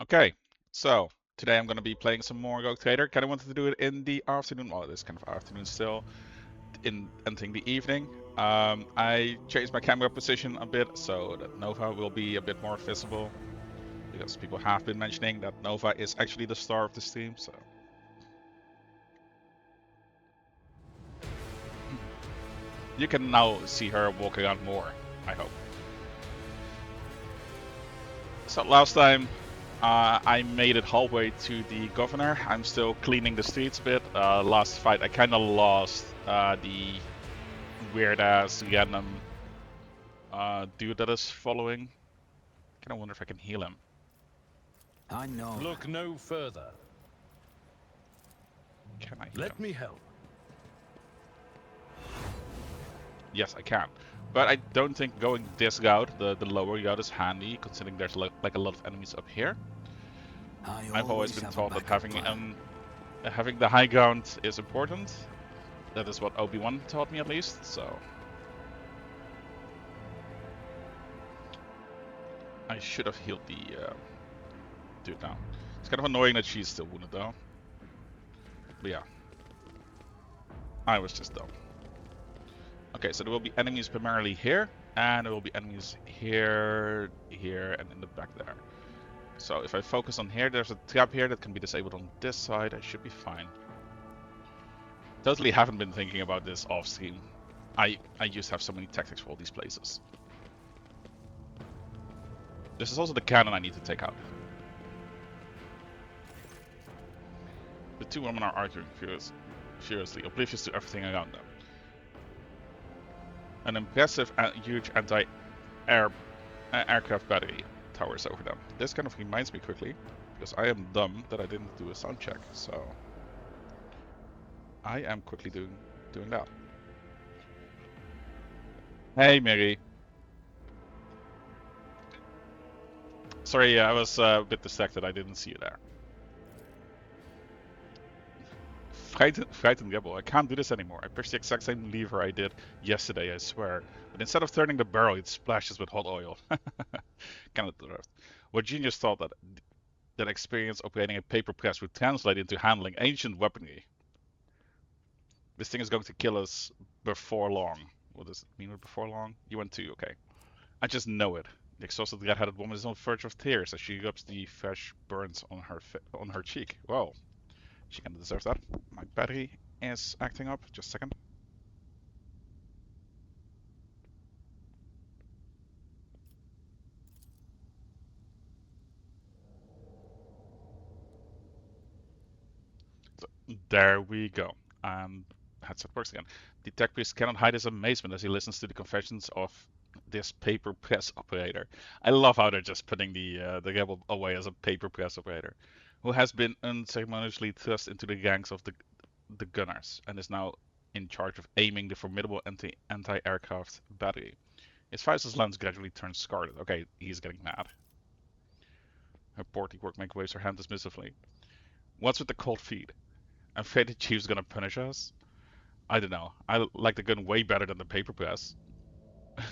Okay, so today I'm going to be playing some more Rogue Trader. Kind of wanted to do it in the afternoon. Well, it is kind of afternoon still, in entering the evening. I changed my camera position a bit so that Nova will be a bit more visible, because people have been mentioning that Nova is actually the star of the stream. So you can now see her walk around more, I hope. So last time I made it halfway to the governor. I'm still cleaning the streets a bit. Last fight I kind of lost the weird ass random dude that is following. Kind of wonder if I can heal him. I know. Look no further. Can I heal him? Let me help. Yes, I can. But I don't think going this route, the lower route, is handy, considering there's like a lot of enemies up here. I've always been taught that having the high ground is important. That is what Obi-Wan taught me, at least. So I should have healed the dude now. It's kind of annoying that she's still wounded though. But yeah, I was just dumb. Okay, so there will be enemies primarily here, and there will be enemies here, here, and in the back there. So if I focus on here, there's a trap here that can be disabled on this side. I should be fine. Totally haven't been thinking about this off stream. I just have so many tactics for all these places. This is also the cannon I need to take out. The two women are arguing furiously, oblivious to everything around them. An impressive, huge aircraft battery towers over them. This kind of reminds me quickly, because I am dumb that I didn't do a sound check, so I am quickly doing that. Hey, Mary. Sorry, I was a bit distracted. I didn't see you there. Frightened rebel. I can't do this anymore. I pushed the exact same lever I did yesterday, I swear. But instead of turning the barrel, it splashes with hot oil. Kind of deserved. What genius thought that experience operating a paper press would translate into handling ancient weaponry? This thing is going to kill us before long. What does it mean with before long? You went too, okay. I just know it. The exhausted red-headed woman is on the verge of tears as she rubs the fresh burns on her cheek. Well, she kind of deserves that. My battery is acting up. Just a second. So, there we go. Headset works again. The tech priest cannot hide his amazement as he listens to the confessions of this paper press operator. I love how they're just putting the rebel away as a paper press operator, who has been unceremoniously thrust into the ranks of the gunners and is now in charge of aiming the formidable anti-aircraft battery. His visor's lens gradually turns scarlet. Okay, he's getting mad. Her portly workmate waves her hand dismissively. What's with the cold feet? I'm afraid the chief's gonna punish us. I don't know. I like the gun way better than the paper press.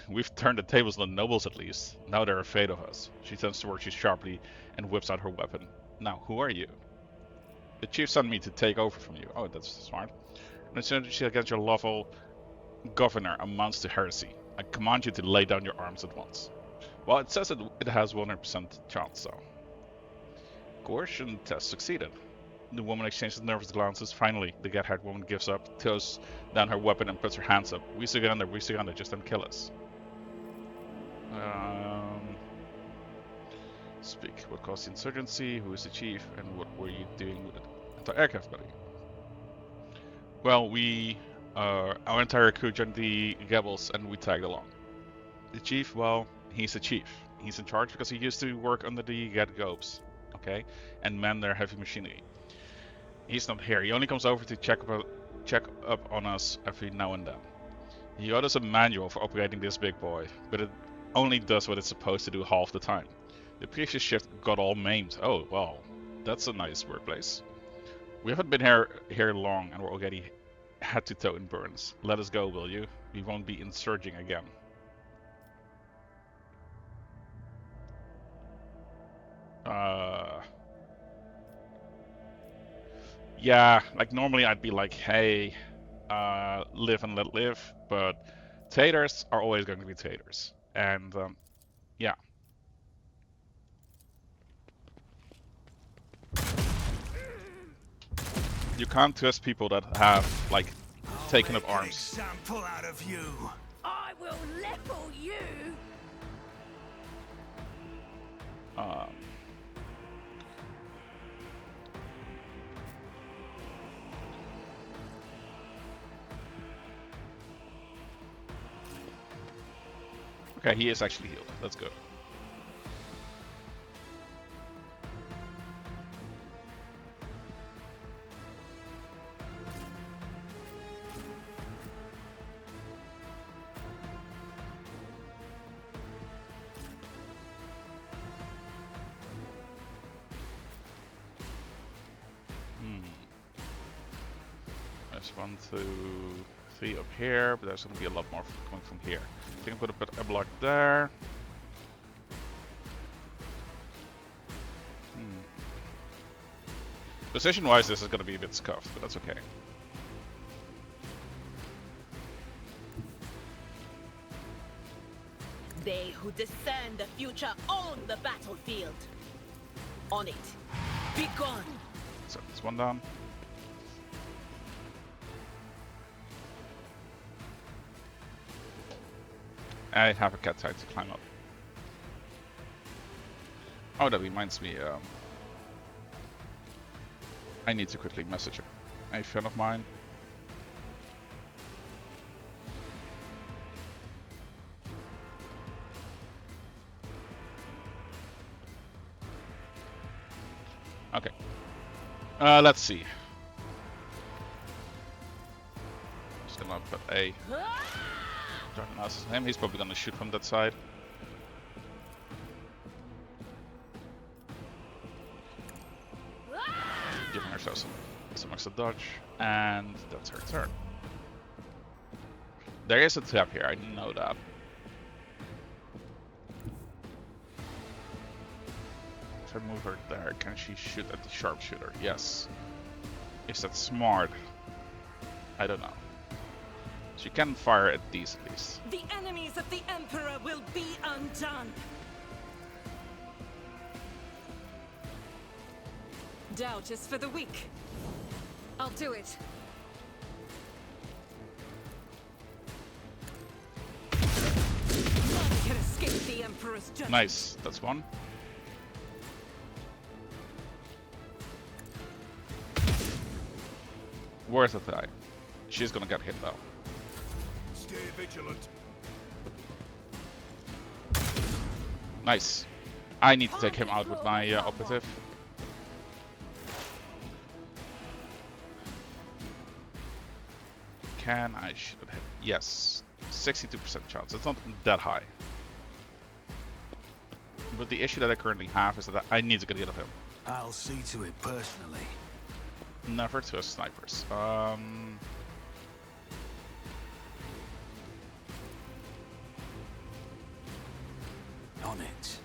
We've turned the tables on the nobles at least. Now they're afraid of us. She turns towards you sharply and whips out her weapon. Now, who are you? The chief sent me to take over from you. Oh, that's smart. An insurgency against your lawful governor amounts to heresy. I command you to lay down your arms at once. Well, it says it has 100% chance, so. Coercion test succeeded. The woman exchanges nervous glances. Finally, the red-haired woman gives up, throws down her weapon, and puts her hands up. We surrender, just don't kill us. Speak. What caused the insurgency? Who is the chief? And what were you doing with it? Anti-aircraft battery. Well, our entire crew joined the rebels, and we tagged along. The chief, well, he's the chief. He's in charge because he used to work under the Red Gobes, okay, and man their heavy machinery. He's not here. He only comes over to check up on us every now and then. He wrote us a manual for operating this big boy, but it only does what it's supposed to do half the time. The previous shift got all maimed. Oh, well, that's a nice workplace. We haven't been here long, and we're already head to toe in burns. Let us go, will you? We won't be insurging again. Uh, yeah, like normally I'd be like, hey, live and let live, but taters are always going to be taters, and yeah, you can't trust people that have like taken up arms. Example out of you. I will level you. Um, okay, he is actually healed. That's good. There's 1, 2, 3 up here, but there's going to be a lot more coming from here. I think I'm going to put a block there. Position-wise, this is going to be a bit scuffed, but that's okay. They who discern the future own the battlefield. On it. Be gone. So that's one down. I have a cat trying to climb up. Oh, that reminds me. I need to quickly message a friend of mine. Okay. Let's see. Just gonna put a Dragonus him. He's probably gonna shoot from that side. Giving ourselves some extra dodge, and that's her turn. There is a trap here. I know that. If I move her there, can she shoot at the sharpshooter? Yes. Is that smart? I don't know. She can fire at these at least. The enemies of the Emperor will be undone. Doubt is for the weak. I'll do it. None can escape the Emperor's judgment. Nice, that's one. Worth a try. She's gonna get hit though. Stay vigilant. Nice. I need to take him out with my operative. Can I shoot at him? Yes. 62% chance. It's not that high. But the issue that I currently have is that I need to get rid of him. I'll see to it personally. Never trust snipers. On it.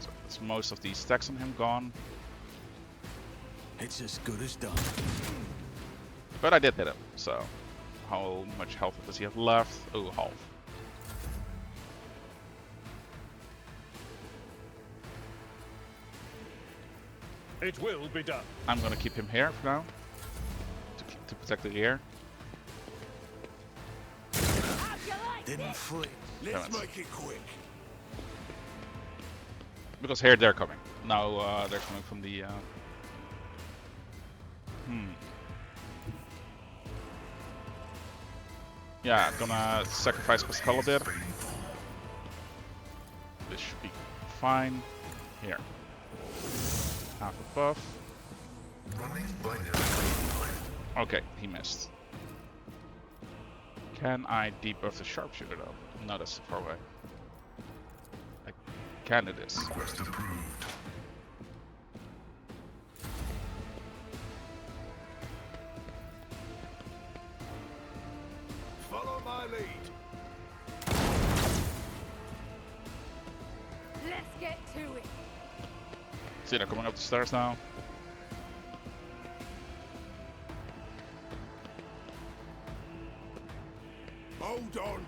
So that's most of the stacks on him gone. It's as good as done. But I did hit him, so how much health does he have left? Oh, half. It will be done. I'm gonna keep him here for now to protect the rear. Didn't flee. Let's make it quick. Because here they're coming. Now they're coming from the. Yeah, I'm gonna sacrifice Pascal a bit. This should be fine. Here. Half a buff. Okay, he missed. Can I debuff the sharpshooter though? No, that's too far away. I can do this. Follow my lead. Let's get to it. See, they're coming up the stairs now. Hold on.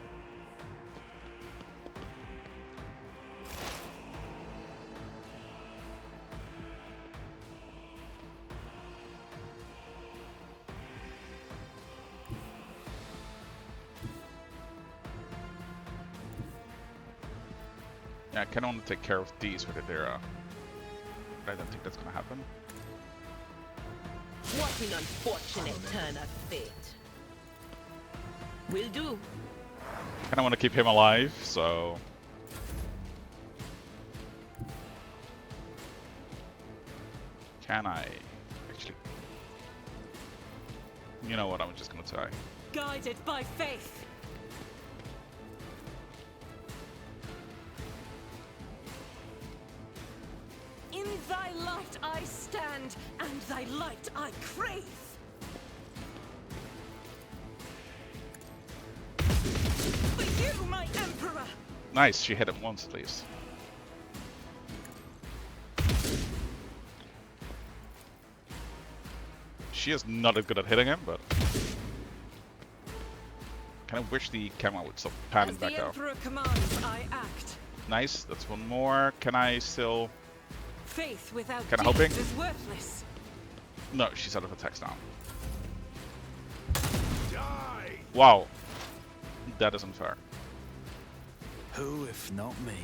Yeah, I can only take care of these with Adira. But I don't think that's gonna happen. What an unfortunate turn of fate. Will do. Kinda wanna keep him alive, so... Can I? Actually... You know what, I'm just gonna try. Guided by faith. In thy light I stand, and thy light I crave. For you, my emperor. Nice, she hit him once at least. She is not as good at hitting him, but... Kind of wish the camera would stop panning As back the though. emperor commands, I act. Nice, that's one more. Can I still... Faith without Kinda deeds hoping. is worthless. No, she's out of attacks now. Die. Wow. That is unfair. Who if not me?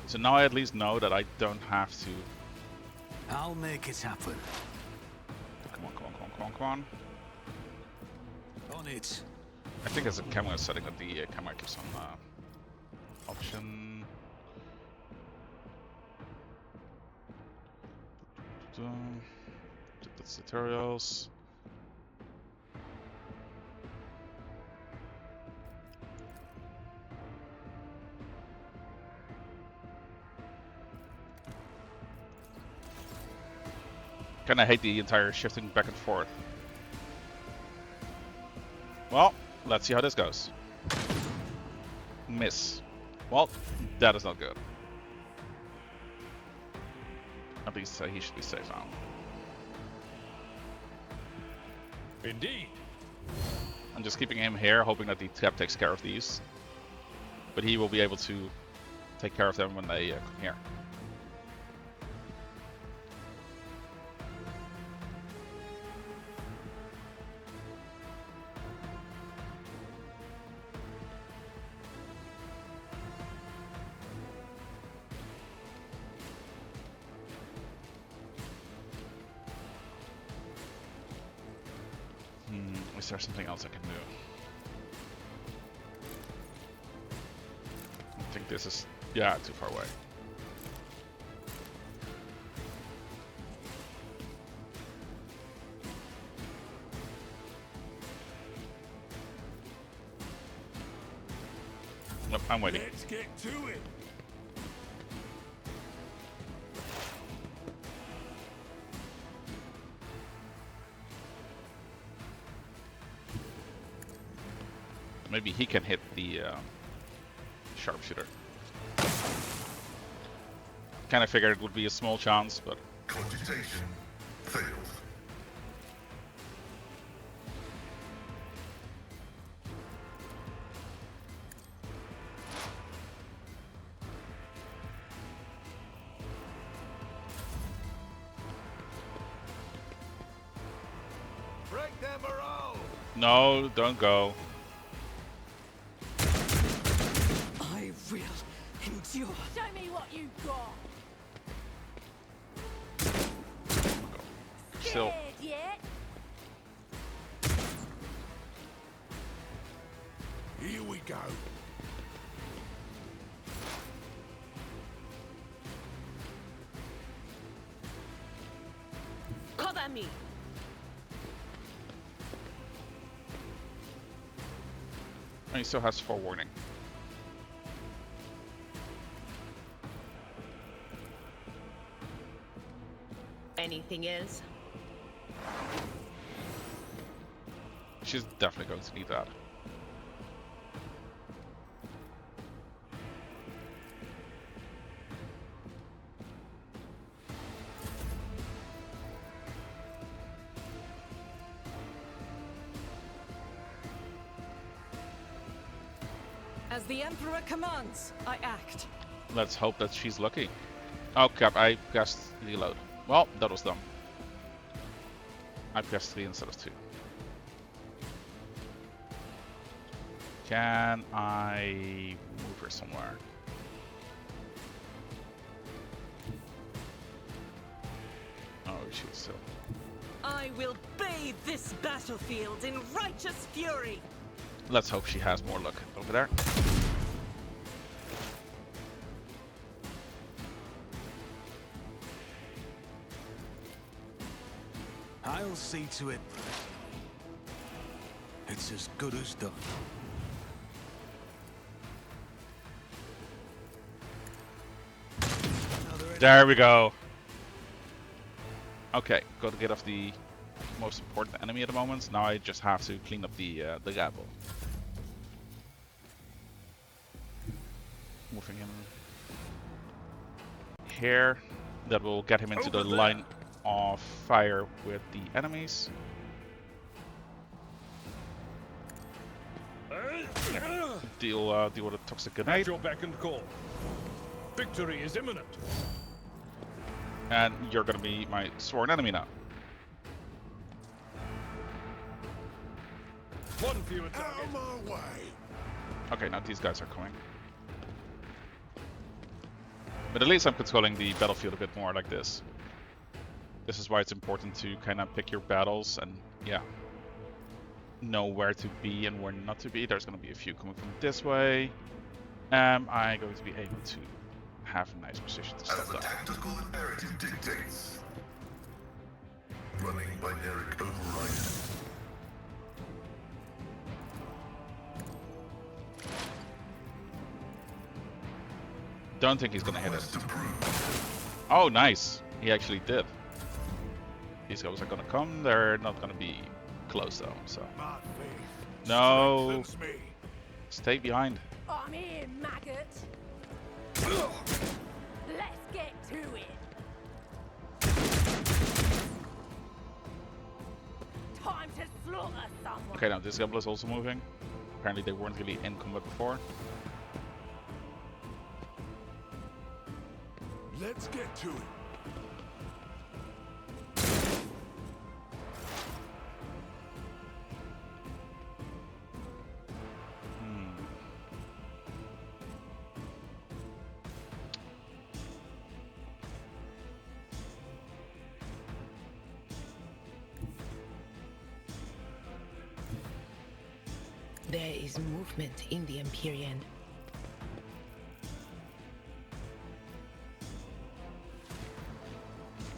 So now I at least know that I don't have to... I'll make it happen. Come on, come on, come on, come on, come on. On it. I think there's a camera setting that the camera keeps on option. That's tutorials. Kinda hate the entire shifting back and forth. Well, let's see how this goes. Miss. Well, that is not good. At least he should be safe now. Indeed. I'm just keeping him here, hoping that the trap takes care of these. But he will be able to take care of them when they come here. Is there something else I can do? I think this is, yeah, too far away. Nope, I'm waiting. Let's get to it. Maybe he can hit the sharpshooter. Kind of figured it would be a small chance, but... Cogitation failed. Break their morale. No, don't go. I will endure. Show me what you got. Still. Scared yet? Here we go. Cover me. And he still has forewarning. Anything else? She's definitely going to need that. As the Emperor commands, I act. Let's hope that she's lucky. Oh crap, I pressed reload. Well, that was dumb. I pressed 3 instead of 2. Can I move her somewhere? Oh, she's still. I will bathe this battlefield in righteous fury. Let's hope she has more luck over there. I'll see to it. It's as good as done. There we go. Okay, got to get off the most important enemy at the moment. Now I just have to clean up the rabble. Moving him here. That will get him into the line of fire with the enemies. Deal with a toxic At grenade. your beck and call. Victory is imminent. And you're gonna be my sworn enemy now. One fewer target. Out of my way. Okay, now these guys are coming. But at least I'm controlling the battlefield a bit more like this. This is why it's important to kind of pick your battles and, yeah, know where to be and where not to be. There's going to be a few coming from this way. Am I going to be able to have a nice position to As stop the that? tactical imperative dictates. Running binaric override. Don't think he's going to hit Quest it. approved. Oh, nice. He actually did. These guys are going to come. They're not going to be close though, so. My faith No. strengthens me. Stay behind. I'm here, maggot. Let's get to it. Time to slaughter someone. Okay, now this rebel is also moving. Apparently they weren't really in combat before. Let's get to it. There is movement in the Empyrean.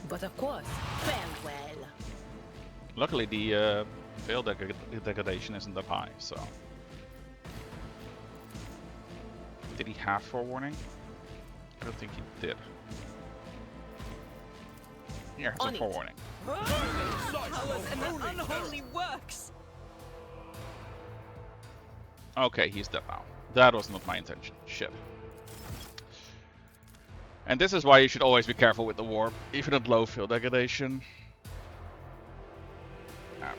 But of course, farewell. Luckily the fail degradation isn't that high, so. Did he have forewarning? I don't think he did. Here, On some it. forewarning. Powers and the unholy works. Okay, he's dead now. That was not my intention. Shit. And this is why you should always be careful with the warp, even at low field degradation. Ah.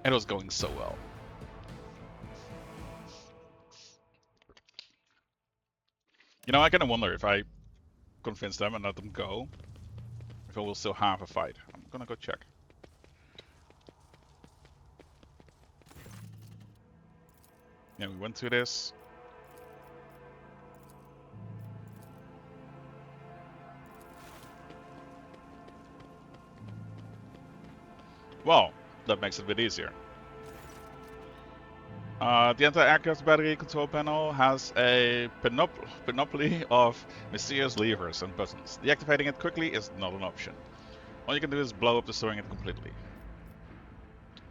It was going so well. You know, I kind of wonder if I convince them and let them go, if I will still have a fight. I'm gonna go check. Yeah, we went through this. Well, that makes it a bit easier. The anti-aircraft battery control panel has a panoply of mysterious levers and buttons. Deactivating it quickly is not an option. All you can do is blow up destroying it completely.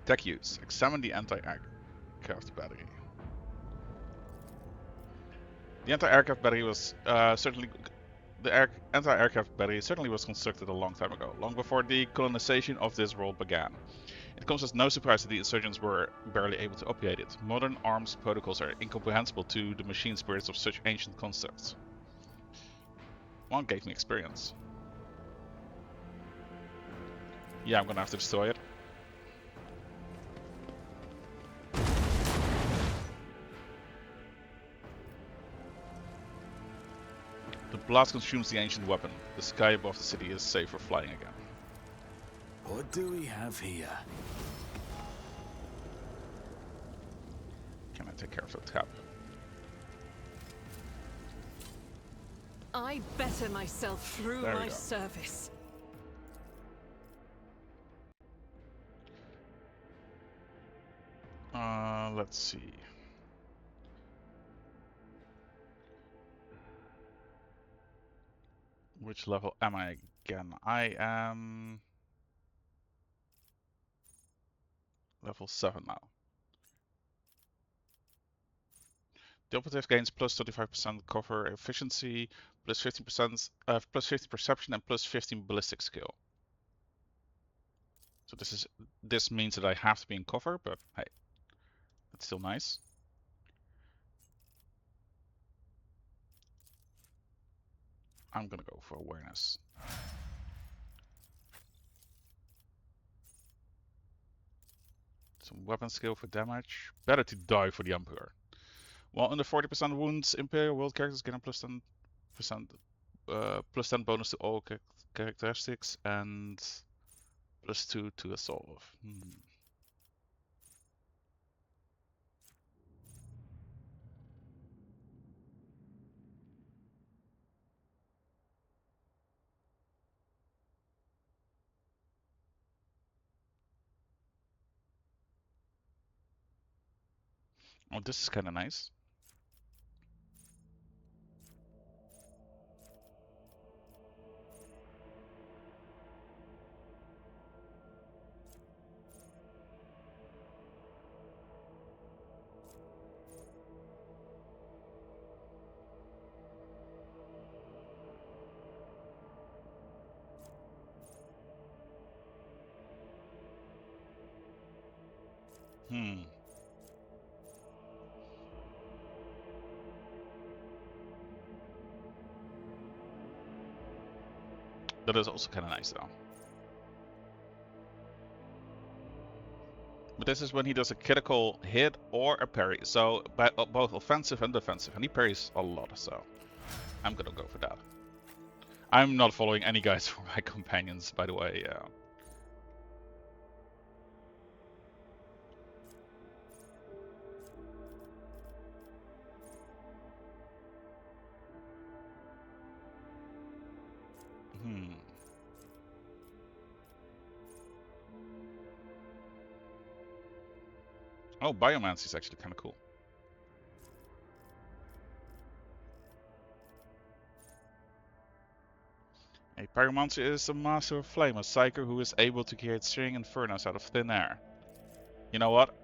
Tech use. Examine the anti-aircraft battery. The anti-aircraft battery was anti-aircraft battery certainly was constructed a long time ago, long before the colonization of this world began. It comes as no surprise that the insurgents were barely able to operate it. Modern arms protocols are incomprehensible to the machine spirits of such ancient constructs. One gave me experience. Yeah, I'm gonna have to destroy it. blast consumes the ancient weapon. The sky above the city is safe for flying again. What do we have here? Can I take care of that tap? I better myself through There we my go. service. Let's see. Which level am I again? I am level 7 now. The operative gains plus 35% cover efficiency, plus 15%, plus 50 perception, and plus 15 ballistic skill. So this means that I have to be in cover, but hey, that's still nice. I'm gonna go for awareness. Some weapon skill for damage. Better to die for the Emperor. While under 40% wounds, Imperial world characters get a plus 10%, plus 10 bonus to all characteristics and plus 2 to assault. Oh, this is kind of nice. That is also kind of nice though. But this is when he does a critical hit or a parry, so both offensive and defensive, and he parries a lot, so I'm gonna go for that. I'm not following any guides for my companions, by the way. Oh, Biomancy is actually kind of cool. A Pyromancer is a master of flame, a psyker who is able to create searing infernos out of thin air. You know what?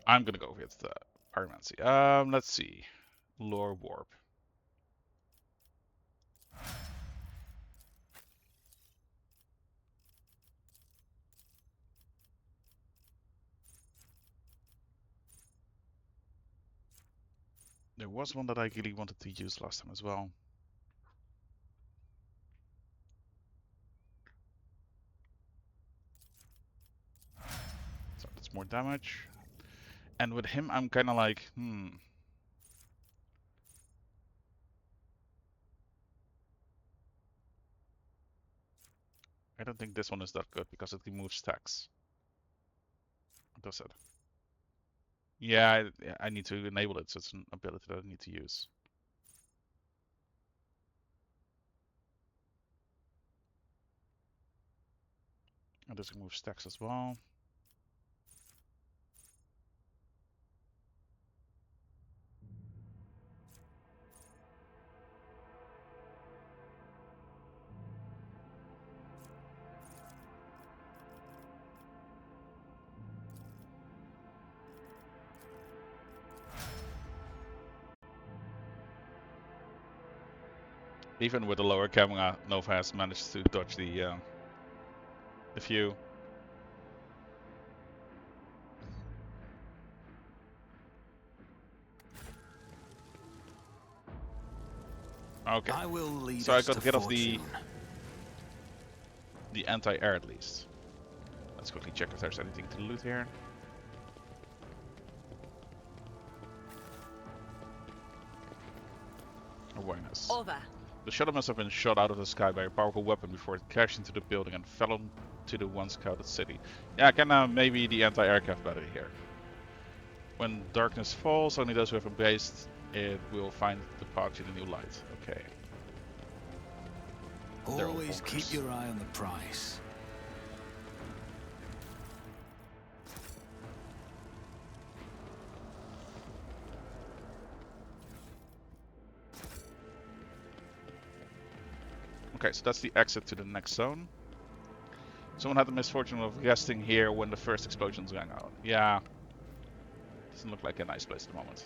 I'm gonna go with the Pyromancy. Let's see. Lore Warp. There was one that I really wanted to use last time as well. So that's more damage. And with him, I'm kind of like, I don't think this one is that good because it removes stacks. Does it? Yeah, I need to enable it, so it's an ability that I need to use. And this removes stacks as well. Even with a lower camera, Nova has managed to dodge the view. Okay, I will lead so I us got to rid of fortune. the anti-air at least. Let's quickly check if there's anything to loot here. Awareness. Over. The shuttle must have been shot out of the sky by a powerful weapon before it crashed into the building and fell onto the once crowded city. Yeah, I can maybe the anti-aircraft battery here. When darkness falls, only those who have embraced it will find the path to the new light. Okay. They're all Always keep bunkers. your eye on the prize. Okay, so that's the exit to the next zone. Someone had the misfortune of resting here when the first explosions rang out. Yeah. Doesn't look like a nice place at the moment.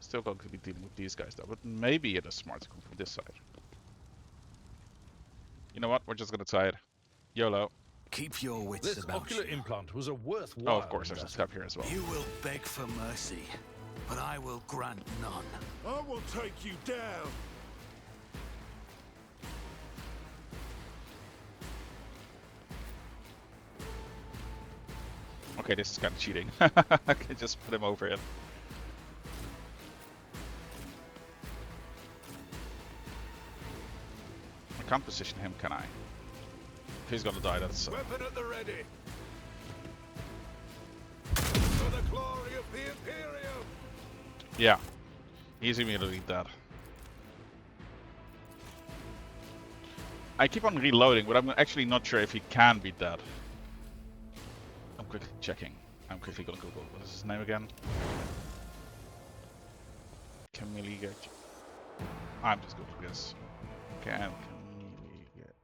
Still going to be dealing with these guys though, but maybe it is smart to come from this side. You know what? We're just gonna try it. YOLO. Keep your wits This about ocular you. implant was a worthwhile Oh, of course, there's a investment. step here as well. You will beg for mercy, but I will grant none. I will take you down. Okay, this is kind of cheating. I can just put him over it. I can't position him, can I? If he's gonna die, that's... Weapon at the ready. For the glory of the Imperium. Yeah. He's immediately dead. I keep on reloading, but I'm actually not sure if he can be dead. I'm quickly checking. I'm quickly gonna Google. What is his name again? Camille get. I'm just Googling this. Can Camille get.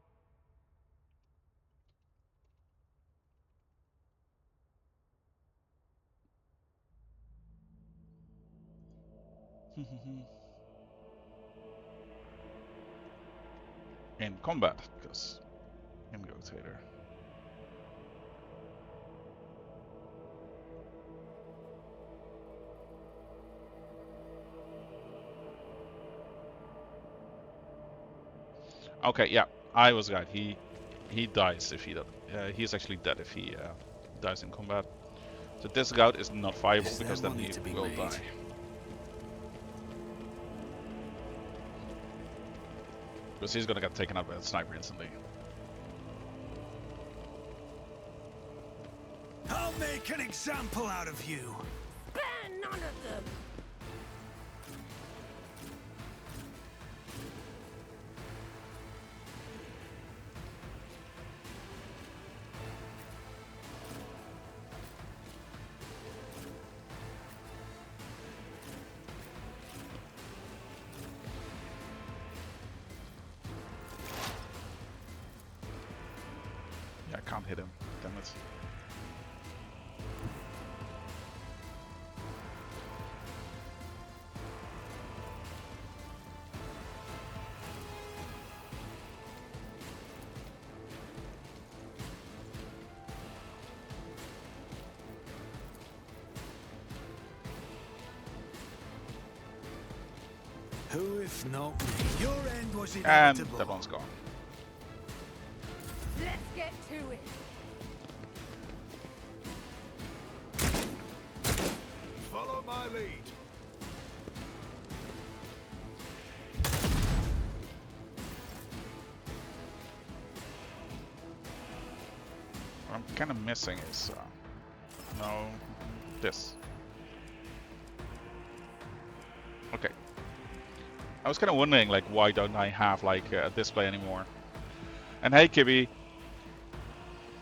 In combat, because him go trader. Okay, yeah, I was right. He dies if he does. He's actually dead if he dies in combat. So this route is not viable Is there because then money he to be will made? die. Because he's gonna get taken out by a sniper instantly. I'll make an example out of you. Spare none of them. Yeah, I can't hit him. Damn it. Who if not me? Your end was And inevitable. that one's gone. Let's get to it. Follow my lead. What I'm kind of missing is no this. Okay. I was kind of wondering like why don't I have like a display anymore? And hey Kibby,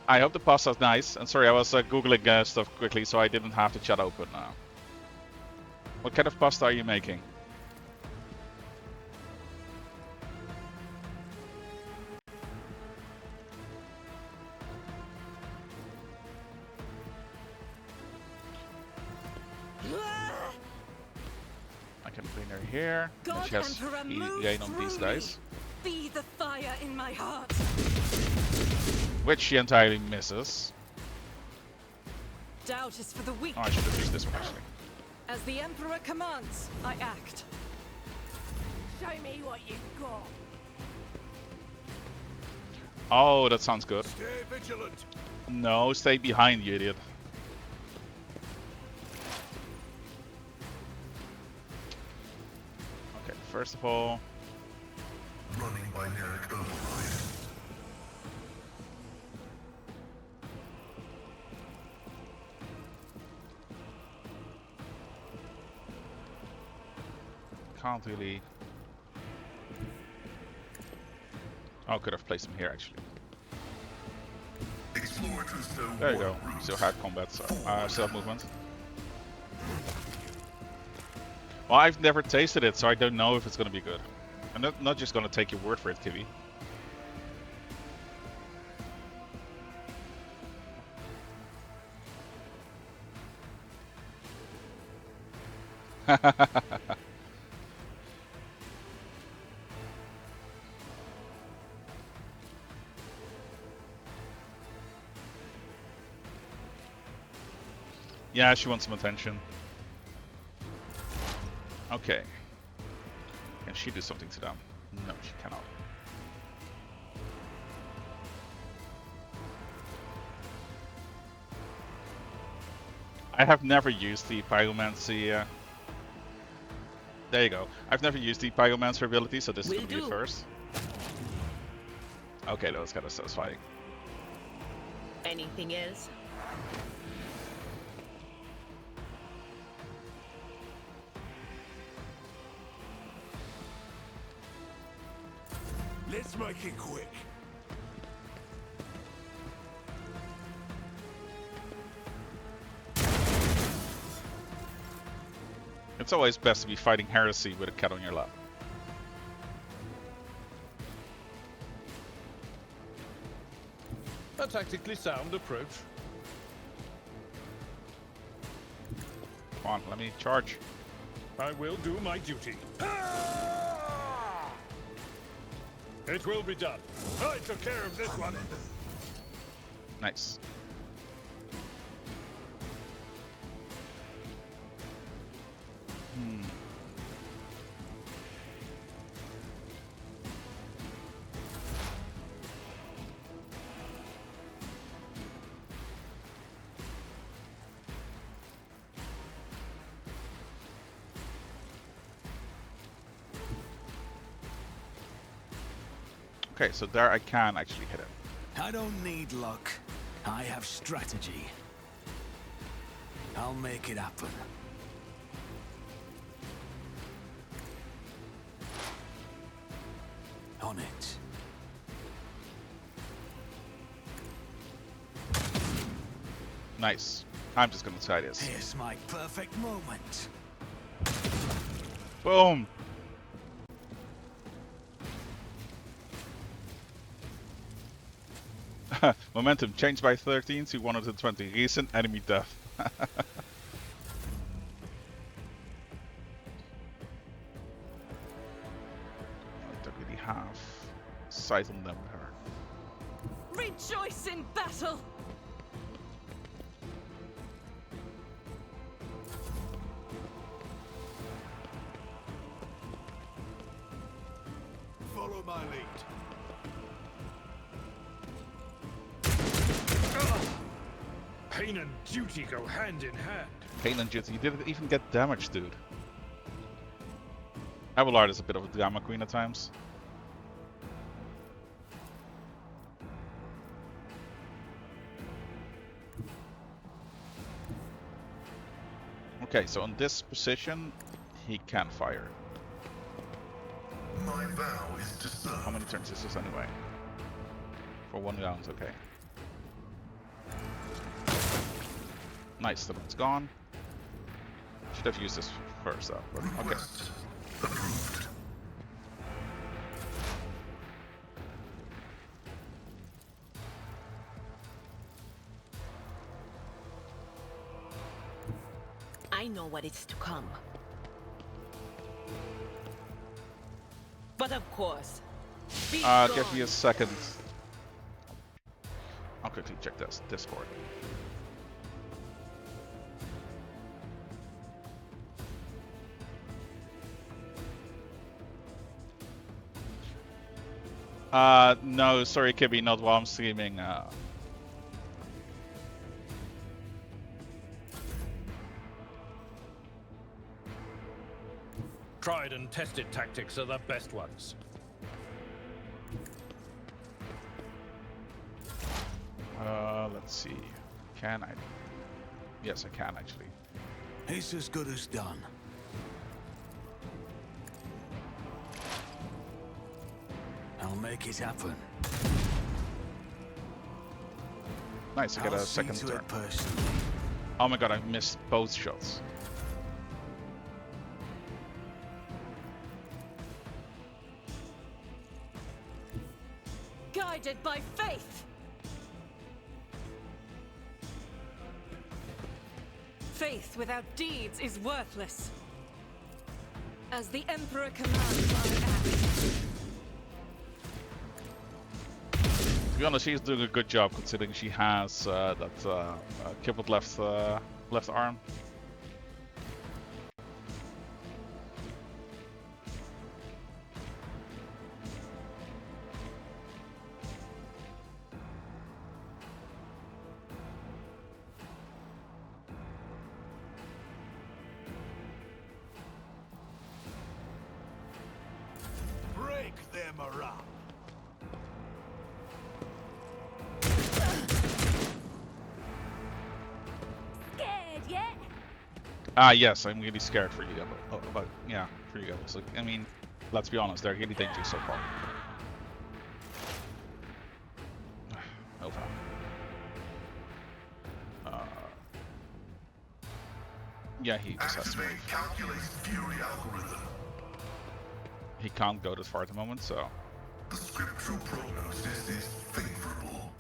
I hope the pasta's nice. And sorry, I was googling stuff quickly, so I didn't have the chat open now. What kind of pasta are you making? I can bring her here. And God she has Emperor, move gain on these through guys, me. Be the fire in my heart. which she entirely misses. Doubt is for the weak. Oh, I should have used this one actually. As the Emperor commands, I act. Show me what you've got. Oh, that sounds good. Stay vigilant. No, stay behind, you idiot. first of all, Running binaric override. can't really. Oh, could have placed him here actually. Explore to stone There you go. waterproofs. Still had combat, so still have movement. Well, I've never tasted it, so I don't know if it's gonna be good. I'm not just gonna take your word for it, Kiwi. Yeah, she wants some attention. Okay. Can she do something to them? No, she cannot. I have never used the Pyromancy. There you go. I've never used the Pyromancer ability, so this is Will going to be do. a first. Okay, that was kind of satisfying. Anything else? Let's make it quick. It's always best to be fighting heresy with a cat on your lap. A tactically sound approach. Come on, let me charge. I will do my duty. It will be done. I took care of this one. Nice. Okay, so there I can actually hit it. I don't need luck. I have strategy. I'll make it happen. On it. Nice. I'm just gonna try this. Here's my perfect moment. Boom! Momentum changed by 13 to 120. Recent enemy death. I don't really have sight on them with her. Rejoice in battle! Follow my lead. Pain and duty go hand in hand. Pain and duty. You didn't even get damage, dude. Abelard is a bit of a drama queen at times. Okay, so on this position, he can fire. My vow is to serve. How many turns is this anyway? For 1 round, okay. Nice, the one's gone. Should have used this first though, but okay. Request approved. I know what is to come. But of course, be Give me a gone. second. I'll quickly check this Discord. No, sorry, Kibby, not while I'm streaming. Tried and tested tactics are the best ones. Let's see. Can I? Yes, I can actually. It's as good as done. I'll make it happen. Nice, I get I'll a see second to turn. it personally. Oh my god, I missed both shots. Guided by faith. Faith without deeds is worthless. As the Emperor commands, I act. To be honest, she's doing a good job considering she has that crippled left arm. Break them around. Scared yet? Ah, yes, I'm really scared for you about yeah, for you guys. Like, I mean, let's be honest, they're really dangerous so far. Over. Yeah, he just has to move. Activate calculated fury algorithm. He can't go that far at the moment, so The scriptural prognosis is favorable.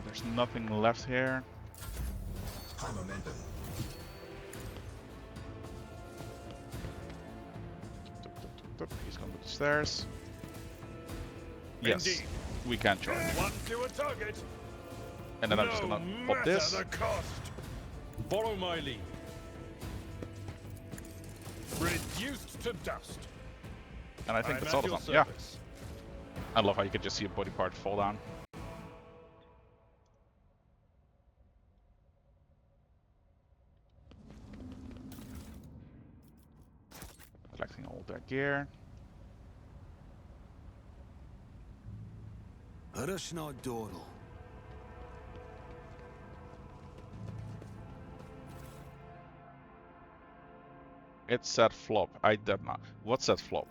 there's nothing left here. High momentum. He's going to the stairs. Yes, Indeed. we can charge. One to a target. And then I'm just gonna pop this. The cost. Follow my lead. Reduced to dust. And I think I'm that's at all of your them. Yeah. service. I love how you can just see a body part fall down. Collecting all their gear. Rush not dawdle. It's that flop. I did not. What's that flop?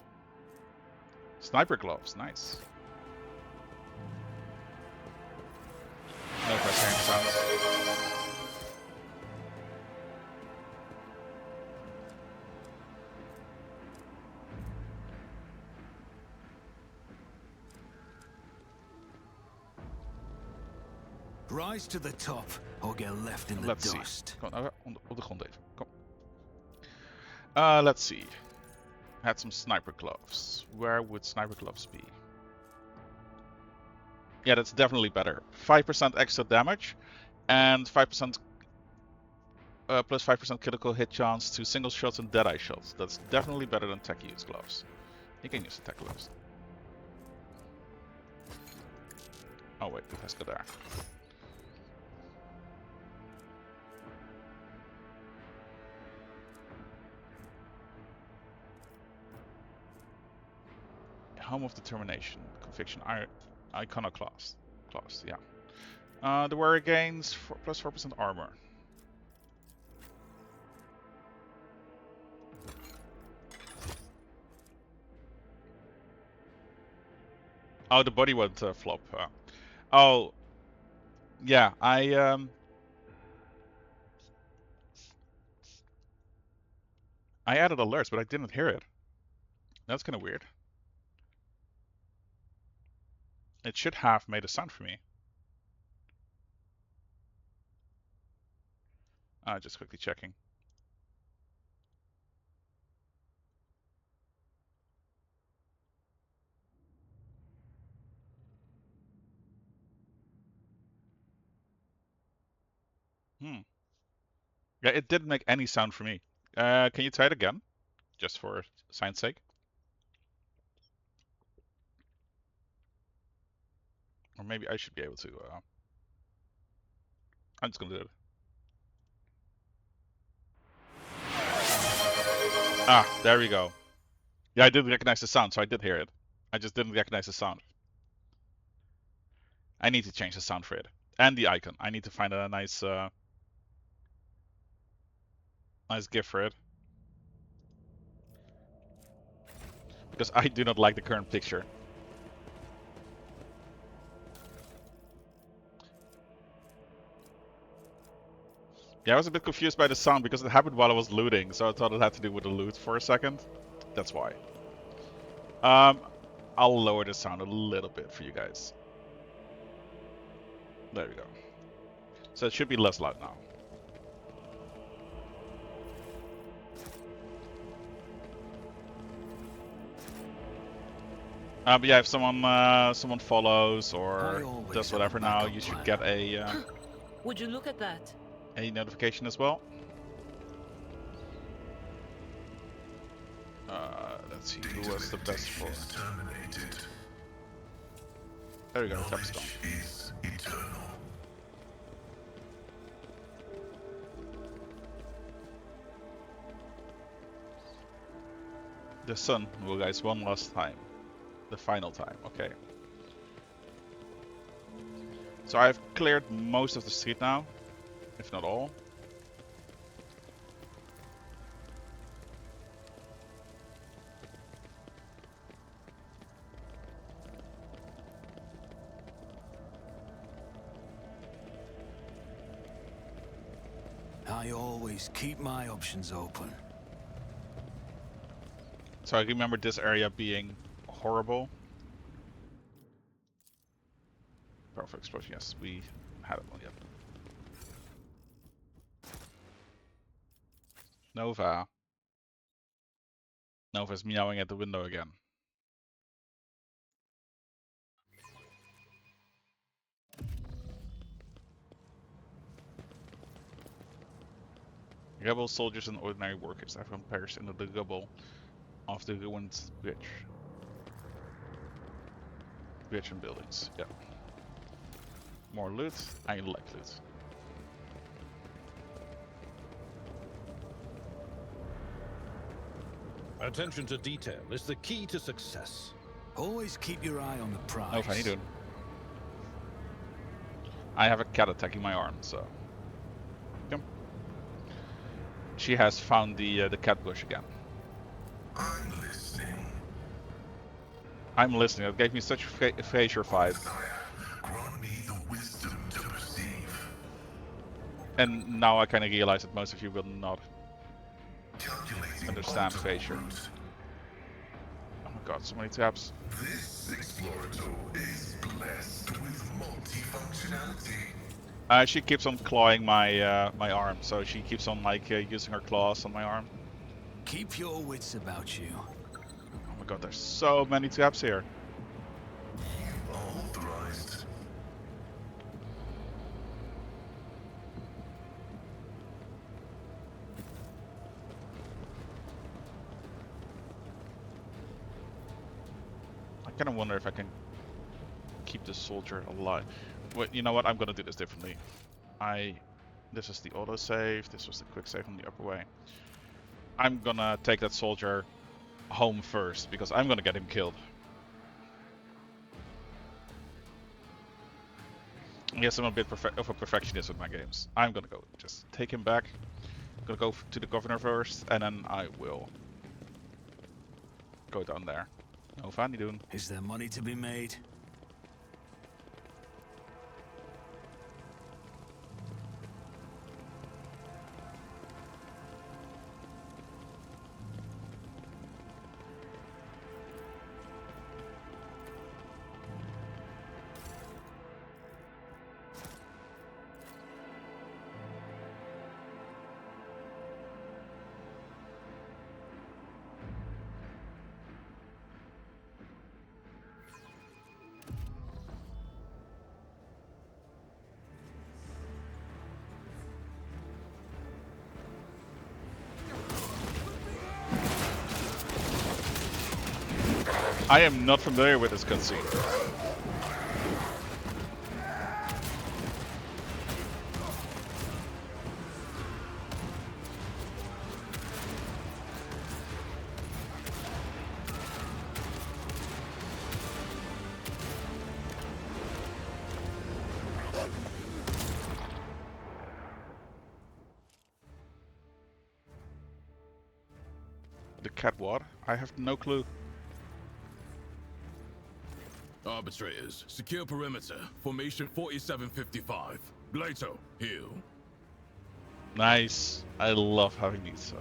Sniper gloves. Nice. No pressing sounds. Rise to the top or get left in the Let's dust. see. Kom, op de grond even. Kom. Let's see. Had some sniper gloves. Where would sniper gloves be? Yeah, that's definitely better. 5% extra damage and 5% plus 5% critical hit chance to single shots and deadeye shots. That's definitely better than tech use gloves. You can use the tech gloves. Oh wait, it has to go there. Home of Determination, Conviction, Iconoclast. Yeah. The warrior gains plus 4% armor. Oh, the body won't flop. Oh, yeah. I added alerts, but I didn't hear it. That's kind of weird. It should have made a sound for me. Just quickly checking. Yeah, it didn't make any sound for me. Can you try it again? Just for science sake. Or maybe I should be able to. I'm just gonna do it. Ah, there we go. Yeah, I did recognize the sound, so I did hear it. I just didn't recognize the sound. I need to change the sound for it. And the icon. I need to find a nice nice GIF for it. Because I do not like the current picture. Yeah, I was a bit confused by the sound because it happened while I was looting, so I thought it had to do with the loot for a second. That's why. I'll lower the sound a little bit for you guys. There we go. So it should be less loud now. But yeah, if someone follows or does whatever now, you should get a Would you look at that? a notification as well. Let's see who was the best for. There we go, Capstone. Is eternal. The sun will rise one last time. The final time, okay. So I've cleared most of the street now, if not all. I always keep my options open. So I remember this area being horrible. Powerful explosion, yes, we had it one, yep. Nova. Nova's meowing at the window again. Rebel soldiers and ordinary workers. Everyone perished in the rubble of the ruined bridge. Bridge and buildings, yeah. More loot. I like loot. Attention to detail is the key to success. Always keep your eye on the prize. Oh, how you doing? I have a cat attacking my arm, so. Come. She has found the cat bush again. I'm listening. I'm listening. That gave me such Frasier vibes. Grant me the wisdom to perceive. And now I kind of realize that most of you will not Calculating understand optimal Frasier. route. Oh my god, so many tabs. This explorator is blessed with multifunctionality. She keeps on clawing my my arm, so she keeps on like using her claws on my arm. Keep your wits about you. Oh my god, there's so many tabs here. Authorized. I kind of wonder if I can keep this soldier alive. Wait, you know what? I'm gonna do this differently. This is the autosave. This was the quick save on the upper way. I'm gonna take that soldier home first because I'm gonna get him killed. Yes, I'm a bit of a perfectionist with my games. I'm gonna go just take him back. I'm gonna go to the governor first, and then I will go down there. No, Fanny doing. Is there money to be made? I am not familiar with this cutscene. The cat what? I have no clue. Arbitrators, secure perimeter. Formation 4755. Glato, heal. Nice. I love having these.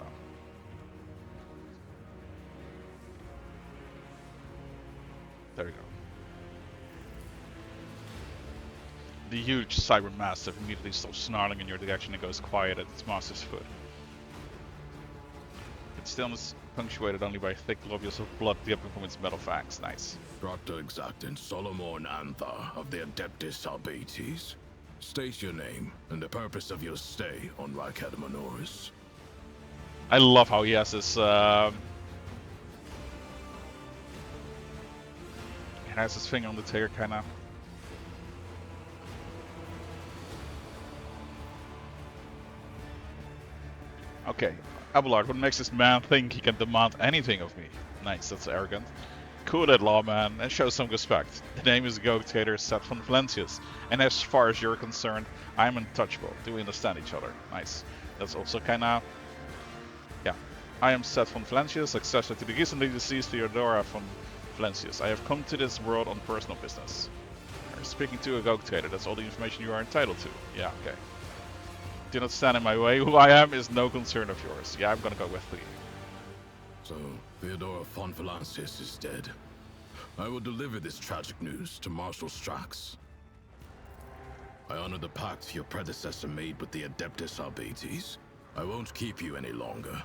There we go. The huge cyber mastiff immediately stops snarling in your direction and goes quiet at its master's foot. Its stillness punctuated only by thick globules of blood dripping from its metal fangs. Nice. Proctor Exactant Solomon Antha of the Adeptus Arbates. State your name and the purpose of your stay on Rykad Minoris. I love how he has this. He has his finger on the trigger, kind of. Okay, Abelard, what makes this man think he can demand anything of me? Nice, that's arrogant. Cool that, lawman, and show some respect. The name is Goat Trader Seth von Valencius, and as far as you're concerned, I'm untouchable. Do we understand each other? Nice. That's also kinda... Yeah. I am Seth von Valencius, successor to the recently deceased Theodora von Valencius. I have come to this world on personal business. You're speaking to a Goat Trader, that's all the information you are entitled to. Yeah, okay. Do not stand in my way. Who I am is no concern of yours. Yeah, I'm gonna go with Lee. So, Theodora von Valencius is dead. I will deliver this tragic news to Marshal Strax. I honor the pact your predecessor made with the Adeptus Arbates. I won't keep you any longer.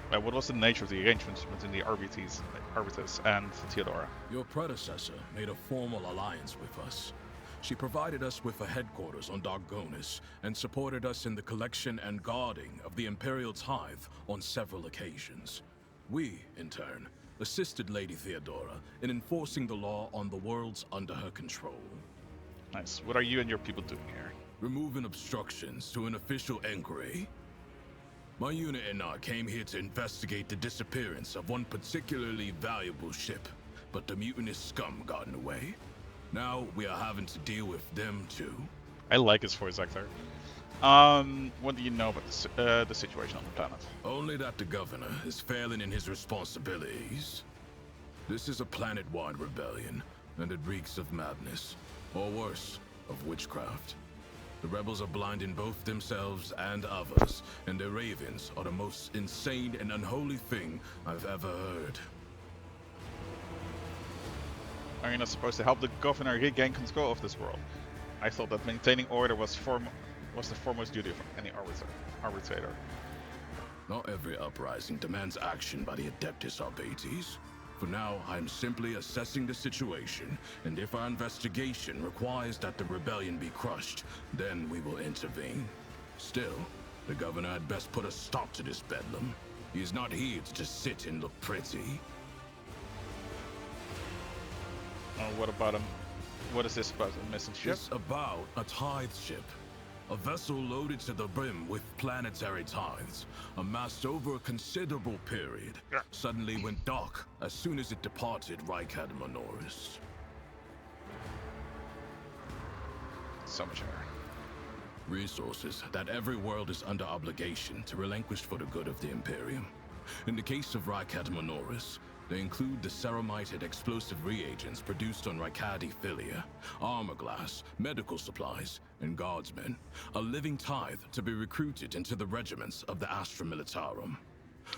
What was the nature of the arrangements between the Arbites and Theodora? Your predecessor made a formal alliance with us. She provided us with a headquarters on Dargonis and supported us in the collection and guarding of the Imperial Tithe on several occasions. We, in turn, assisted Lady Theodora in enforcing the law on the worlds under her control. Nice. What are you and your people doing here? Removing obstructions to an official inquiry. My unit and I came here to investigate the disappearance of one particularly valuable ship, but the mutinous scum got in the way. Now we are having to deal with them too. I like his voice actor. What do you know about the situation on the planet? Only that the governor is failing in his responsibilities. This is a planet-wide rebellion, and it reeks of madness, or worse, of witchcraft. The rebels are blinding both themselves and others, and their ravens are the most insane and unholy thing I've ever heard. Are you not supposed to help the governor regain control of this world? I thought that maintaining order was the foremost duty of any arbitrator. Not every uprising demands action by the Adeptus Arbates. For now, I'm simply assessing the situation, and if our investigation requires that the rebellion be crushed, then we will intervene. Still, the governor had best put a stop to this bedlam. He is not here to just sit and look pretty. What about him? What is this about? A missing ship? It's about a tithe ship. A vessel loaded to the brim with planetary tithes, amassed over a considerable period, suddenly went dark as soon as it departed Rykad Minoris. So much error. Resources that every world is under obligation to relinquish for the good of the Imperium. In the case of Rykad Minoris, they include the ceramited explosive reagents produced on Rykadi Philia, armor glass, medical supplies, and guardsmen. A living tithe to be recruited into the regiments of the Astra Militarum.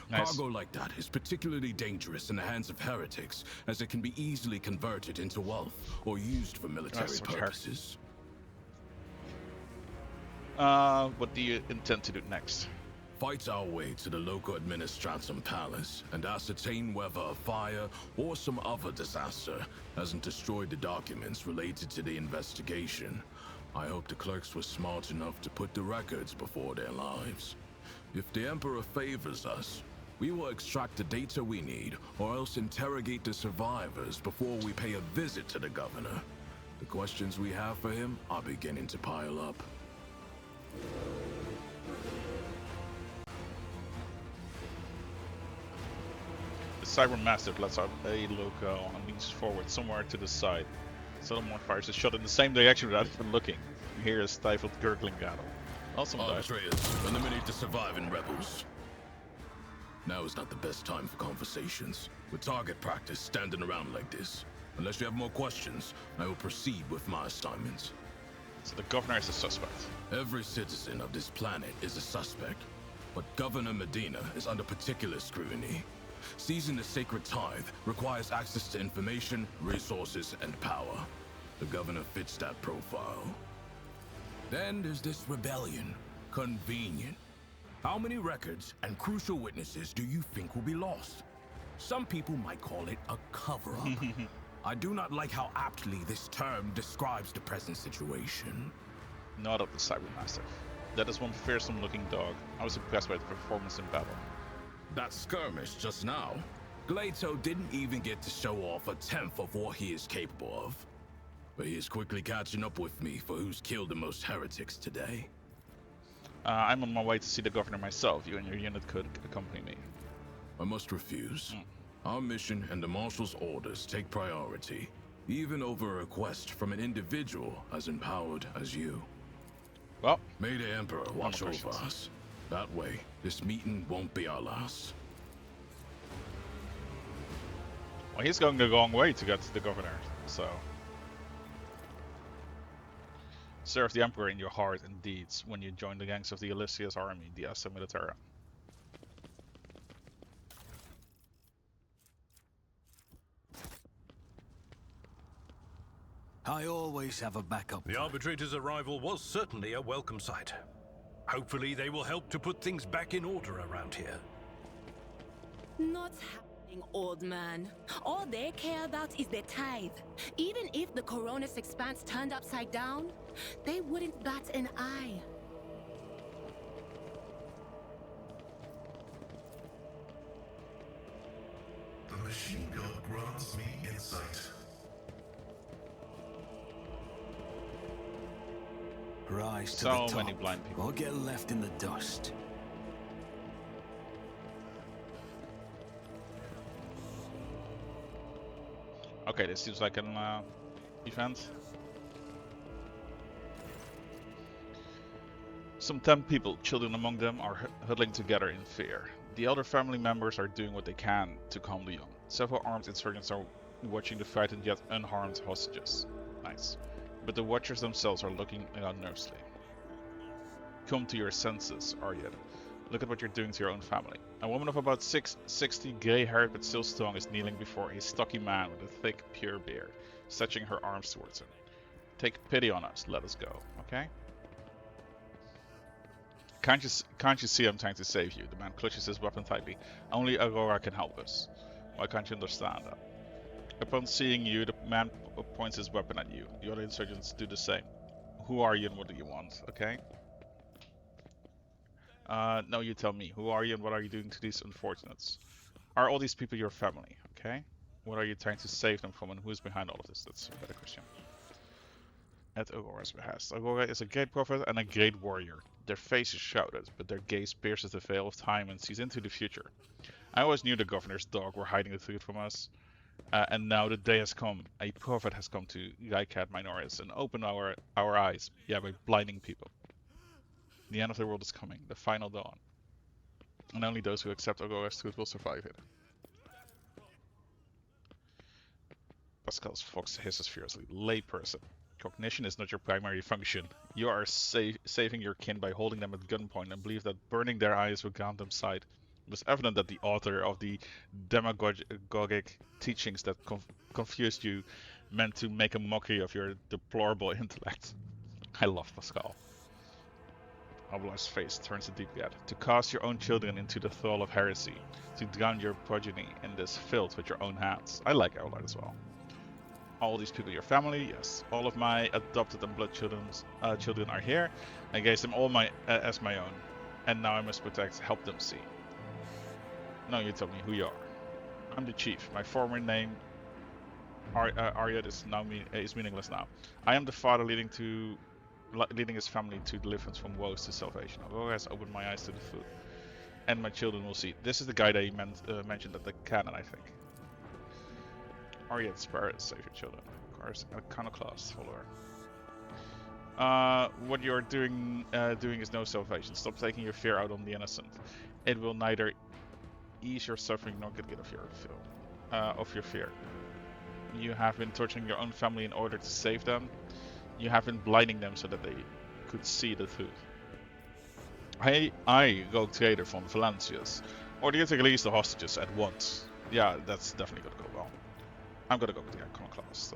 Nice. Cargo like that is particularly dangerous in the hands of heretics, as it can be easily converted into wealth or used for military purposes. What do you intend to do next? Fight our way to the local administratum palace and ascertain whether a fire or some other disaster hasn't destroyed the documents related to the investigation. I hope the clerks were smart enough to put the records before their lives. If the Emperor favors us, we will extract the data we need, or else interrogate the survivors before we pay a visit to the governor. The questions we have for him are beginning to pile up. The Cyber Mastiff lets out a logo and leans forward somewhere to the side. Solomon fires a shot in the same direction without even looking. You hear a stifled gurgling rattle. Well, some died. Arbitrators, eliminate the surviving rebels. Now is not the best time for conversations. With target practice standing around like this. Unless you have more questions, I will proceed with my assignments. So the governor is a suspect. Every citizen of this planet is a suspect, but Governor Medina is under particular scrutiny. Seizing the sacred tithe requires access to information, resources, and power. The governor fits that profile. Then there's this rebellion. Convenient. How many records and crucial witnesses do you think will be lost? Some people might call it a cover-up. I do not like how aptly this term describes the present situation. Not of the Cybermaster. That is one fearsome-looking dog. I was impressed by the performance in battle. That skirmish just now, Glato didn't even get to show off a tenth of what he is capable of. But he is quickly catching up with me for who's killed the most heretics today. I'm on my way to see the governor myself. You and your unit could accompany me. I must refuse. Our mission and the Marshal's orders take priority, even over a request from an individual as empowered as you. Well, May the Emperor watch over questions. us. That way, this meeting won't be our last. well, he's going the wrong way to get to the governor, so... Serve the Emperor in your heart and deeds when you join the gangs of the Elysius army, the Assa Militara. I always have a backup. The Arbitrator's arrival was certainly a welcome sight. Hopefully they will help to put things back in order around here. Not happening, old man. All they care about is their tithe. Even if the Coronis expanse turned upside down, they wouldn't bat an eye. The machine gun grants me insight. Rise to So the top, many blind people. or get left in the dust. Okay, this seems like an event. Some 10 people, children among them, are huddling together in fear. The other family members are doing what they can to calm the young. Several armed insurgents are watching the frightened yet unharmed hostages. Nice. But the watchers themselves are looking nervously. Come to your senses, Aryad. Look at what you're doing to your own family. A woman of about 60, grey-haired but still strong, is kneeling before a stocky man with a thick, pure beard, stretching her arms towards him. Take pity on us, let us go, okay? Can't you see I'm trying to save you? The man clutches his weapon tightly. Only Aurora can help us. Why can't you understand that? Upon seeing you, the man points his weapon at you. The other insurgents do the same. Who are you and what do you want, okay? No, you tell me. Who are you and what are you doing to these unfortunates? Are all these people your family, okay? What are you trying to save them from and who is behind all of this? That's a better question. At Aurora's behest. Aurora is a great prophet and a great warrior. Their faces shrouded, but their gaze pierces the veil of time and sees into the future. I always knew the governor's dog were hiding the truth from us. And now the day has come. A prophet has come to Rykad Minoris and opened our eyes. Yeah, by blinding people. The end of the world is coming. The final dawn. And only those who accept Aurora's truth will survive it. Pascal's fox hisses fiercely. Layperson. Cognition is not your primary function. You are saving your kin by holding them at gunpoint and believe that burning their eyes will grant them sight. It was evident that the author of the demagogic teachings that confused you meant to make a mockery of your deplorable intellect. I love Pascal. Abelard's face turns a deep red. To cast your own children into the thrall of heresy. To drown your progeny in this filth with your own hands. I like Abelard as well. All these people, your family, yes. All of my adopted and blood children are here. I gave them all as my own. And now I must help them see. No, you tell me who you are. I'm the chief. My former name, Aryad, is meaningless now. I am the father leading his family to deliverance from woes to salvation. Aurora has opened my eyes to the truth. And my children will see. This is the guy that he mentioned at the cannon, I think. Aryad spares save your children. Of course, iconoclast follower. What you're doing is no salvation. Stop taking your fear out on the innocent. It will neither ease your suffering nor get rid of your fear. You have been torturing your own family in order to save them. You have been blinding them so that they could see the truth. I go trader from Valencius. Or do you take release the hostages at once? Yeah, that's definitely gonna go well. I'm gonna go with the iconoclast.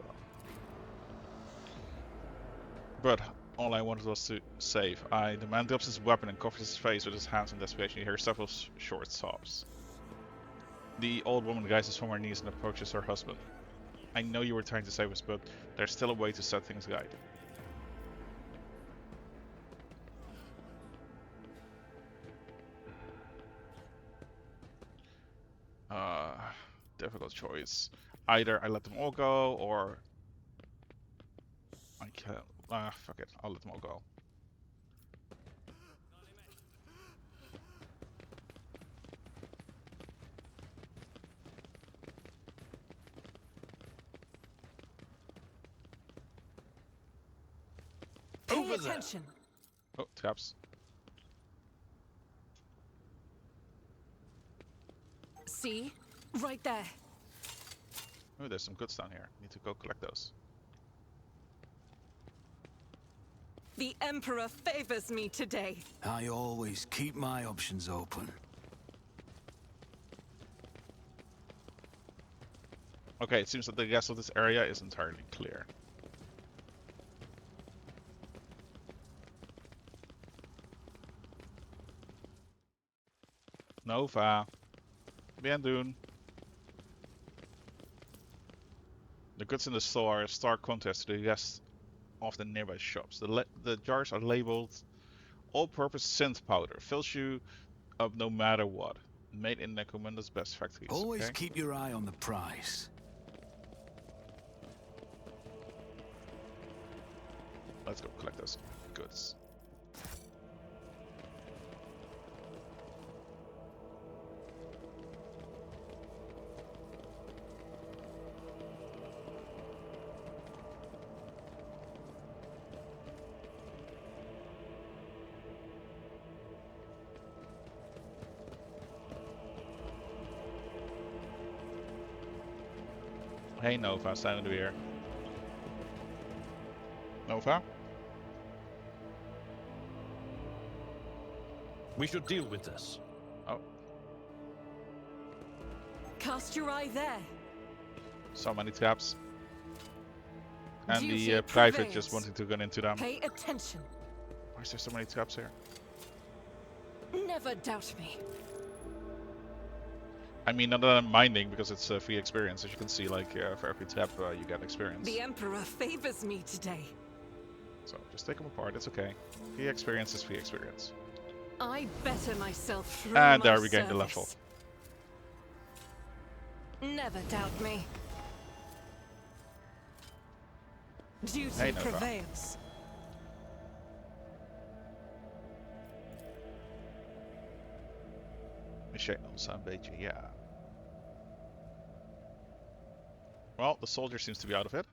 But all I wanted was to save. The man drops his weapon and covers his face with his hands in desperation. You hear several short sobs. The old woman rises from her knees and approaches her husband. I know you were trying to save us, but there's still a way to set things right. Difficult choice. Either I let them all go, or I can't. Fuck it. I'll let them all go. Pay attention. Oh, traps. See? Right there. Oh, there's some goods down here. Need to go collect those. The Emperor favors me today. I always keep my options open. Okay, it seems that the rest of this area is entirely clear. Nova. Bien doen. The goods in the store are a stark contrast to the rest of the nearby shops. The jars are labeled all-purpose synth powder. Fills you up no matter what. Made in Necromunda's best factories. Always okay? keep your eye on the price. Let's go collect those goods. Hey Nova, stand in the rear. Nova? We should deal with this. Oh, Cast your eye there. so many traps. And Duty the private prevails. just wanting to run into them. Pay attention. Why is there so many traps here? Never doubt me. I mean, not that I'm minding because it's a free experience. As you can see, like for every trap you get experience. The Emperor favors me today. So just take them apart. It's okay. Free experience is free experience. I better myself through And my there we gained the level. service. Never doubt me. Duty Hey, Nova. prevails. Michelle, een beetje, ja. Well, the soldier seems to be out of it.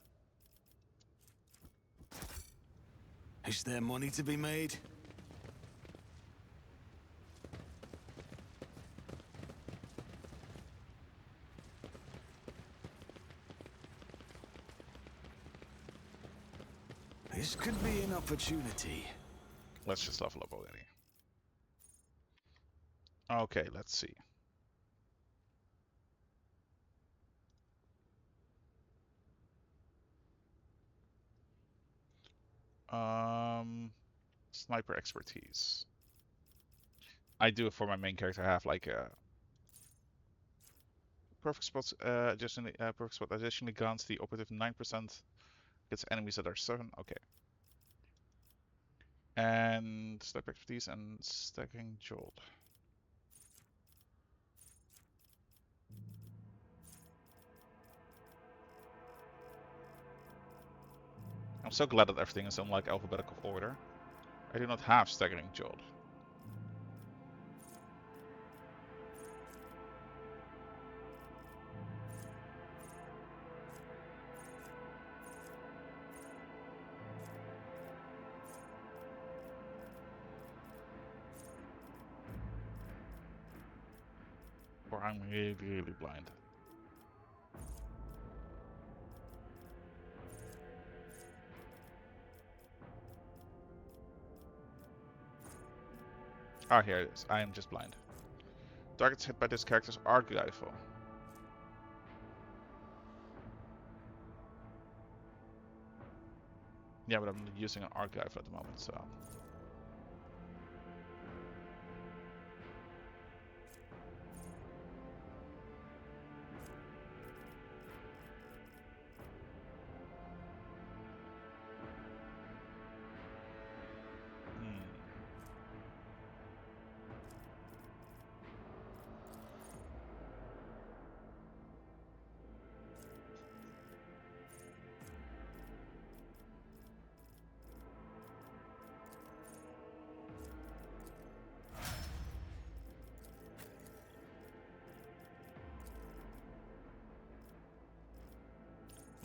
Is there money to be made? This could be an opportunity. Let's just level up already. Okay, let's see. Sniper expertise. I do it for my main character. I have like a perfect spot. Perfect spot. Additionally, grants the operative 9% against enemies that are 7. Okay. And sniper expertise and stacking jolt. I'm so glad that everything is in like alphabetical order. I do not have staggering jolt. Or I'm really, really blind. Ah, here it is. I am just blind. Targets hit by this character's arc rifle. Yeah, but I'm using an arc rifle at the moment, so.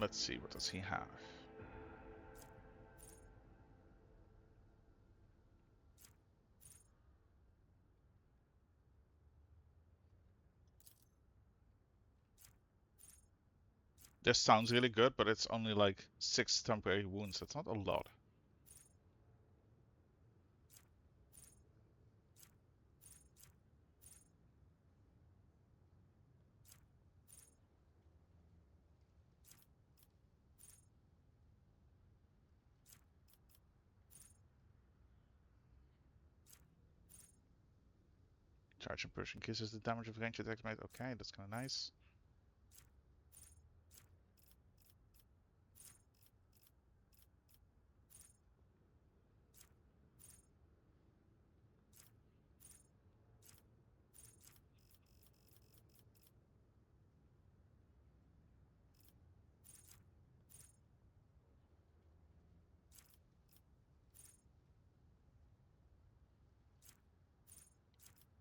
Let's see, what does he have? This sounds really good, but it's only like 6 temporary wounds. That's not a lot. Charge and push increases the damage of ranged attack made. Okay, that's kind of nice.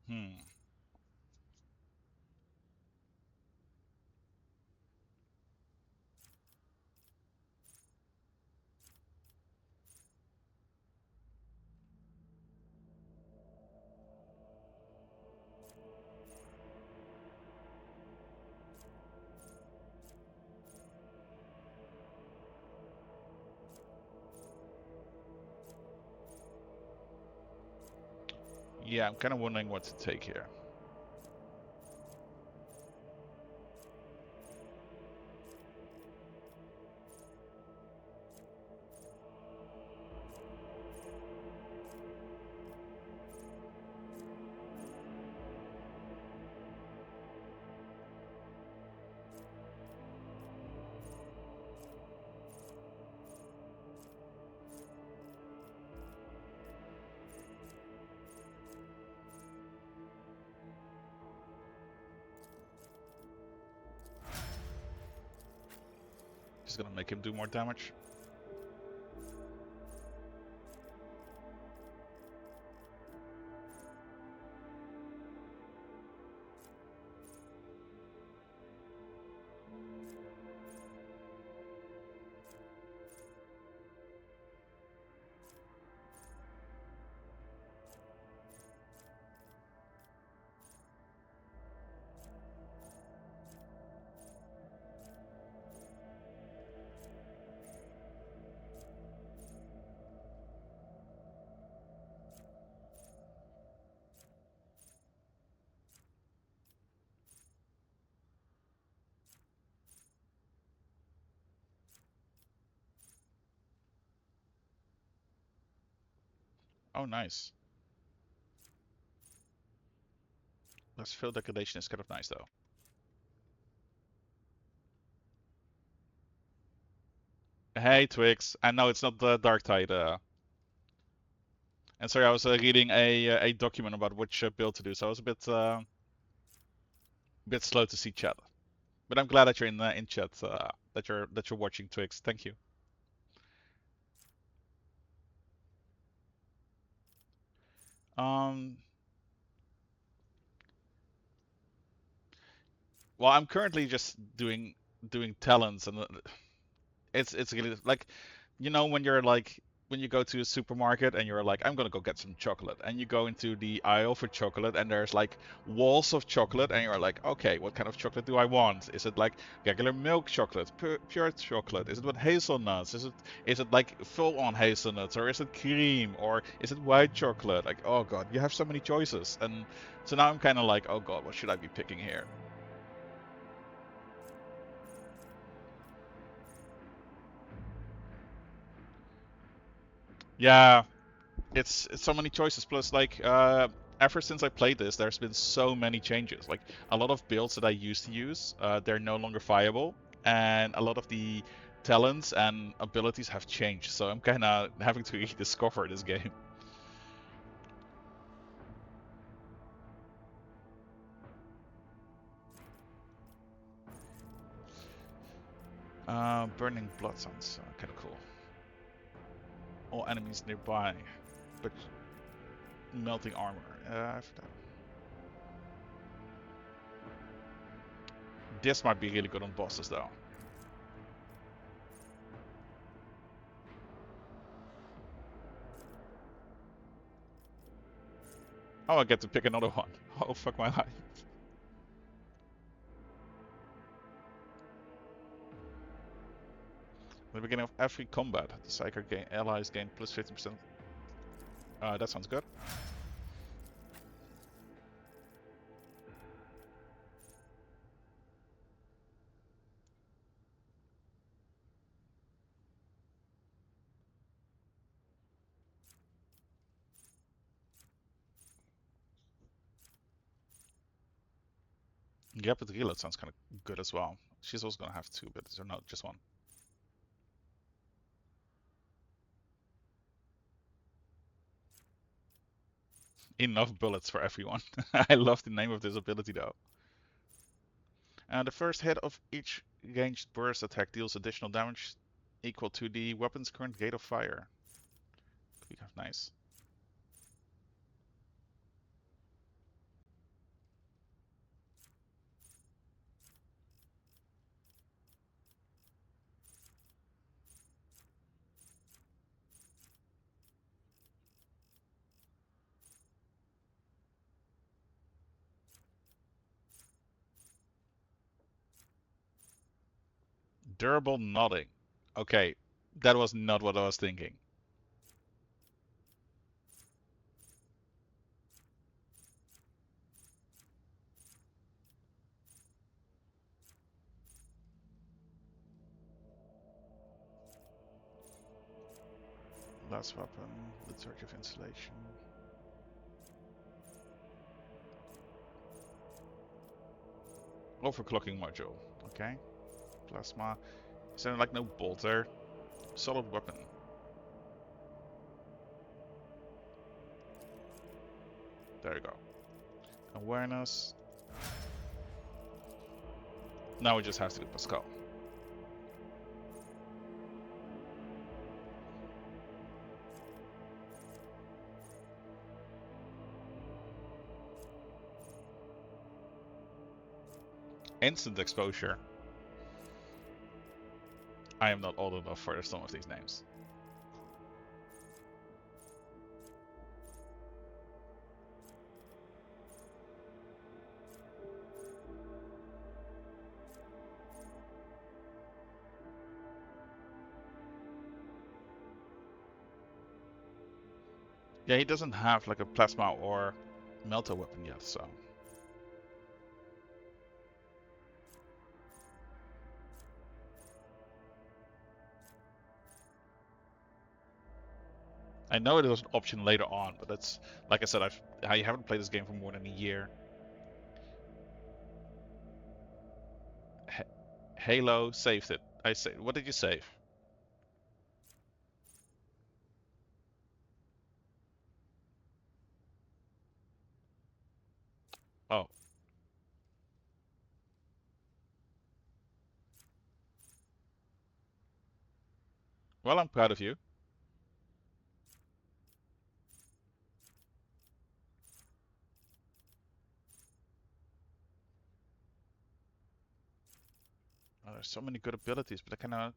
Hmm. Yeah, I'm kind of wondering what to take here. Just gonna make him do more damage. Oh, nice. Less field degradation is kind of nice, though. Hey, Twix. I know it's not the Dark Tide. And sorry, I was reading a document about which build to do, so I was a bit slow to see chat. But I'm glad that you're in chat. That you're watching, Twix. Thank you. Um. Well, I'm currently just doing talents, and it's really like, you know, when you're like when you go to a supermarket and you're like, I'm gonna go get some chocolate, and you go into the aisle for chocolate, and there's like walls of chocolate, and you're like, okay, what kind of chocolate do I want? Is it like regular milk chocolate, pure chocolate? Is it with hazelnuts? Is it like full on hazelnuts, or is it cream, or is it white chocolate? Like, oh god, you have so many choices, and so now I'm kind of like, oh god, what should I be picking here? Yeah, it's so many choices. Plus, like, ever since I played this, there's been so many changes. Like, a lot of builds that I used to use, they're no longer viable, and a lot of the talents and abilities have changed. So I'm kind of having to rediscover this game. Burning blood sounds kind of cool. All enemies nearby, but melting armor. After that. This might be really good on bosses, though. Oh, I get to pick another one. Oh, fuck my life. At the beginning of every combat, the Psyker allies gain plus 50%. That sounds good. Yeah, but the reload sounds kind of good as well. She's also gonna have two, but they're not just one. Enough bullets for everyone. I love the name of this ability though. And the first hit of each ranged burst attack deals additional damage equal to the weapon's current rate of fire. Nice. Durable nodding. Okay, that was not what I was thinking. Last weapon, Liturgy of Insulation. Overclocking module. Okay. Plasma. Is there like no bolt there? Solid weapon. There you go. Awareness. Now we just have to do Pascal. Instant exposure. I am not old enough for some of these names. Yeah, he doesn't have like a plasma or melter weapon yet, so. I know it was an option later on, but that's, like I said, I haven't played this game for more than a year. Halo saved it. I saved. What did you save? Oh. Well, I'm proud of you. There's so many good abilities, but I'm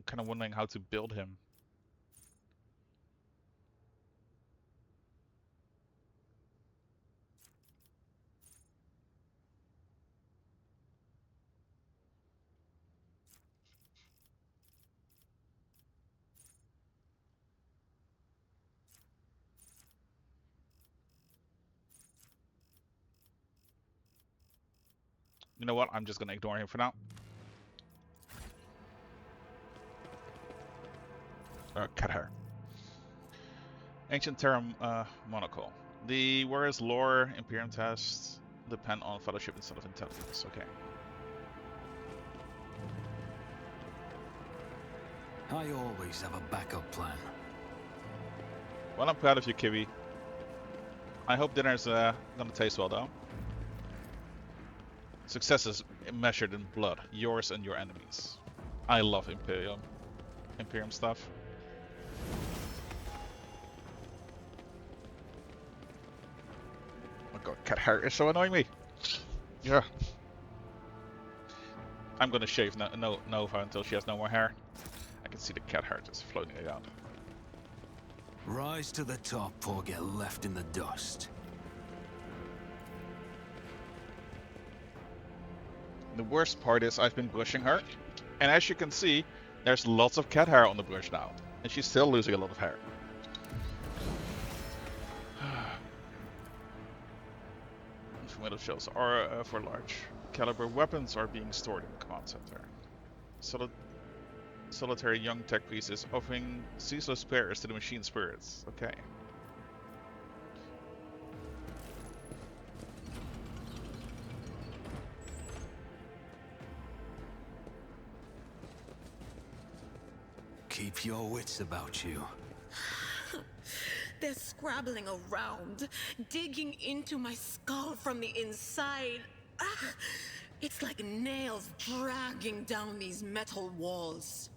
kind of wondering how to build him. know what? I'm just gonna ignore him for now. Cat hair. Ancient Terra Monocle. The Warrior's lore Imperium tests depend on fellowship instead of intelligence. Okay. I always have a backup plan. Well, I'm proud of you, Kiwi. I hope dinner's gonna taste well, though. Success is measured in blood, yours and your enemies. I love Imperium stuff. Oh my god, cat hair is so annoying me. Yeah. I'm gonna shave Nova until she has no more hair. I can see the cat hair just floating around. Rise to the top or get left in the dust. The worst part is I've been brushing her, and as you can see, there's lots of cat hair on the brush now, and she's still losing a lot of hair. Informative shells are for large caliber weapons are being stored in the command center. Solitary young tech priest is offering ceaseless prayers to the machine spirits. Okay. Keep your wits about you. They're scrabbling around, digging into my skull from the inside. Ah, it's like nails dragging down these metal walls.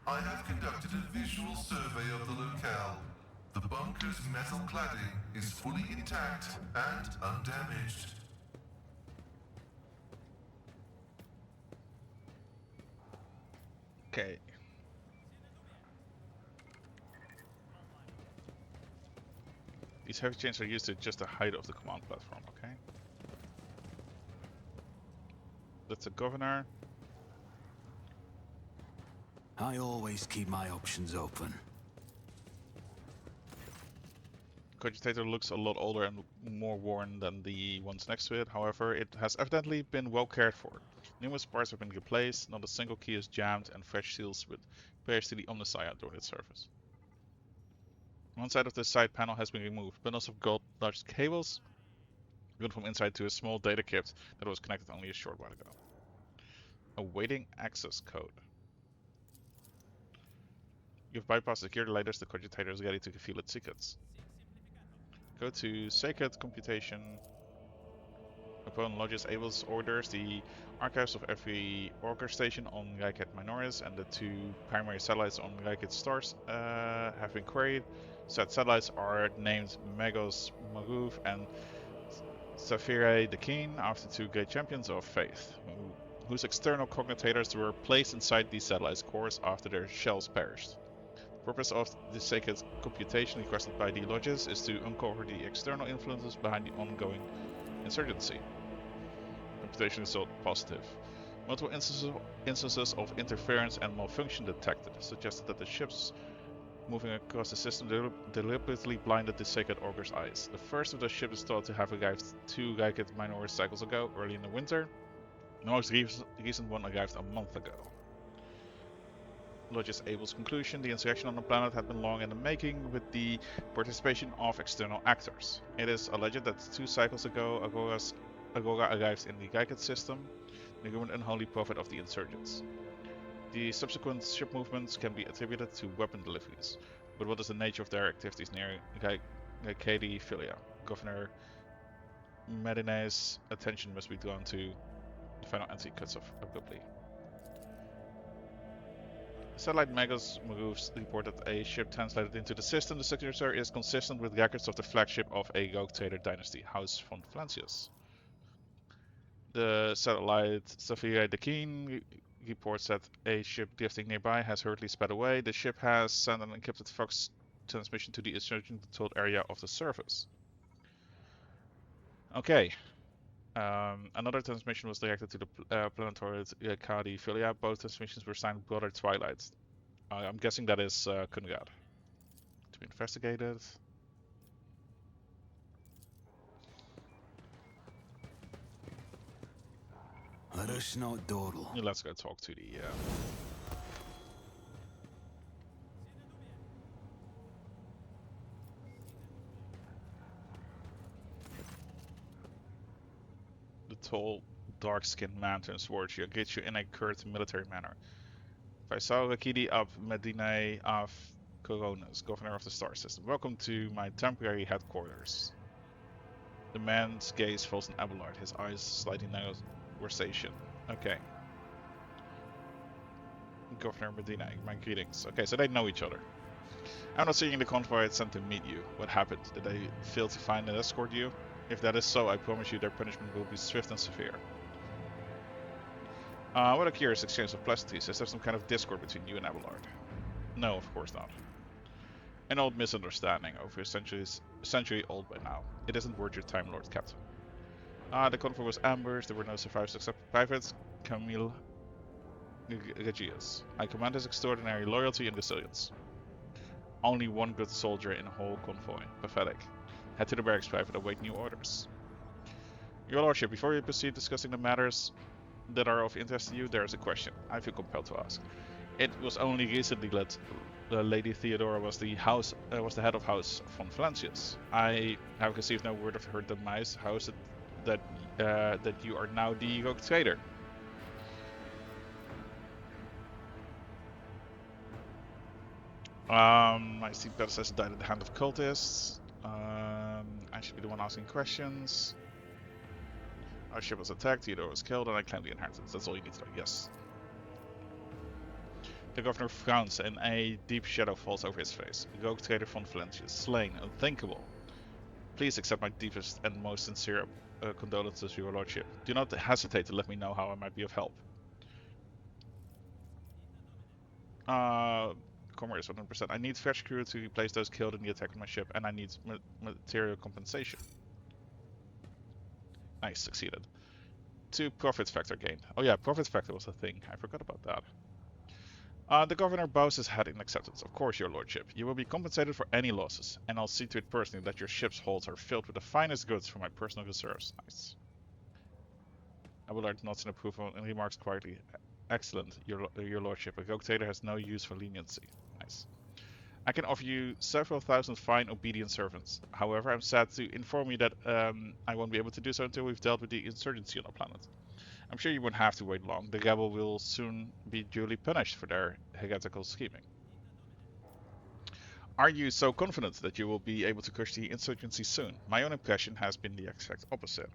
I have conducted a visual survey of the locale. The bunker's metal cladding is fully intact and undamaged. Okay. These heavy chains are used to adjust the height of the command platform, okay? That's a governor. I always keep my options open. Cogitator looks a lot older and more worn than the ones next to it. However, it has evidently been well cared for. Numerous parts have been replaced, not a single key is jammed, and fresh seals with repairs to the Omnissiah adorn its surface. One side of the side panel has been removed. Bundles of gold-large cables run from inside to a small data crypt that was connected only a short while ago. Awaiting access code. You've bypassed security ladders. The Cogitator is ready to reveal its secrets. Go to Sacred Computation. Upon Lodge's Abel's orders, the archives of every Augur station on Rykad Minoris and the 2 primary satellites on Rykad stars have been queried. Said satellites are named Magos Maruf and Saphire the Keen, after 2 great champions of faith, whose external cognitators were placed inside these satellites' cores after their shells perished. The purpose of the sacred computation requested by the Lodges is to uncover the external influences behind the ongoing insurgency. Computation result positive. Multiple instances of interference and malfunction detected, suggested that the ships moving across the system deliberately blinded the Sacred Augur's eyes. The first of the ships is thought to have arrived 2 Rykad Minoris cycles ago, early in the winter. The most recent one arrived a month ago. Lodge's Abel's conclusion: the insurrection on the planet had been long in the making, with the participation of external actors. It is alleged that 2 cycles ago, Agora arrived in the Rykad system, the ruined unholy prophet of the insurgents. The subsequent ship movements can be attributed to weapon deliveries, but what is the nature of their activities near Rykadi Filia? Governor Medine's attention must be drawn to the final entry cuts off abruptly. Satellite Magos Marufs reported a ship translated into the system. The signature is consistent with records of the flagship of a rogue trader dynasty, House von Flancius. The satellite Saphire the Keen reports that a ship drifting nearby has hurriedly sped away. The ship has sent an encrypted Fox transmission to the insurgent-controlled area of the surface. Okay. Another transmission was directed to the planetoid Rykadi Filia. Both transmissions were signed Brother Twilight. I'm guessing that is Kunrad. To be investigated. Let us not dawdle. Yeah, let's go talk to the tall, dark-skinned man turns towards you and greets you in a curt military manner. Faisal Rakidi of Medina of Coronas, Governor of the Star System. Welcome to my temporary headquarters. The man's gaze falls on Abelard, his eyes slightly narrowed. Conversation. Okay. Governor Medina, my greetings. Okay, so they know each other. I'm not seeing the convoy I sent to meet you. What happened? Did they fail to find and escort you? If that is so, I promise you their punishment will be swift and severe. What a curious exchange of pleasantries. Is there some kind of discord between you and Abelard? No, of course not. An old misunderstanding, over a century old by now. It isn't worth your time, Lord Captain. The convoy was ambushed. There were no survivors except Private Camille Regius. I command his extraordinary loyalty and resilience. Only one good soldier in a whole convoy. Pathetic. Head to the barracks, Private, await new orders. Your Lordship, before we proceed discussing the matters that are of interest to you, there is a question I feel compelled to ask. It was only recently that Lady Theodora was the head of House von Valancius. I have received no word of her demise. How is it that you are now the rogue trader? My esteemed predecessor died at the hand of cultists. I should be the one asking questions. Our ship was attacked, Theodore was killed, and I claim the inheritance. That's all you need to know. Yes. The governor frowns, and a deep shadow falls over his face. Rogue trader von Valancius, slain, unthinkable. Please accept my deepest and most sincere condolences, your lordship. Do not hesitate to let me know how I might be of help. Commerce, 100%. I need fresh crew to replace those killed in the attack on my ship, and I need material compensation. Nice, succeeded. 2 profits factor gained. Oh yeah, profits factor was a thing. I forgot about that. The governor bows his head in acceptance. Of course, your lordship. You will be compensated for any losses, and I'll see to it personally that your ship's holds are filled with the finest goods from my personal reserves. Nice. Abelard nods in approval and remarks quietly, excellent, your lordship. A rogue trader has no use for leniency. Nice. I can offer you several thousand fine, obedient servants. However, I'm sad to inform you that I won't be able to do so until we've dealt with the insurgency on the planet. I'm sure you won't have to wait long. The rebel will soon be duly punished for their heretical scheming. Are you so confident that you will be able to crush the insurgency soon? My own impression has been the exact opposite.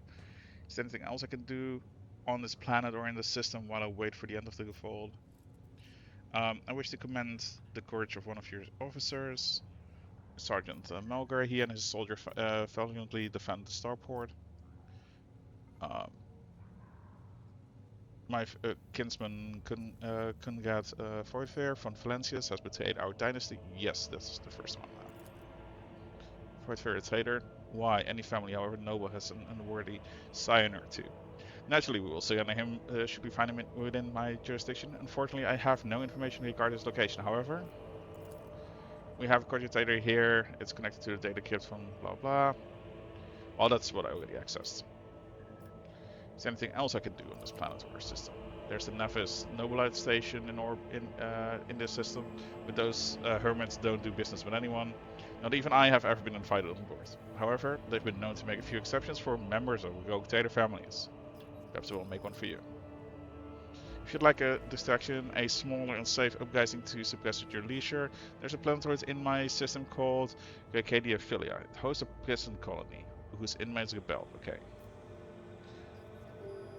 Is there anything else I can do on this planet or in the system while I wait for the end of the revolt? I wish to commend the courage of one of your officers, Sergeant Melgar. He and his soldier valiantly defend the starport. My kinsman Kunrad Voidfair von Valancius has betrayed our dynasty. Yes, that's the first one. Voidfair a traitor. Why? Any family, however noble, has an unworthy scion or two. Naturally, we will surrender him should we find him within my jurisdiction. Unfortunately, I have no information regarding his location. However, we have a cogitator here. It's connected to the data crypt from blah blah. Well, that's what I already accessed. Is there anything else I can do on this planet or system? There's the Nevis Nobilite station in this system, but those hermits don't do business with anyone. Not even I have ever been invited on board. However, they've been known to make a few exceptions for members of rogue trader families. Perhaps I will make one for you. If you'd like a distraction, a smaller and safe uprising to suppress at your leisure, there's a planetoid in my system called Rykadia Philia. It hosts a prison colony whose inmates rebel. Okay.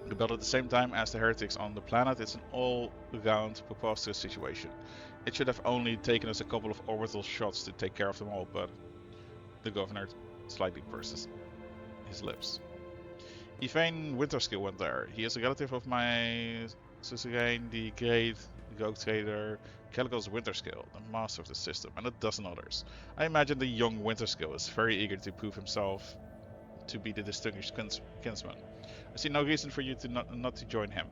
Rebel at the same time as the heretics on the planet. It's an all-round preposterous situation. It should have only taken us a couple of orbital shots to take care of them all, but the governor slightly purses his lips. Yvain Winterskill went there. He is a relative of my suzerain, the great rogue trader Caligos Winterskill, the master of the system, and a dozen others. I imagine the young Winterskill is very eager to prove himself to be the distinguished kinsman. I see no reason for you to not to join him.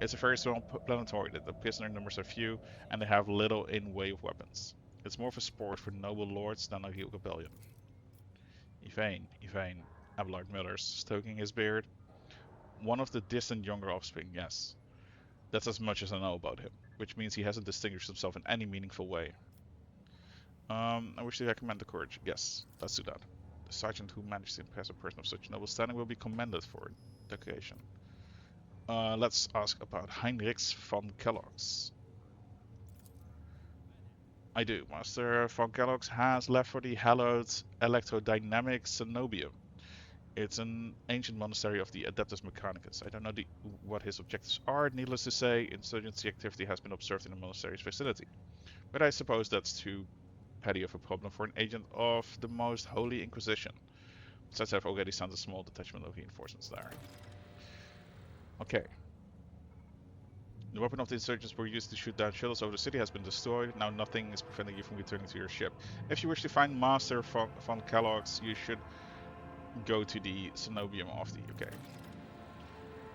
It's a very small planetoid. The prisoner numbers are few, and they have little in way of weapons. It's more of a sport for noble lords than a real rebellion. Yvain, Abelard mutters, stroking his beard. One of the distant younger offspring, yes. That's as much as I know about him, which means he hasn't distinguished himself in any meaningful way. I wish to recommend the courage. Yes, let's do that. The sergeant who managed to impress a person of such noble standing will be commended for the occasion. Let's ask about Heinrichs von Kellogg's. I do. Master von Kellogg's has left for the hallowed electrodynamic cenobium. It's an ancient monastery of the Adeptus Mechanicus. I don't know what his objectives are. Needless to say, insurgency activity has been observed in the monastery's vicinity. But I suppose that's too petty of a problem for an agent of the most holy Inquisition. Besides, I've already sent a small detachment of reinforcements there. Okay. The weapon of the insurgents were used to shoot down shuttles over the city has been destroyed. Now nothing is preventing you from returning to your ship. If you wish to find Master von Kellogg's, you should go to the cenobium of the UK.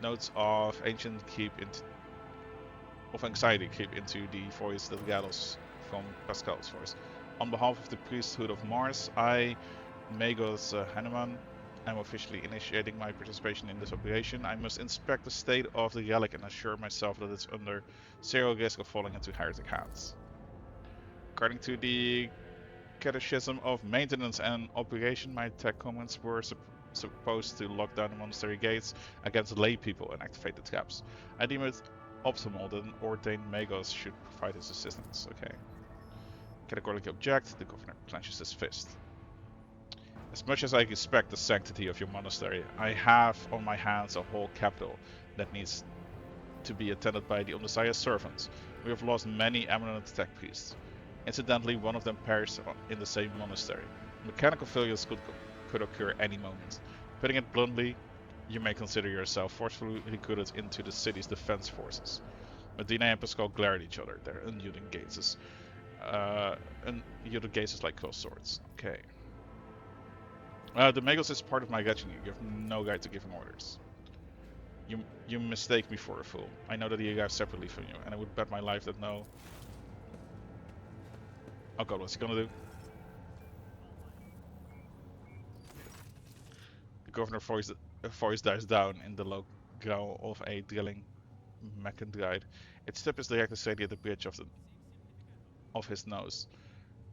Notes of ancient anxiety creep into the voice that rattles from Pascal's voice. On behalf of the priesthood of Mars, I, Magos Hanuman, am officially initiating my participation in this operation. I must inspect the state of the relic and assure myself that it's under zero risk of falling into heretic hands. According to the Catechism of Maintenance and Operation, my tech commands were supposed to lock down the monastery gates against lay people and activate the traps. I deem it optimal that an ordained Magos should provide his assistance. Okay. Categorically object. The governor clenches his fist. As much as I respect the sanctity of your monastery, I have on my hands a whole capital that needs to be attended by the Omnissiah's servants. We have lost many eminent tech priests. Incidentally, one of them perished in the same monastery. Mechanical failures could occur any moment. Putting it bluntly, you may consider yourself forcefully recruited into the city's defense forces. Medina and Pascal glare at each other, their unyielding gazes. Unyielding gazes like crossed swords. Okay. The Magos is part of my retinue. You have no right to giving orders. You mistake me for a fool. I know that he arrived separately from you, and I would bet my life that no... Oh god, what's he gonna do? The governor's voice dies down in the low growl of a drilling mechanic. Its tip is directed straight at the bridge of his nose.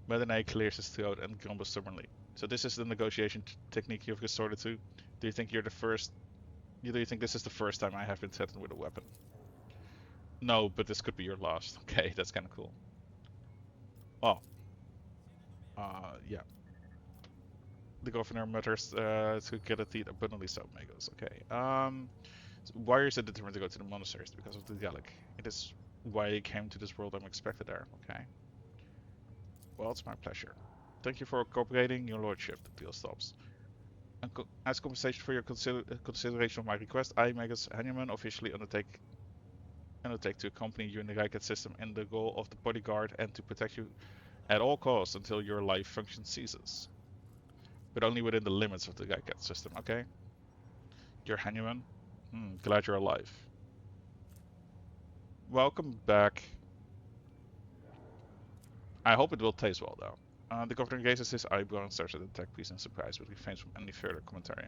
Medina clears his throat and grumbles stubbornly. So this is the negotiation technique you've resorted to? Do you think you're the first? Do you think this is the first time I have been threatened with a weapon? No, but this could be your last. Okay, that's kind of cool. Oh. Yeah. The governor mutters to get a teeth abundantly so, Magos. Okay. So warriors are determined to go to the monasteries because of the relic. It is why I came to this world. I'm expected there. Okay. Well, it's my pleasure. Thank you for cooperating, your lordship. The deal stops. And as compensation for your consideration of my request, I, Magus Hanuman, officially undertake to accompany you in the Rykad system in the role of the bodyguard and to protect you at all costs until your life function ceases. But only within the limits of the Rykad system, okay? You're Hanuman? Glad you're alive. Welcome back. I hope it will taste well, though. The governor raises his eyebrow and stares at the tech priest in surprise, but refrains from any further commentary.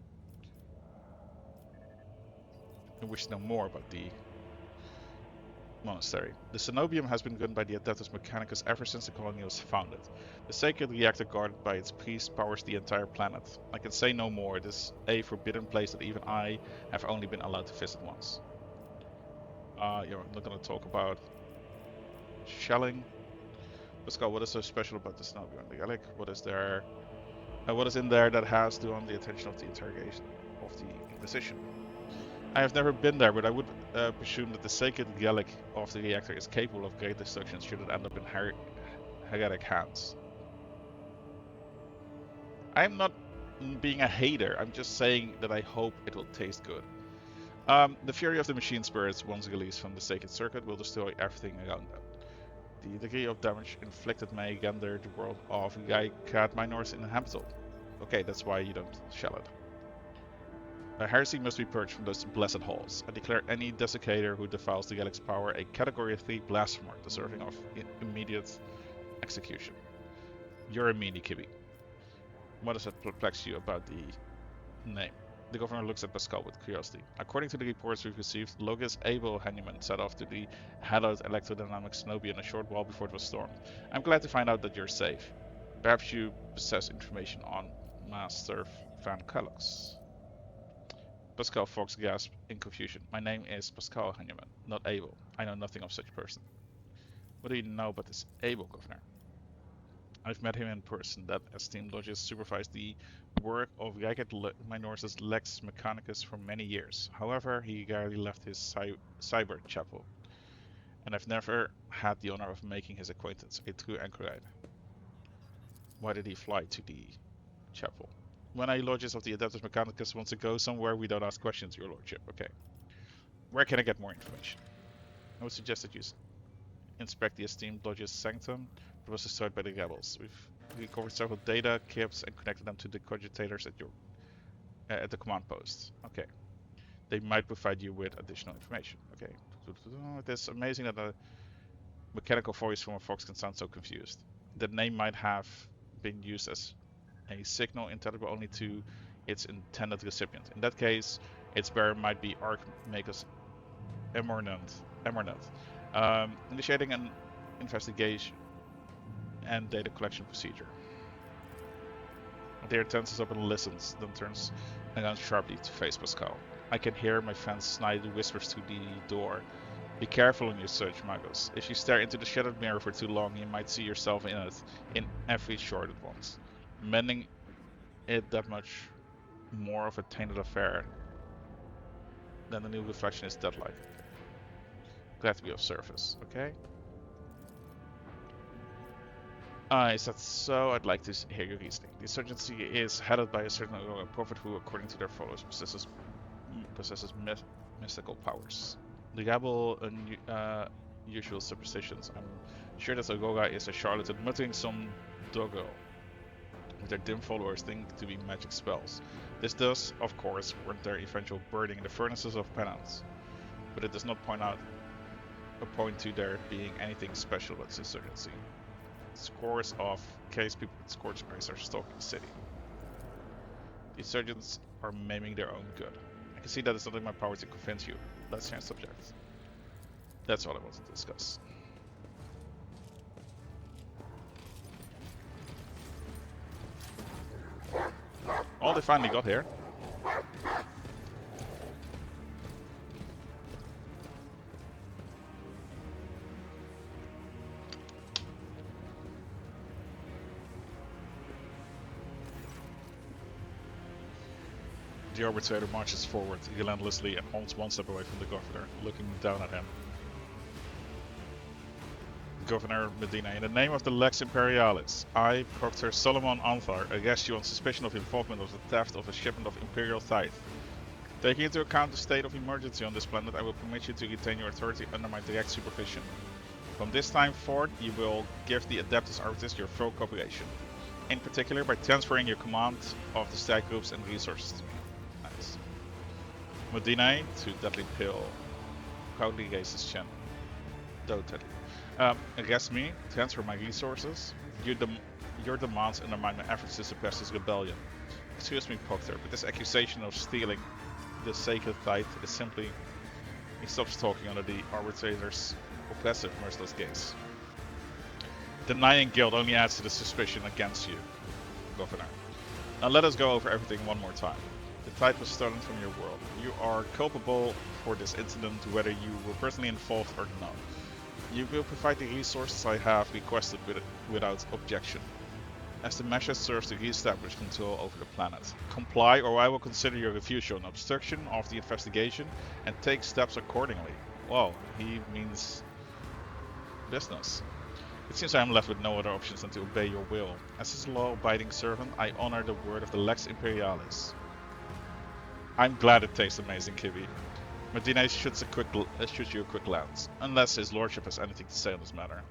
I wish to know more about the monastery. The cenobium has been run by the Adeptus Mechanicus ever since the colony was founded. The sacred reactor guarded by its priest powers the entire planet. I can say no more. It is a forbidden place that even I have only been allowed to visit once. You're not going to talk about shelling. Pascal, what is so special about the cenobium? The relic? What is there? What is in there that has drawn the attention of the interrogation of the Inquisition? I have never been there, but I would presume that the sacred relic of the reactor is capable of great destruction should it end up in heretic hands. I'm not being a hater, I'm just saying that I hope it will taste good. The fury of the machine spirits, once released from the sacred circuit, will destroy everything around them. The degree of damage inflicted may render the world of Rykad Minoris inhabitable. Okay, that's why you don't shell it. A heresy must be purged from those blessed halls. I declare any desecrator who defiles the relic's power a Category 3 blasphemer, deserving of immediate execution. You're a meanie, Kibby. What does that perplex you about the name? The governor looks at Pascal with curiosity. According to the reports we've received, Logis Abel Henneman set off to the hallowed electrodynamic Snobian a short while before it was stormed. I'm glad to find out that you're safe. Perhaps you possess information on Master Van Kellogg's. Pascal Fox gasped in confusion. My name is Pascal Henneman, not Abel. I know nothing of such person. What do you know about this Abel, Governor? I've met him in person. That esteemed logist supervised the work of Rykad Minoris' Lex Mechanicus for many years. However, he rarely left his cyber chapel, and I've never had the honor of making his acquaintance, a true anchorite. Why did he fly to the chapel? When a logist of the Adeptus Mechanicus wants to go somewhere, we don't ask questions, your lordship. Okay. Where can I get more information? I would suggest that you inspect the esteemed logist's sanctum. It was destroyed by the rebels. We've recovered several data, kits, and connected them to the cogitators at the command post. Okay. They might provide you with additional information. Okay. It is amazing that a mechanical voice from a fox can sound so confused. The name might have been used as a signal intelligible only to its intended recipient. In that case, its bearer might be Archmagus Emornant, initiating an investigation and data collection procedure. There tenses up and listens, then turns around sharply to face Pascal. I can hear my friend's snide whispers through the door. Be careful in your search, Magos. If you stare into the shattered mirror for too long, you might see yourself in it, in every short at once. Mending it that much more of a tainted affair than the new reflection is deadlight. Glad to be of service, okay? Is that so? I'd like to hear your reasoning. The insurgency is headed by a certain prophet who, according to their followers, possesses mystical powers. The rabble unusual superstitions. I'm sure that Aurora is a charlatan muttering some doggo, with their dim followers think to be magic spells. This does, of course, warrant their eventual burning in the furnaces of penance, but it does not point to there being anything special about this insurgency. Scores of case people with scorched eyes are stalking the city. The insurgents are maiming their own good. I can see that it's not in my power to convince you. Let's change subject. That's all I wanted to discuss. Oh, they finally got here. The arbitrator marches forward relentlessly and holds one step away from the governor, looking down at him. Governor Medina, in the name of the Lex Imperialis, I, Proctor Solomon Anvar, arrest you on suspicion of involvement of the theft of a shipment of Imperial tithe. Taking into account the state of emergency on this planet, I will permit you to retain your authority under my direct supervision. From this time forward, you will give the Adeptus Arbitis your full cooperation, in particular by transferring your command of the strike groups and resources to me. Nice. Medina, to deadly pale, proudly raised his chin. Totally. Arrest me, transfer my resources. Your demands undermine my efforts to suppress this rebellion. Excuse me, Proctor, but this accusation of stealing the sacred tithe is simply... He stops talking under the arbitrator's oppressive, merciless gaze. Denying guilt only adds to the suspicion against you, Governor. Now let us go over everything one more time. The tithe was stolen from your world. You are culpable for this incident, whether you were personally involved or not. You will provide the resources I have requested without objection, as the measure serves to re-establish control over the planet. Comply or I will consider your refusal an obstruction of the investigation and take steps accordingly. Wow, he means business. It seems I am left with no other options than to obey your will. As his law-abiding servant, I honor the word of the Lex Imperialis. I'm glad it tastes amazing, Kibby. Medina shoots you a quick glance, unless his lordship has anything to say on this matter.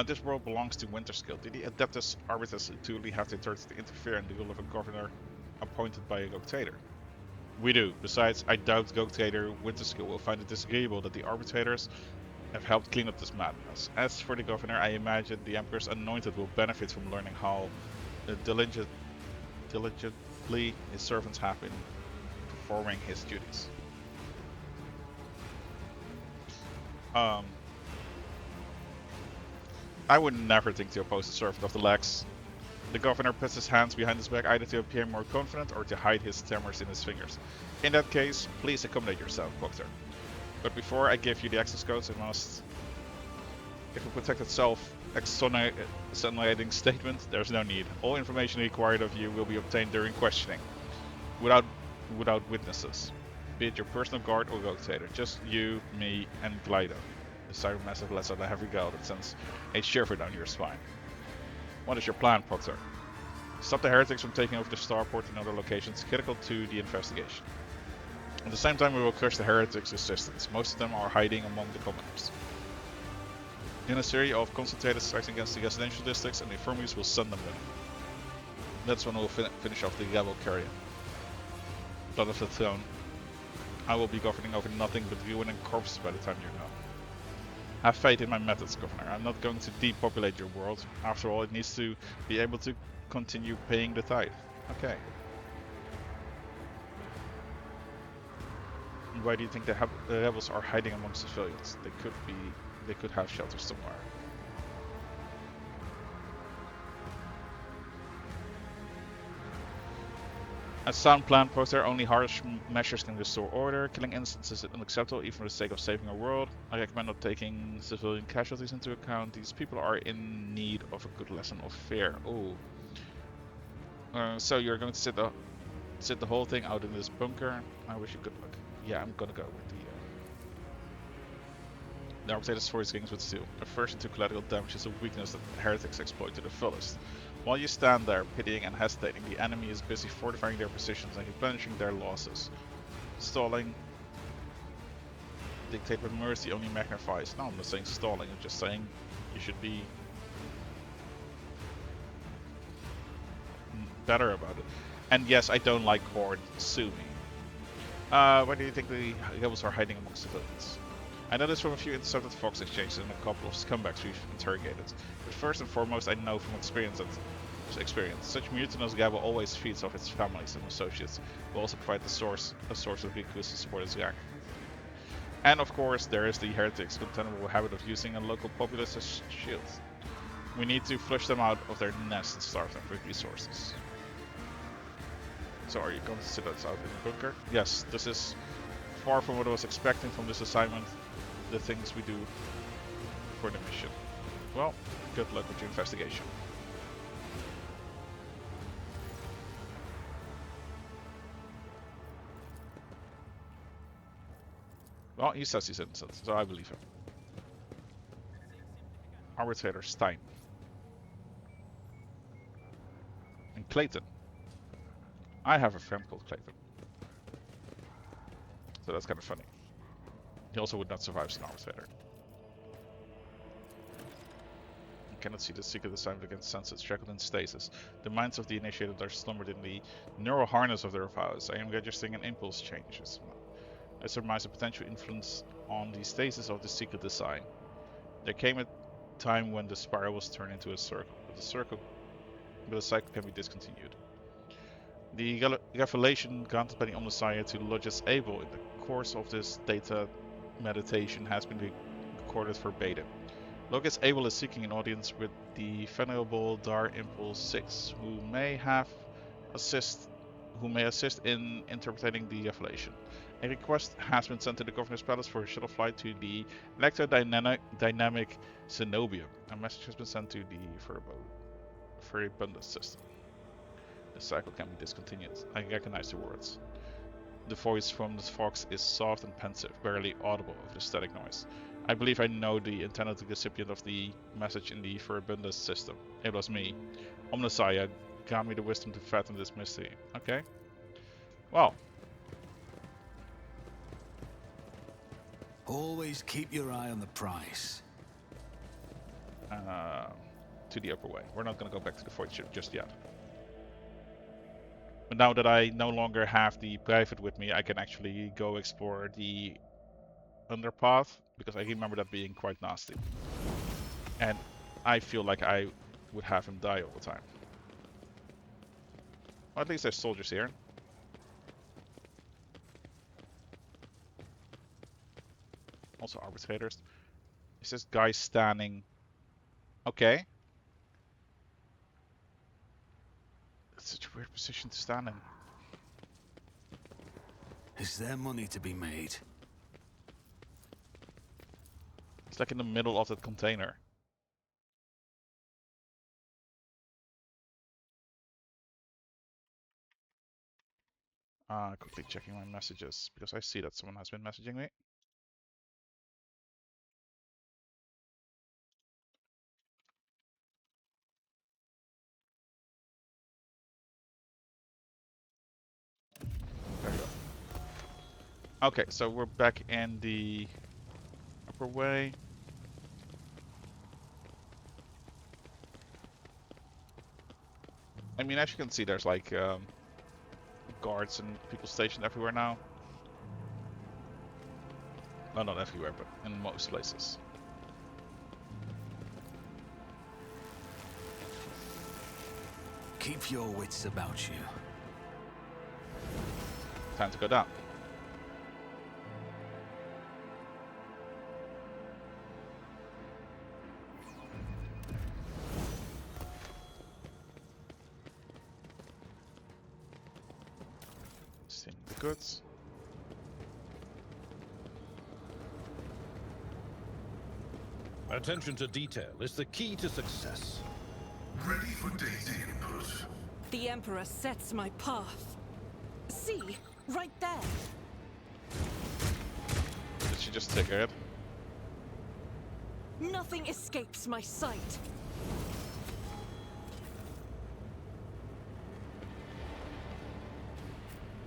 This world belongs to Winterskill. Did the Adeptus Arbitus truly have the authority to interfere in the rule of a governor appointed by a rogue trader? We do. Besides, I doubt rogue trader Winterskill will find it disagreeable that the arbitrators have helped clean up this madness. As for the governor, I imagine the Emperor's anointed will benefit from learning how diligently his servants have been performing his duties. I would never think to oppose the servant of the Lex. The governor puts his hands behind his back either to appear more confident or to hide his tremors in his fingers. In that case, please accommodate yourself, Proctor. But before I give you the access codes, I must... If a protected self-exonerating statement, there's no need. All information required of you will be obtained during questioning, without witnesses. Be it your personal guard or rotator. Just you, me, and Glido. The silent massive lesson I have regarded since a shiver down your spine. What is your plan, Proctor? Stop the heretics from taking over the starport and other locations critical to the investigation. At the same time, we will crush the heretics' resistance. Most of them are hiding among the commoners. In a series of concentrated strikes against the residential districts, and the infirmaries will send them winning. That's when we'll finish off the rebel carrier. Blood of the throne. I will be governing over nothing but ruin and corpses by the time you're gone. Have faith in my methods, Governor. I'm not going to depopulate your world. After all, it needs to be able to continue paying the tithe. Okay. And why do you think the rebels are hiding among civilians? They could have shelter somewhere. A sound plan, Proctor. Only harsh measures can restore order. Killing innocents is unacceptable, even for the sake of saving our world. I recommend not taking civilian casualties into account. These people are in need of a good lesson of fear. Oh. So you're going to sit the whole thing out in this bunker? I wish you good luck. Yeah, I'm gonna go with the Arbiter's force gains with steel. Aversion to collateral damage is a weakness that heretics exploit to the fullest. While you stand there, pitying and hesitating, the enemy is busy fortifying their positions and replenishing their losses. Stalling, dictate with mercy, only magnifies. No, I'm not saying stalling, I'm just saying you should be better about it. And yes, I don't like Horde, sue me. Why do you think the rebels are hiding among civilians? I know this from a few intercepted Fox exchanges and a couple of scumbags we've interrogated. But first and foremost, I know from experience such mutinous gabble always feeds off its families and associates, who also provide a source of recruits to support its gang. And of course, there is the heretics' contemptible habit of using a local populace as shields. We need to flush them out of their nests and starve them for resources. So are you going to sit us out in the bunker? Yes, this is far from what I was expecting from this assignment. The things we do for the mission. Well, good luck with your investigation. Well, he says he's innocent, so I believe him. Arbitrator Stein. And Clayton. I have a friend called Clayton. So that's kind of funny. He also would not survive as an arbitrator. You cannot see the secret assignment against senses shackled in stasis. The minds of the initiated are slumbered in the neural harness of their vows. I am registering an impulse changes. I surmise a potential influence on the stasis of the secret design. There came a time when the spiral was turned into a circle, but the cycle can be discontinued. The revelation granted by the Omnissiah to Logis Abel in the course of this data meditation has been recorded verbatim. Logis Abel is seeking an audience with the Venerable Dar Impulse 6, who may assist in interpreting the revelation. A request has been sent to the Governor's Palace for a shuttle flight to the electrodynamic Zenobium. A message has been sent to the Furibundus system. The cycle can be discontinued. I recognize the words. The voice from the Fox is soft and pensive, barely audible over the static noise. I believe I know the intended recipient of the message in the Furibundus system. It was me. Omnissiah, grant me the wisdom to fathom this mystery. Okay? Well. Always keep your eye on the prize. To the upper way. We're not going to go back to the void ship just yet. But now that I no longer have the private with me, I can actually go explore the underpath, because I remember that being quite nasty. And I feel like I would have him die all the time. Or at least there's soldiers here. Also arbitrators. Is this guy standing? Okay. That's such a weird position to stand in. Is there money to be made? It's like in the middle of that container. Quickly checking my messages because I see that someone has been messaging me. There we go. Okay, so we're back in the upper way. I mean, as you can see, there's like guards and people stationed everywhere now. Well, not everywhere, but in most places. Keep your wits about you. Time to go down. Stealing the goods. Attention to detail is the key to success. Ready for data input. The Emperor sets my path. See, right there. Did she just take her head? Nothing escapes my sight.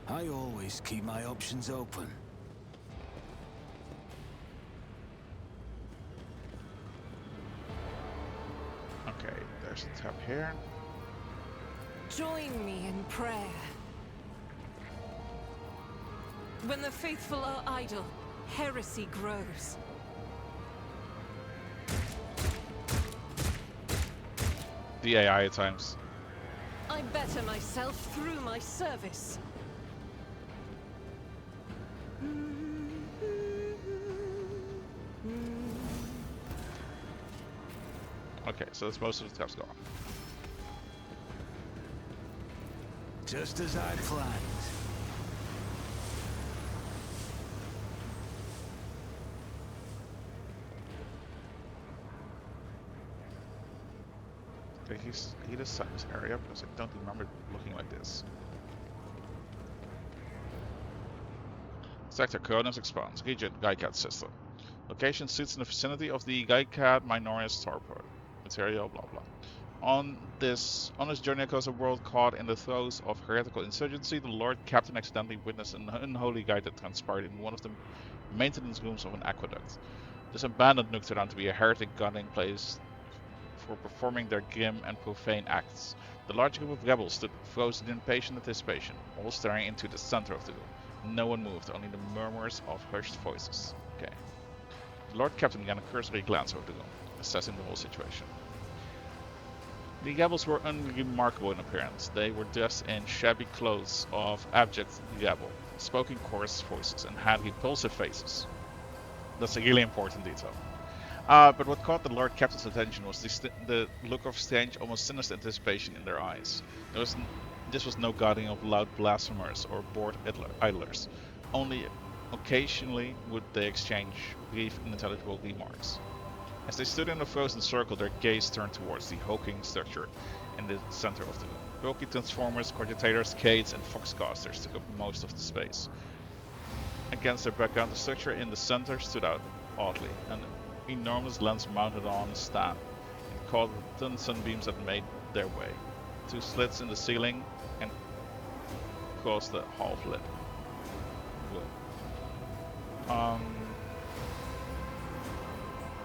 I always keep my options open. Okay, there's a tab here. Join me in prayer. When the faithful are idle, heresy grows. The AI at times. I better myself through my service. Okay, so that's most of the tabs gone. Just as I planned. Okay, he decided this area because I don't remember it looking like this. Sector Coordinates expands. Region Rykad system. Location sits in the vicinity of the Rykad Minoris starport. Material blah blah. On his journey across a world caught in the throes of heretical insurgency, the Lord Captain accidentally witnessed an unholy rite that transpired in one of the maintenance rooms of an aqueduct. This abandoned nuke turned out to be a heretic gathering place for performing their grim and profane acts. The large group of rebels stood frozen in patient anticipation, all staring into the center of the room. No one moved, only the murmurs of hushed voices. Okay. The Lord Captain began a cursory glance over the room, assessing the whole situation. The rebels were unremarkable in appearance. They were dressed in shabby clothes of abject rebel, spoke in coarse voices, and had repulsive faces. That's a really important detail. But what caught the Lord Captain's attention was the look of strange, almost sinister anticipation in their eyes. This was no gathering of loud blasphemers or bored idlers. Only occasionally would they exchange brief, unintelligible remarks. As they stood in a frozen circle, their gaze turned towards the hulking structure in the center of the room. Bulky transformers, cogitators, Cates, and foxcasters took up most of the space. Against their background, the structure in the center stood out oddly, an enormous lens mounted on a stand. It caught the thin sunbeams that made their way. Two slits in the ceiling and across the half-lit room.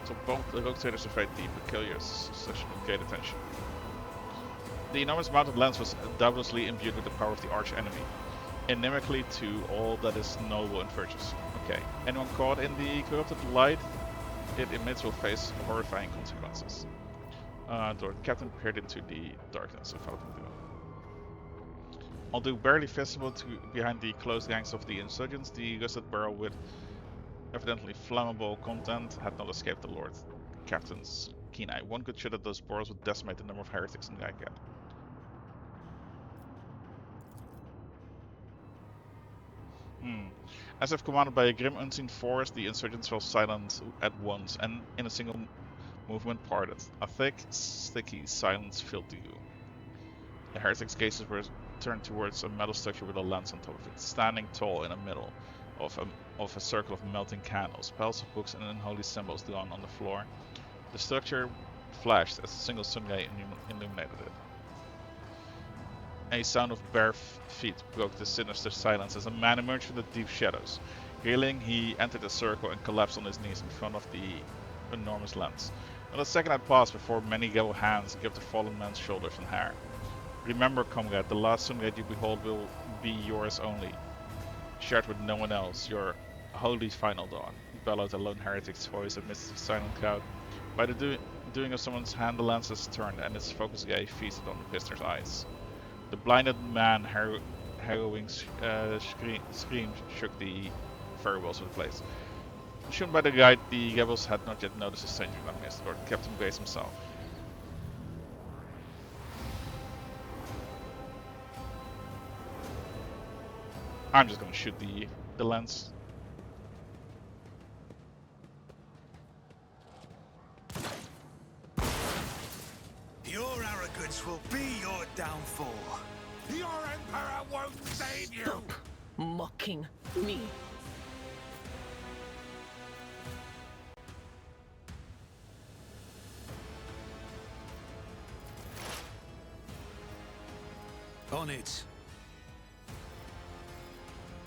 So both the rotators surveyed the peculiar succession with great attention. The enormous mounted lens was doubtlessly imbued with the power of the arch-enemy, inimically to all that is noble and virtuous. Okay, anyone caught in the corrupted light it emits will face horrifying consequences. The Captain peered into the darkness and followed him. Although barely visible behind the close ranks of the insurgents, the rusted barrel with evidently flammable content had not escaped the Lord Captain's keen eye. One could shoot that those barrels would decimate the number of heretics in Rykad. As if commanded by a grim unseen force, the insurgents fell silent at once, and in a single movement parted. A thick, sticky silence filled the room. The heretics' gazes were turned towards a metal structure with a lens on top of it, standing tall in the middle of a circle of melting candles, piles of books and unholy symbols drawn on the floor. The structure flashed as a single sun ray illuminated it. A sound of bare feet broke the sinister silence as a man emerged from the deep shadows. Reeling, he entered the circle and collapsed on his knees in front of the enormous lens. Not a second had passed before many yellow hands gripped the fallen man's shoulders and hair. Remember, comrade, the last sunlight you behold will be yours only, shared with no one else, your holy final dawn, bellowed a lone heretic's voice amidst the silent crowd. By the doing of someone's hand, the lenses turned, and its focused gaze feasted on the prisoner's eyes. The blinded man harrowing scream shook the farewells of the place. Shown by the guide, the rebels had not yet noticed a stranger among his Lord Captain Grace himself. I'm just gonna shoot the lens. Your arrogance will be your downfall. Your Emperor won't save you! Stop mocking me. On it.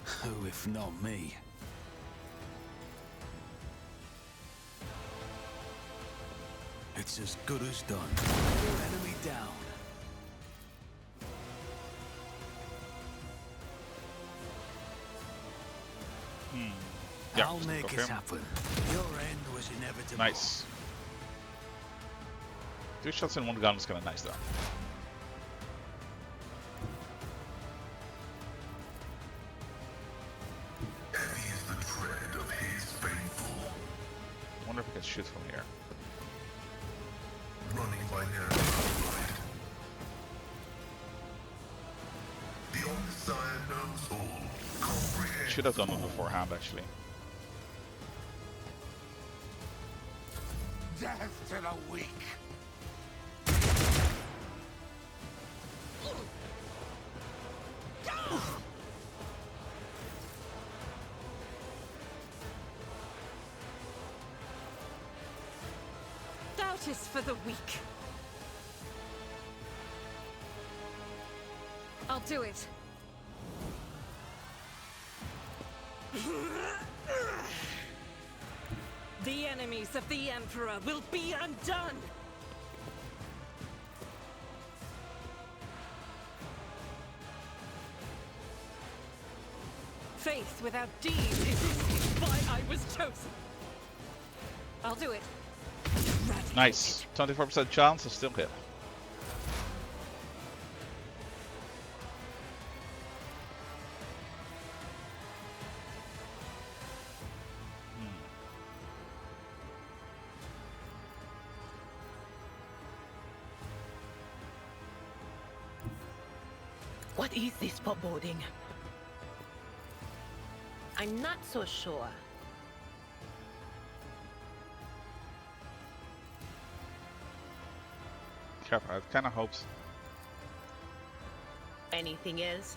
Who if not me? It's as good as done. Your enemy down. Yeah, I'll make it happen. Your end was inevitable. Nice. 2 shots in one gun is kind of nice though. Heavy is the tread of his faithful. I wonder if we can shoot from here. Running by narrow blood. The Omniscient knows all. Comprehends. Should have done it beforehand actually. Death to the weak. Doubt is for the weak. I'll do it. The enemies of the Emperor will be undone! Faith without deeds is why I was chosen. I'll do it. Eradicate Nice. it. 24% chance to still hit. What is this foreboding? I'm not so sure. Careful, I kind of hoped. Anything else?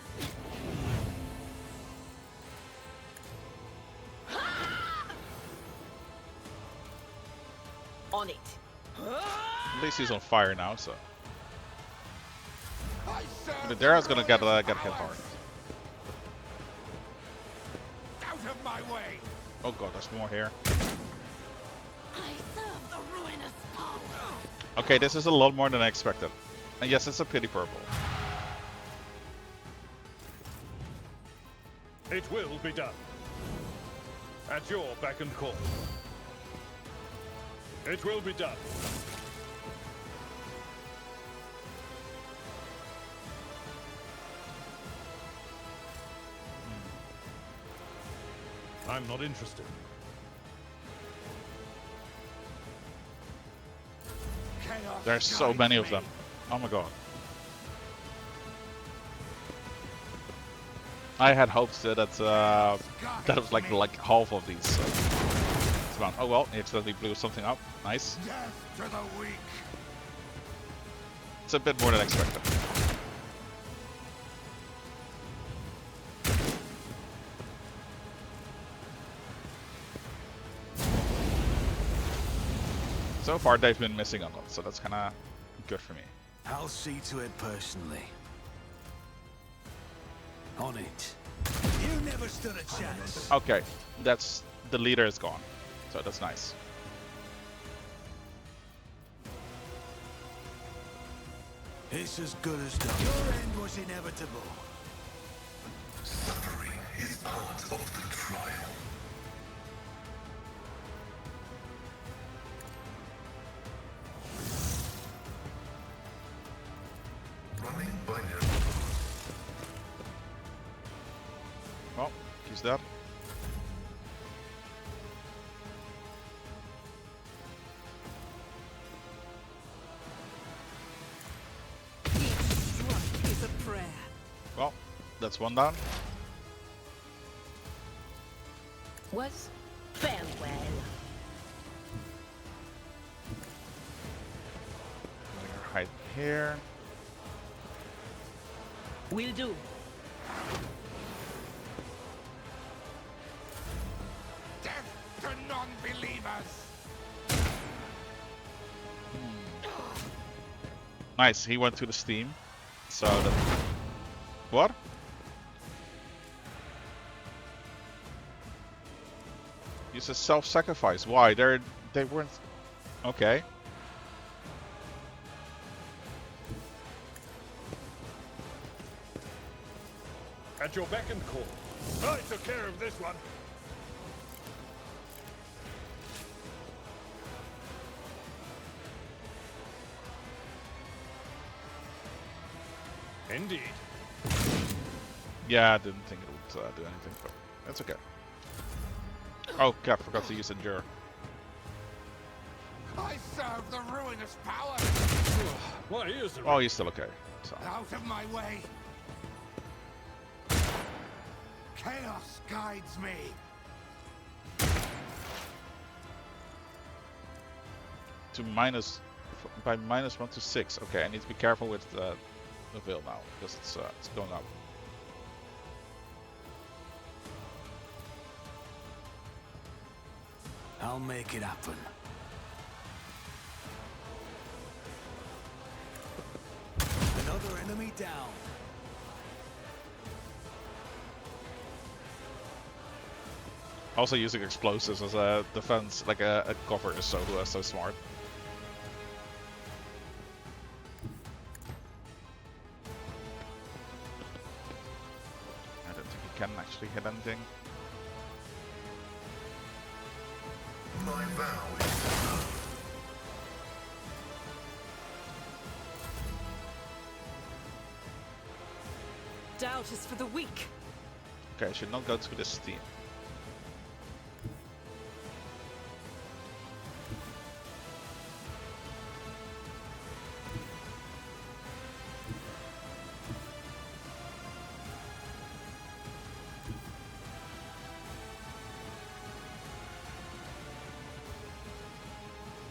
On it. At least he's on fire now, so. The Dara's gonna get hit hard. Out of my way! Oh god, there's more here. I serve the ruinous power. Okay, this is a lot more than I expected. And yes, it's a pity purple. It will be done. At your beck and call. It will be done. I'm not interested. Chaos There's so guides many of me. them. Oh my god. I had hopes that that was like half of these. So. It's about, oh well, he accidentally blew something up. Nice. Death to the weak. It's a bit more than expected. So far they've been missing a lot, so that's kind of good for me. I'll see to it personally. On it. You never stood a chance. Okay, that's the leader is gone, so that's nice. It's as good as done. Your end was inevitable. Suffering is part of the trial. Running binary. Well, he's dead. Each strike is a prayer. Well, that's one down. Was farewell. Hide here. Will do. Death to non-believers. Nice, he went to the steam. So that... What? Use a self-sacrifice. Why? They weren't... Okay. At your beck and call. I took care of this one. Indeed. Yeah, I didn't think it would do anything, but that's okay. Oh, God, forgot to use Endure. I serve the ruinous power. Why is there? Oh, he's still okay. So. Out of my way. Chaos guides me. To by -1 to 6. Okay, I need to be careful with the veil now because it's going up. I'll make it happen. Another enemy down. Also using explosives as a defense, like a cover, is so smart. I don't think he can actually hit anything. My vow is served. Doubt is for the weak. Okay, I should not go to this steam.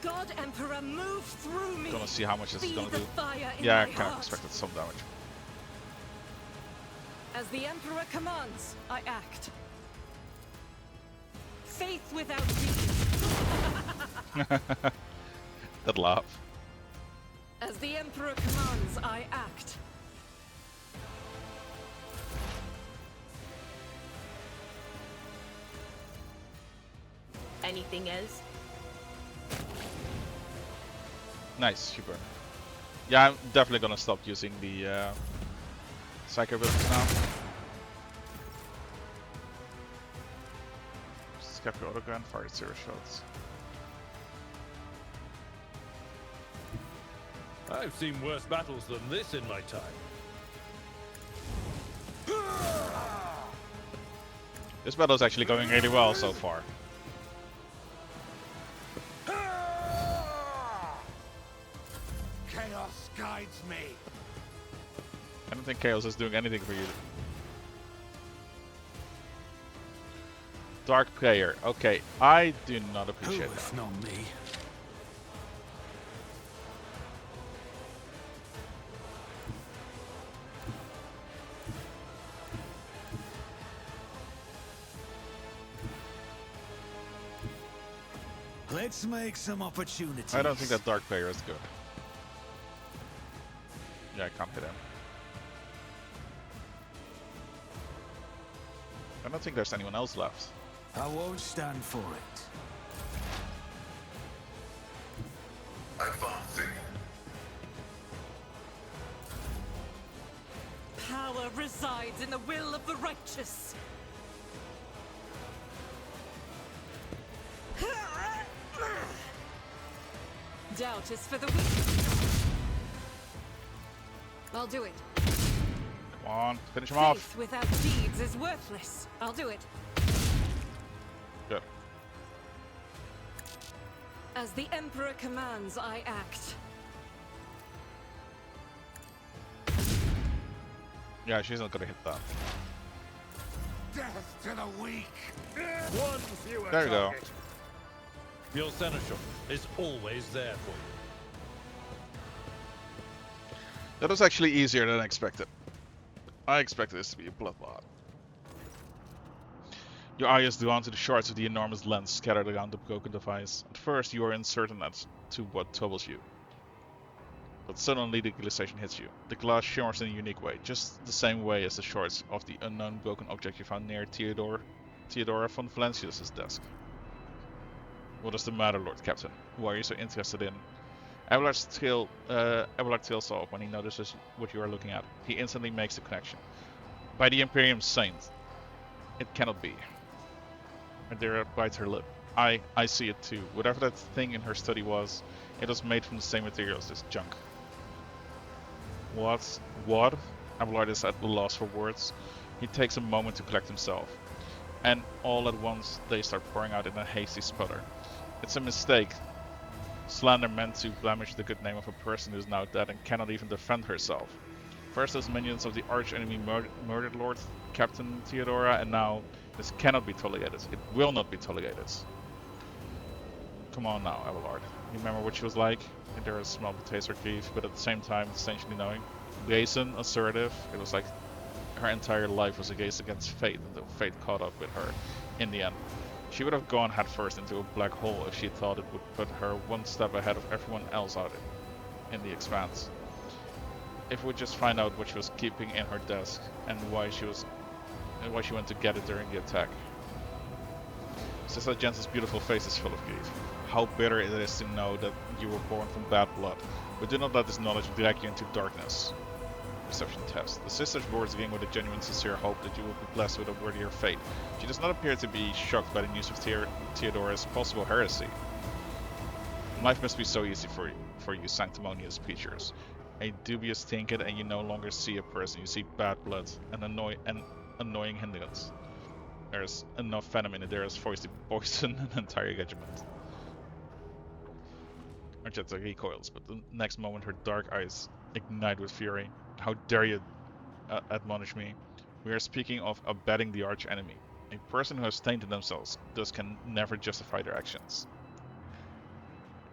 God Emperor, move through me. Gonna see how much this is Be gonna the do. fire in Yeah, I my kind of heart. expected some damage. As the Emperor commands, I act. Faith without deeds. That laugh. As the Emperor commands, I act. Anything else? Nice, super. Yeah, I'm definitely gonna stop using the psycho buildings now. Scrap your autogun, fire 0 shots. I've seen worse battles than this in my time. This battle is actually going really well so far. Chaos guides me. I don't think Chaos is doing anything for you. Dark player. Okay, I do not appreciate Who, that. if not me? Let's make some opportunities. I don't think that Dark player is good. Yeah, I can't hit him. I don't think there's anyone else left. I won't stand for it. Advancing. Power resides in the will of the righteous. Doubt is for the weak. I'll do it. Come on, finish him off. Faith without deeds is worthless. I'll do it. Good. As the Emperor commands, I act. Yeah, she's not gonna hit that. Death to the weak. One fewer There you go. target. Your seneschal is always there for you. That was actually easier than I expected. I expected this to be a bloodbath. Your eye is drawn to the shards of the enormous lens scattered around the broken device. At first you are uncertain as to what troubles you. But suddenly the realization hits you. The glass shimmers in a unique way, just the same way as the shards of the unknown broken object you found near Theodora von Valencius's desk. What is the matter, Lord Captain? Why are you so interested in? Abelard tails off when he notices what you are looking at. He instantly makes the connection. By the Imperium Saint, it cannot be. Adira bites her lip. I see it too. Whatever that thing in her study was, it was made from the same material as this junk. What? What? Abelard is at the loss for words. He takes a moment to collect himself. And all at once, they start pouring out in a hasty sputter. It's a mistake. Slander meant to blemish the good name of a person who is now dead and cannot even defend herself. First as minions of the arch-enemy murdered Lord Captain Theodora, and now this cannot be tolerated. It will not be tolerated. Come on now, Abelard. You remember what she was like? There is small taste her grief, but at the same time, essentially knowing. Brazen, assertive. It was like her entire life was a case against fate, and the fate caught up with her in the end. She would have gone headfirst into a black hole if she thought it would put her one step ahead of everyone else out in the expanse. If we just find out what she was keeping in her desk and why she went to get it during the attack. Sister Jensen's beautiful face is full of grief. How bitter it is to know that you were born from bad blood, but do not let this knowledge drag you into darkness. Perception test. The sister's words ring with a genuine, sincere hope that you will be blessed with a worthier fate. She does not appear to be shocked by the news of Theodora's possible heresy. Life must be so easy for you sanctimonious creatures. A dubious trinket and you no longer see a person, you see bad blood and annoying hindrance. There's enough venom in Adira's voice to poison an entire regiment. Argenta recoils, but the next moment her dark eyes ignite with fury. How dare you admonish me? We are speaking of abetting the arch-enemy. A person who has tainted themselves thus can never justify their actions.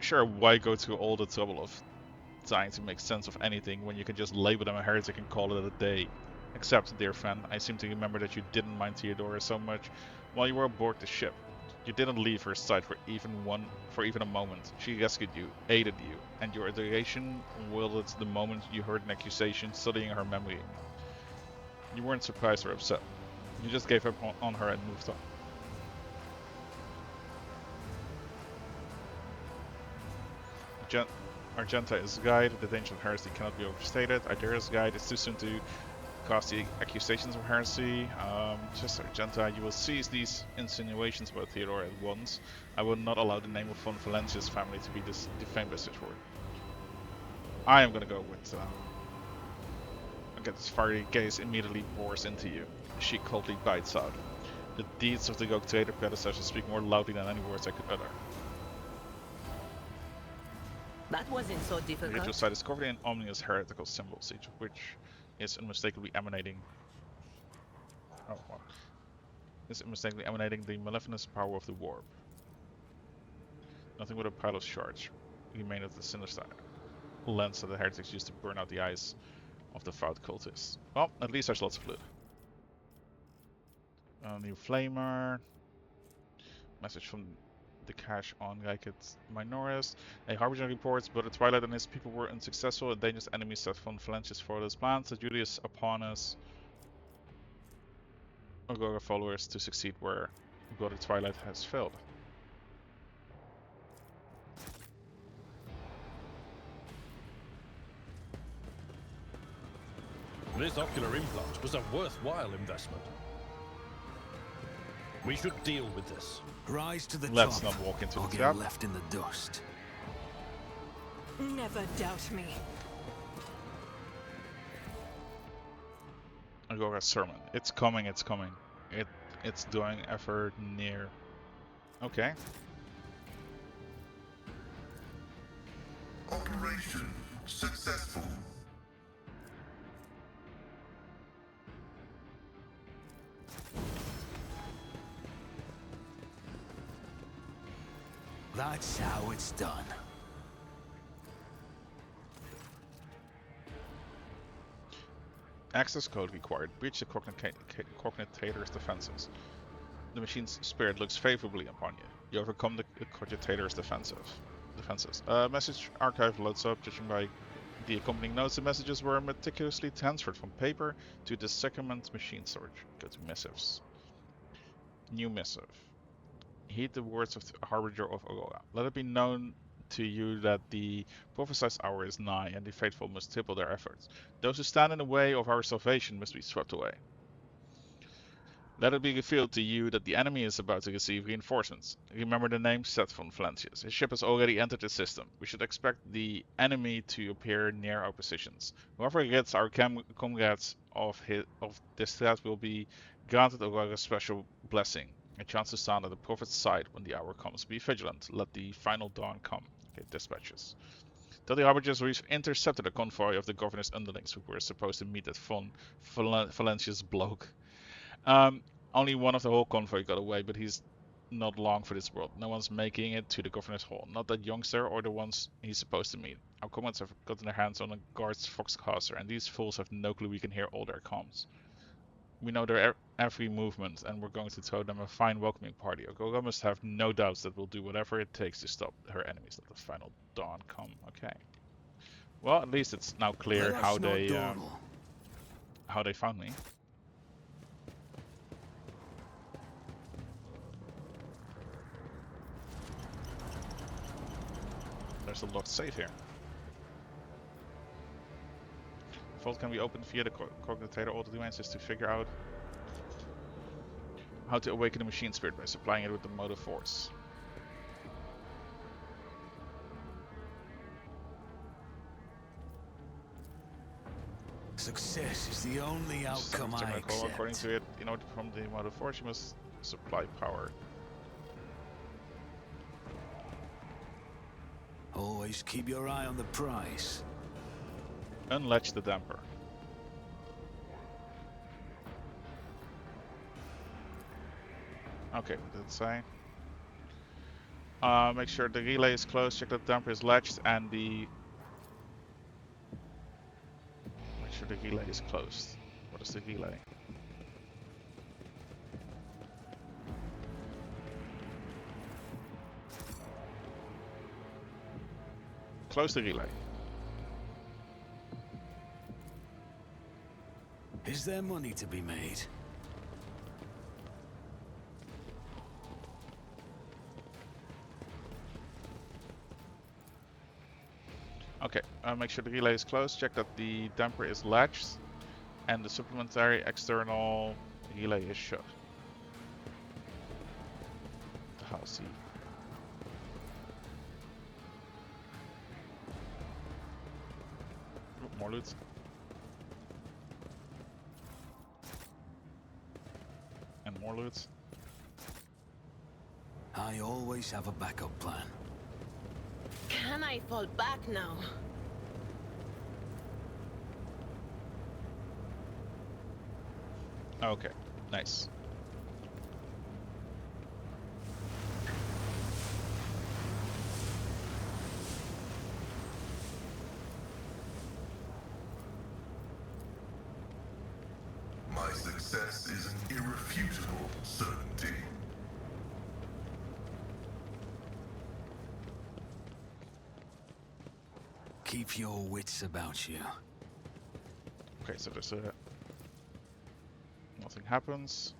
Sure, why go to all the trouble of trying to make sense of anything when you can just label them a heretic and call it a day? Except, dear friend, I seem to remember that you didn't mind Theodora so much while you were aboard the ship. You didn't leave her side for even a moment. She rescued you, aided you, and your adoration wielded the moment you heard an accusation studying her memory. You weren't surprised or upset. You just gave up on her and moved on. Argenta is guide. The danger of heresy cannot be overstated. Idera's guide. It's too soon to cast the accusations of heresy. Just Argenta, you will cease these insinuations about Theodora at once. I will not allow the name of von Valencia's family to be defamed by such word. I am gonna go with Argenta's fiery gaze immediately bores into you. She coldly bites out. The deeds of the Goktator predecessors speak more loudly than any words I could utter. That wasn't so The ritual difficult. site is covered in ominous heretical symbols, each of which is unmistakably emanating. Oh, well. Is unmistakably emanating the malevolent power of the warp. Nothing but a pile of shards remain of the sinister lens that the heretics used to burn out the eyes of the vowed cultists. Well, at least there's lots of loot. A new flamer. Message from the cache on Rykad Minoris. A harbinger reports, but the Twilight and his people were unsuccessful. A dangerous enemy set von Valencia's for his plans. The duty is upon us, Agora followers, to succeed where Brother Twilight has failed. This ocular implant was a worthwhile investment. We should deal with this. Rise to the Let's top, not walk into or the get trap. left in the dust. Never doubt me. Agora's sermon. It's coming, it's coming. It's doing ever near. Okay. Operation successful. That's how it's done. Access code required. Breach the cogitator's defenses. The machine's spirit looks favorably upon you. You overcome the cogitator's defenses. Message archive loads up. Judging by the accompanying notes, the messages were meticulously transferred from paper to the second machine storage. Go to missives. New missive. Heed the words of the Harbinger of Aurora. Let it be known to you that the prophesied hour is nigh, and the faithful must triple their efforts. Those who stand in the way of our salvation must be swept away. Let it be revealed to you that the enemy is about to receive reinforcements. Remember the name Seth von Valencius. His ship has already entered the system. We should expect the enemy to appear near our positions. Whoever gets our comrades of this threat will be granted Aurora's special blessing. A chance to stand at the prophet's side when the hour comes. Be vigilant. Let the final dawn come. Okay, dispatches. Tell the Harbingers we've intercepted a convoy of the governor's underlings who were supposed to meet at von Valencia's bloke. Only one of the whole convoy got away, but he's not long for this world. No one's making it to the governor's hall. Not that youngster or the ones he's supposed to meet. Our comrades have gotten their hands on a guard's foxcaster, and these fools have no clue we can hear all their comms. We know their every movement, and we're going to throw them a fine welcoming party. Agora must have no doubts that we'll do whatever it takes to stop her enemies. Let the final dawn come. Okay. Well, at least it's now clear how they found me. There's a locked safe here. The vault can be opened via the cogitator. All that remains is to figure out how to awaken the machine spirit by supplying it with the motive force. Success is the only outcome I accept. According to it, in order to perform the motive force, you must supply power. Always keep your eye on the prize. Unlatch the damper. Okay, what did it say? Make sure the relay is closed, check that the damper is latched, and make sure the relay is closed. What is the relay? Close the relay. Is there money to be made? Okay, make sure the relay is closed, check that the damper is latched, and the supplementary external relay is shut. I'll see. More loot. And more loot. I always have a backup plan. Can I fall back now? Okay, nice. My success is an irrefutable certainty. Keep your wits about you. Okay, so there's a... Nothing happens.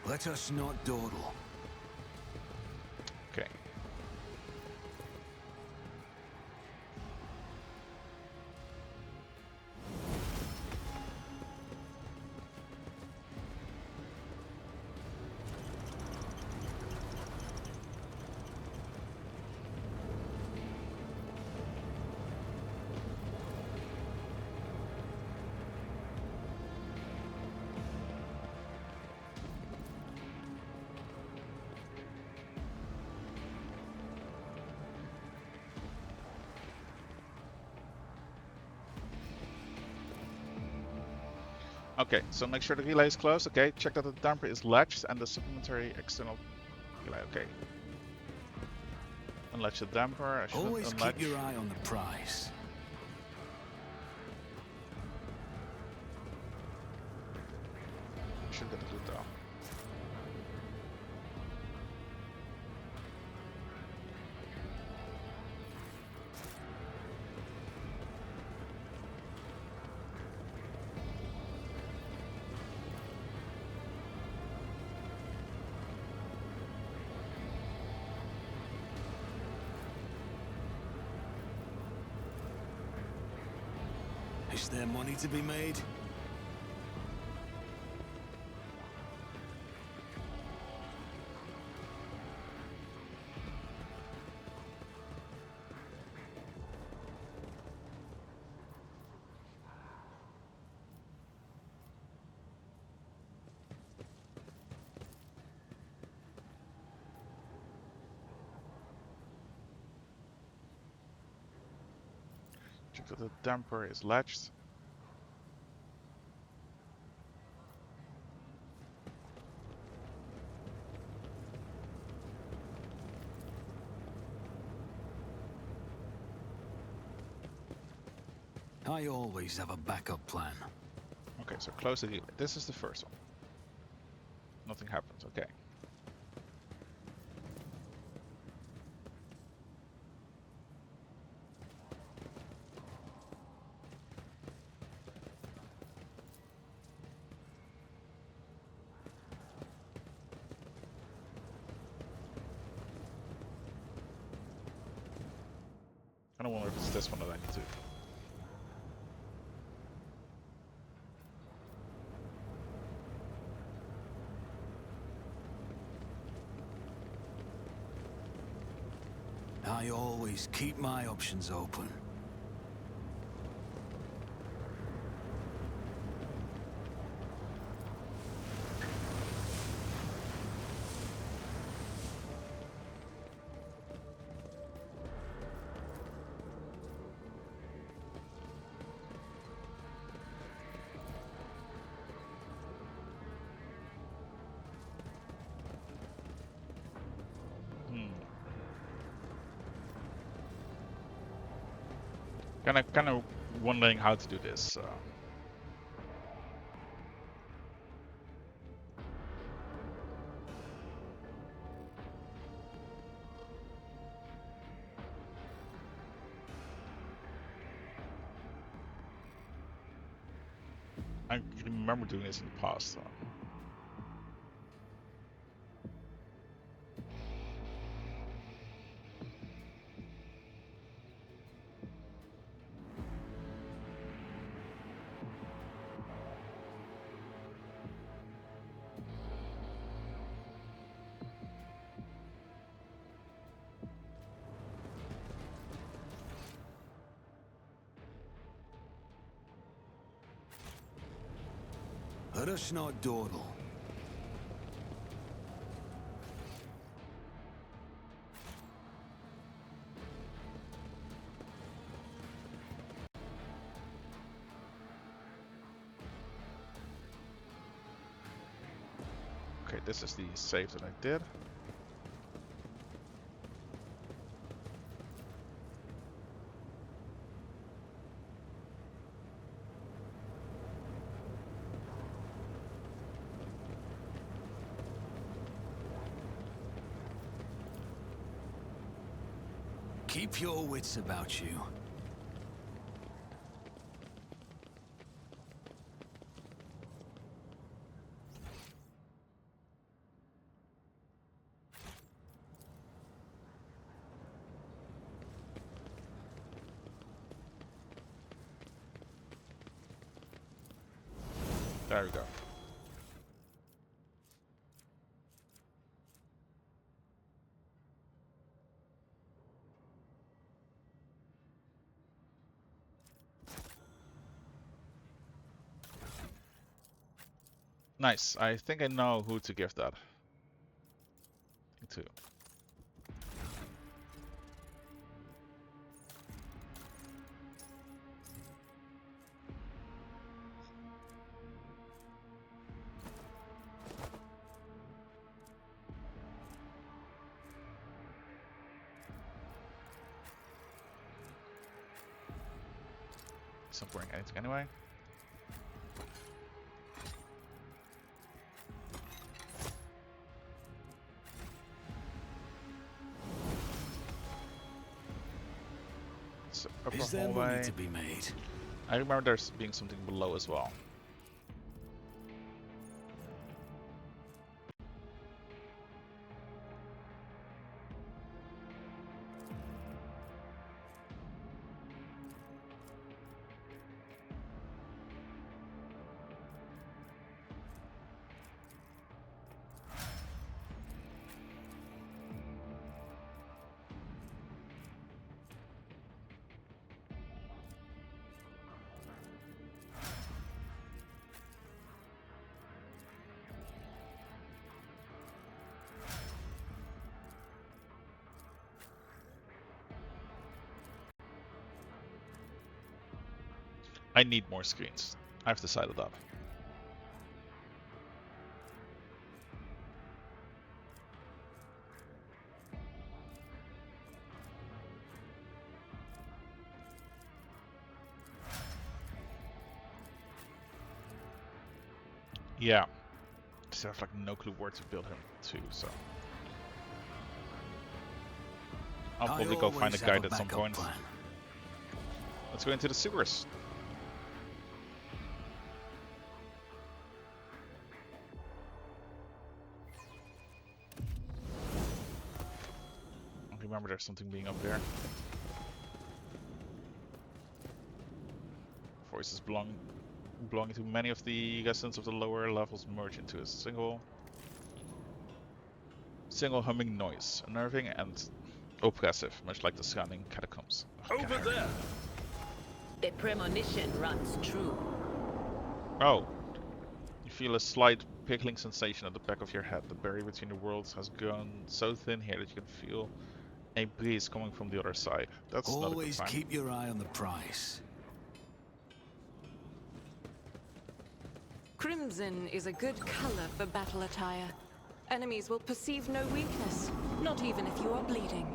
Let us not dawdle. Okay. Okay, so make sure the relay is closed. Okay, check that the damper is latched and the supplementary external relay. Okay. Unlatch the damper. I shouldn't Always unlatch. keep your eye on the prize. Should get the loot though. Is there money to be made? Check that the damper is latched. I always have a backup plan. Okay, so close the relay. This is the first one. Nothing happens. Okay. I don't wonder if it's this one that I need to. I always keep my options open. Kind of wondering how to do this. I remember doing this in the past. Let us not dawdle. Okay, this is the save that I did. Keep your wits about you. There we go. Nice. I think I know who to give that to. It's not wearing anything anyway. So upper Is there hallway. money to be made? I remember there's being something below as well. I need more screens. I've decided that. Yeah. Just have like no clue where to build him to, so I'll probably go find a guide at some point. Plan. Let's go into the sewers. Remember, there's something being up there. Voices belonging to many of the residents of the lower levels merge into a single humming noise, unnerving and oppressive, much like the surrounding catacombs. Over there! The premonition runs true. Oh, you feel a slight pickling sensation at the back of your head. The barrier between the worlds has grown so thin here that you can feel a breeze coming from the other side. That's not a good Always sign. keep your eye on the prize. Crimson is a good color for battle attire. Enemies will perceive no weakness, not even if you are bleeding.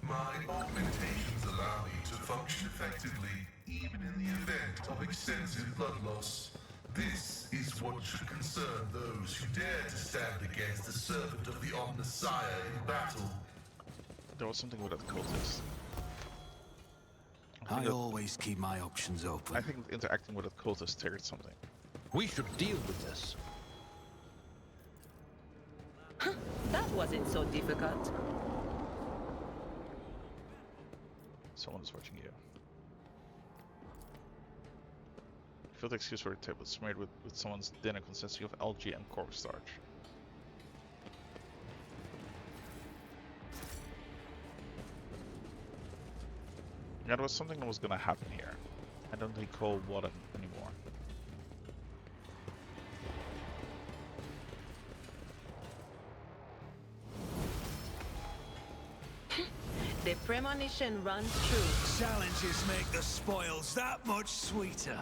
My augmentations allow me to function effectively, even in the event of extensive blood loss. This is what should concern those who dare to stand against the servant of the Omnissiah in battle. There was something with that cultist. I always keep my options open. I think interacting with that cultist triggered something. We should deal with this. That wasn't so difficult. Someone is watching you. Field excuse for a table smeared with someone's dinner consisting of algae and cornstarch. Yeah, there was something that was gonna happen here. I don't recall what anymore. The premonition runs true. Challenges make the spoils that much sweeter.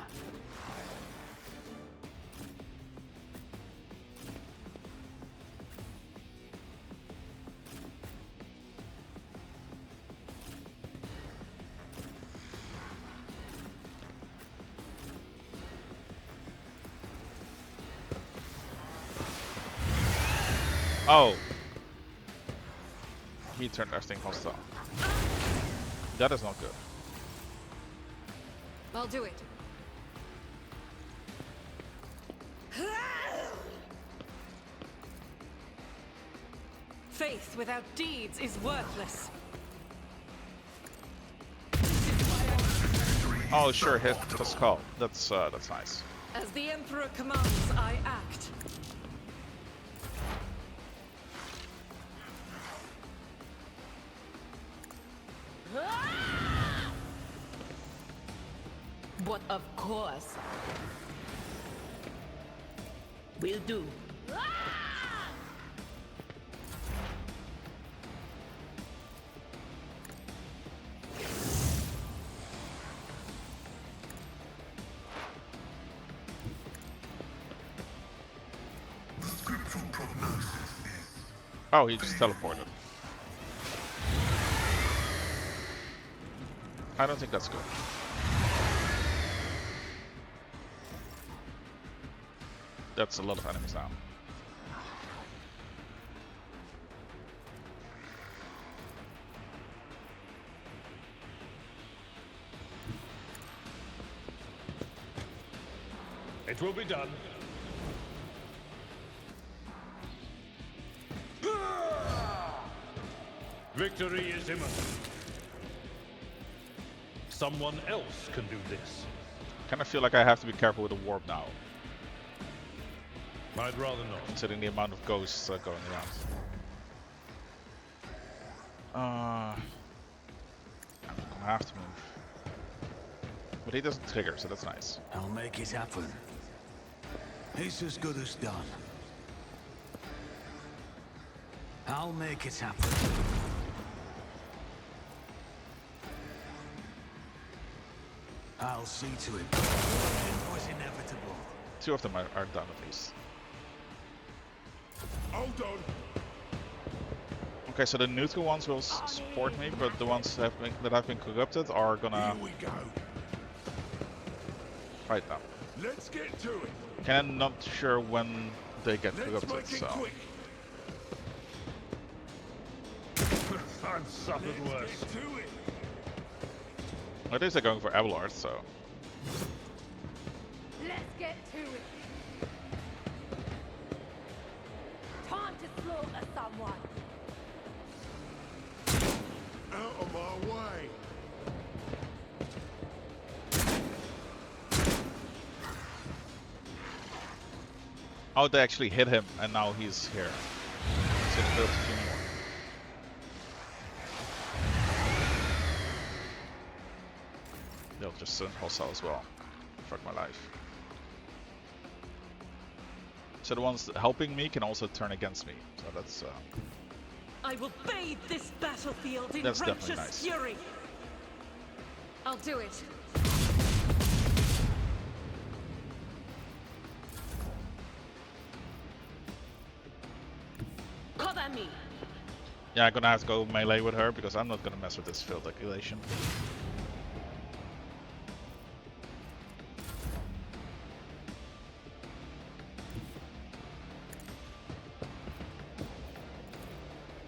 Oh. He turned everything hostile. That is not good. I'll do it. Faith without deeds is worthless. Oh, sure, hit the skull. That's nice. As the Emperor commands, I act. But of course, will do. The scriptural prognosis is Oh, he just teleported. I don't think that's good. That's a lot of enemies now. It will be done. Victory is imminent. Someone else can do this. Kind of feel like I have to be careful with the warp now, I'd rather not. considering the amount of ghosts going around. I'm gonna have to move. But he doesn't trigger, so that's nice. I'll make it happen. It's as good as done. I'll make it happen. I'll see to it. The end was inevitable. Two of them are done at least. hold on. Okay, so the neutral ones will support me, but the ones that have been corrupted are gonna Here we go. fight them. Let's get to it. I'm not sure when they get Let's corrupted, make it so quick. I've suffered worse. Let's get to it. at least they're going for Abelard, so Let's get to it. Time to slaughter someone. Out of my way. oh, they actually hit him, and now he's here. So it builds a few more. They'll just turn hostile as well. Fuck my life. So the ones helping me can also turn against me. So that's I will bathe this battlefield in That's definitely righteous nice. fury. I'll do it. Cover me. yeah. I'm gonna have to go melee with her because I'm not gonna mess with this field accumulation.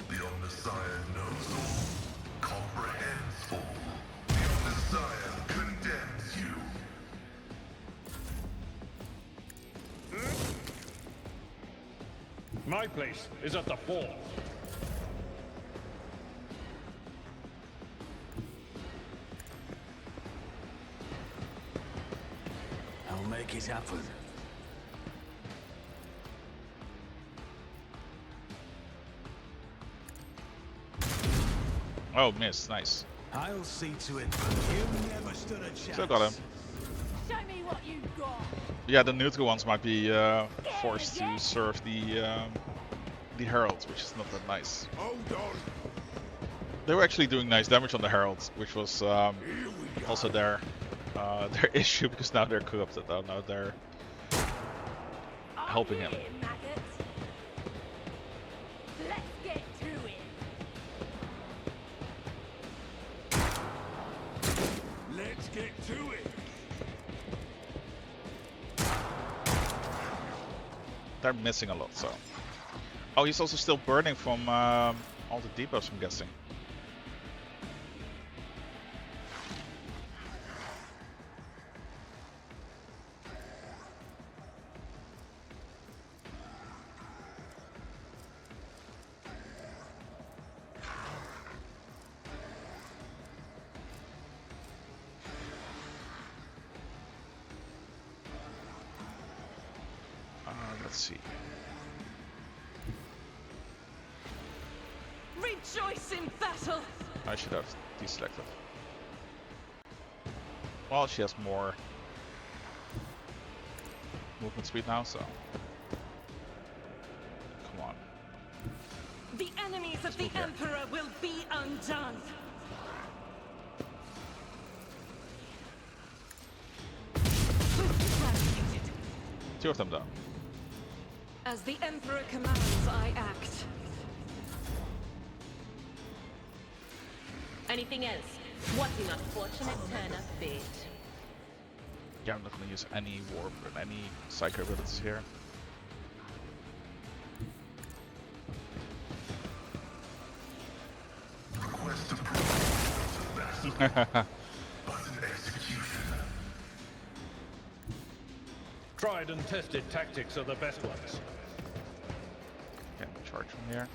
The Omnissiah knows all, comprehends all. The Omnissiah condemns you. My place is at the fort. I'll make it happen. Oh, miss, nice. I'll see to it. You never stood a chance. Still got him. Show me what you got. Yeah, the neutral ones might be forced to serve the heralds, which is not that nice. Hold on. They were actually doing nice damage on the heralds, which was also their issue because now they're corrupted. Now they're helping him. Here, maggots. Let's get to it. Let's get to it. They're missing a lot, so. Oh, he's also still burning from all the debuffs, I'm guessing. Let's see. Rejoice in battle! I should have deselected. Well, she has more movement speed now, so. Come on. The enemies of the Emperor will be undone! Two of them down. As the Emperor commands, I act. Anything else? What an unfortunate turn of fate. Yeah, I'm not gonna use any warp and any psycho abilities here. Request approval. Button execution. Tried and tested tactics are the best ones. Can charge from here.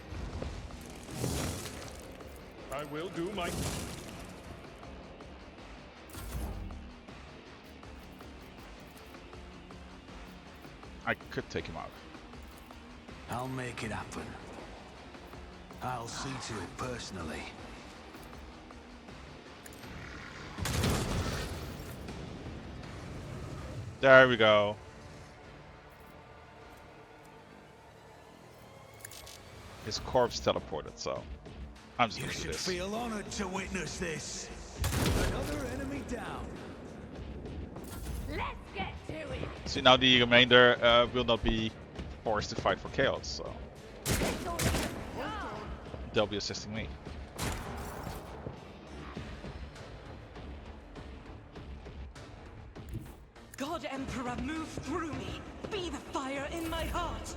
I will do my... I could take him out. I'll make it happen. I'll see to it personally. There we go. His corpse teleported, so I'm just You gonna do should this. feel honored to witness this. Another enemy down. Let's get to it. See, now the remainder will not be forced to fight for chaos, so they'll be assisting me. God Emperor, move through me! Be the fire in my heart!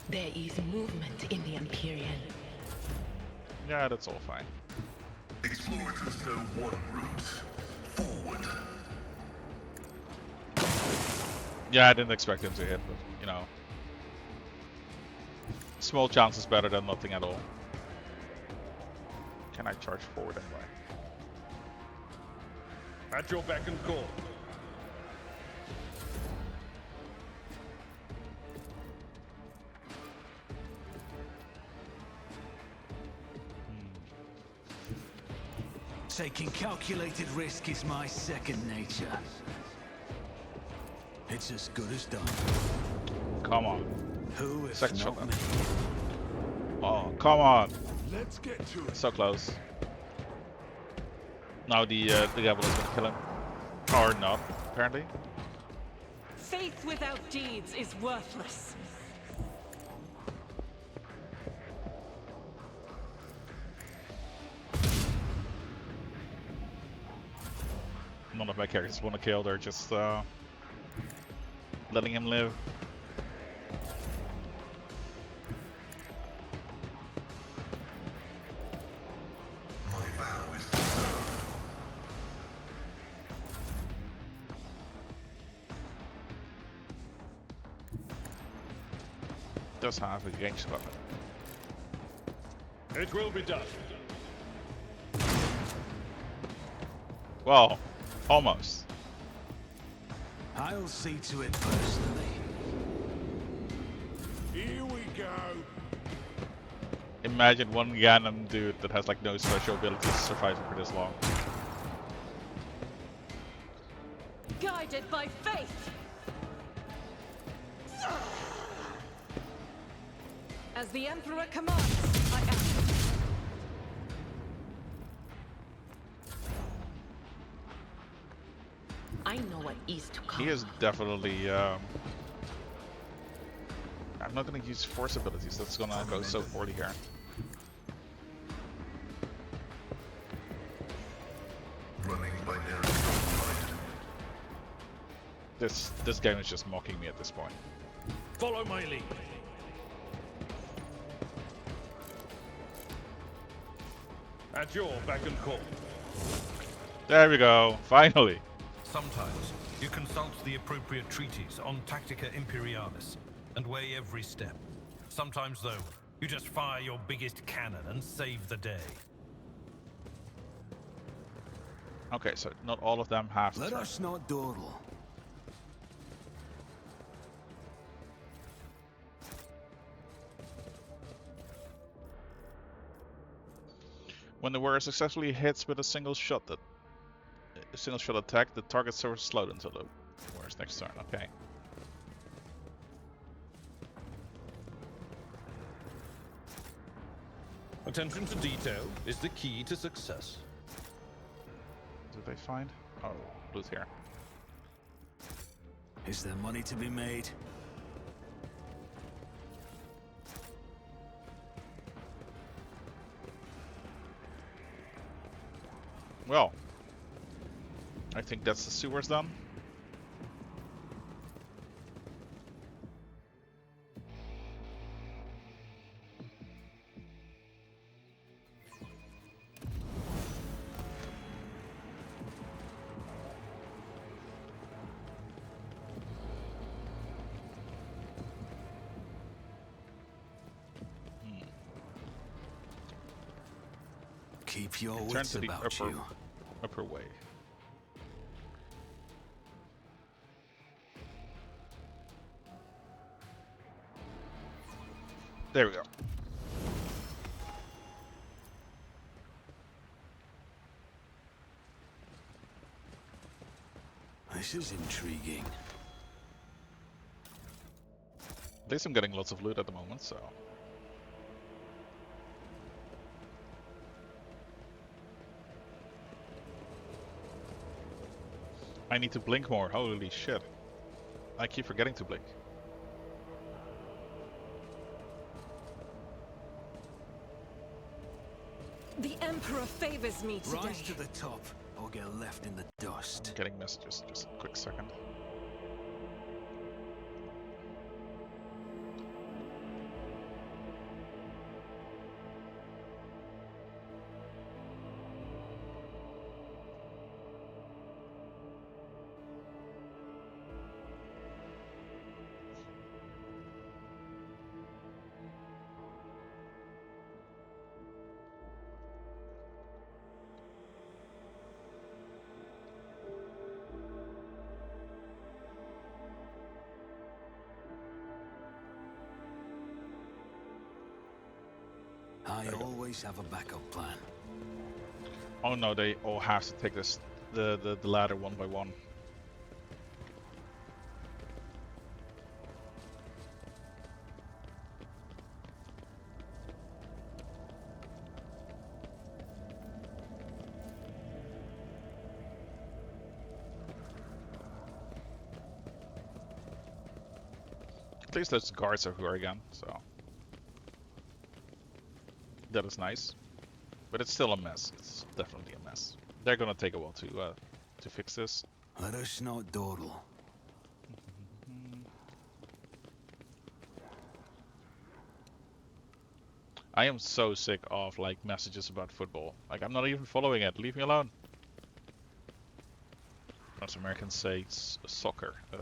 There is movement in the Imperial. Yeah, that's all fine. Explorators know one route. Forward. Yeah, I didn't expect him to hit, but, you know. Small chance is better than nothing at all. Can I charge forward anyway? At your beck and call. Taking calculated risk is my second nature. It's as good as done. Come on. Who if Second not shot. me? Oh, come on. Let's get to it. So close. Now the rebel is gonna kill him. Or not, apparently. Faith without deeds is worthless. None of my characters want to kill, they're just letting him live. My vow is to serve. Does have a ranged weapon. It will be done. Well, almost. I'll see to it personally. Here we go. Imagine one Ganon dude that has like no special abilities surviving for this long. Guided by faith! As the Emperor commands, I act. I know what is to come. He is definitely. I'm not gonna use force abilities. That's gonna go so poorly here. Running binary. This game is just mocking me at this point. Follow my lead. At your beck and call. There we go. Finally. Sometimes you consult the appropriate treatise on Tactica Imperialis and weigh every step. Sometimes, though, you just fire your biggest cannon and save the day. Okay, so not all of them have. Let us not dawdle. When the warrior successfully hits with a single shot attack, the target suffers slowed until the warrior's next turn. Okay. Attention to detail is the key to success. Did they find? Oh, loot here. Is there money to be made? Well, I think that's the sewers done. Keep your Turn wits to the about you. upper way. There we go. This is intriguing. At least I'm getting lots of loot at the moment, so. I need to blink more. Holy shit. I keep forgetting to blink. The Emperor favors me today. Rise to the top, or get left in the dust. I'm getting messages. Just a quick second. I always have a backup plan. Oh no, they all have to take this the ladder one by one. At least those guards are here again, so that is nice. But it's still a mess. It's definitely a mess. They're gonna take a while to fix this. Let us not dawdle. I am so sick of like messages about football. Like I'm not even following it. Leave me alone. As Americans say, it's soccer. Ugh.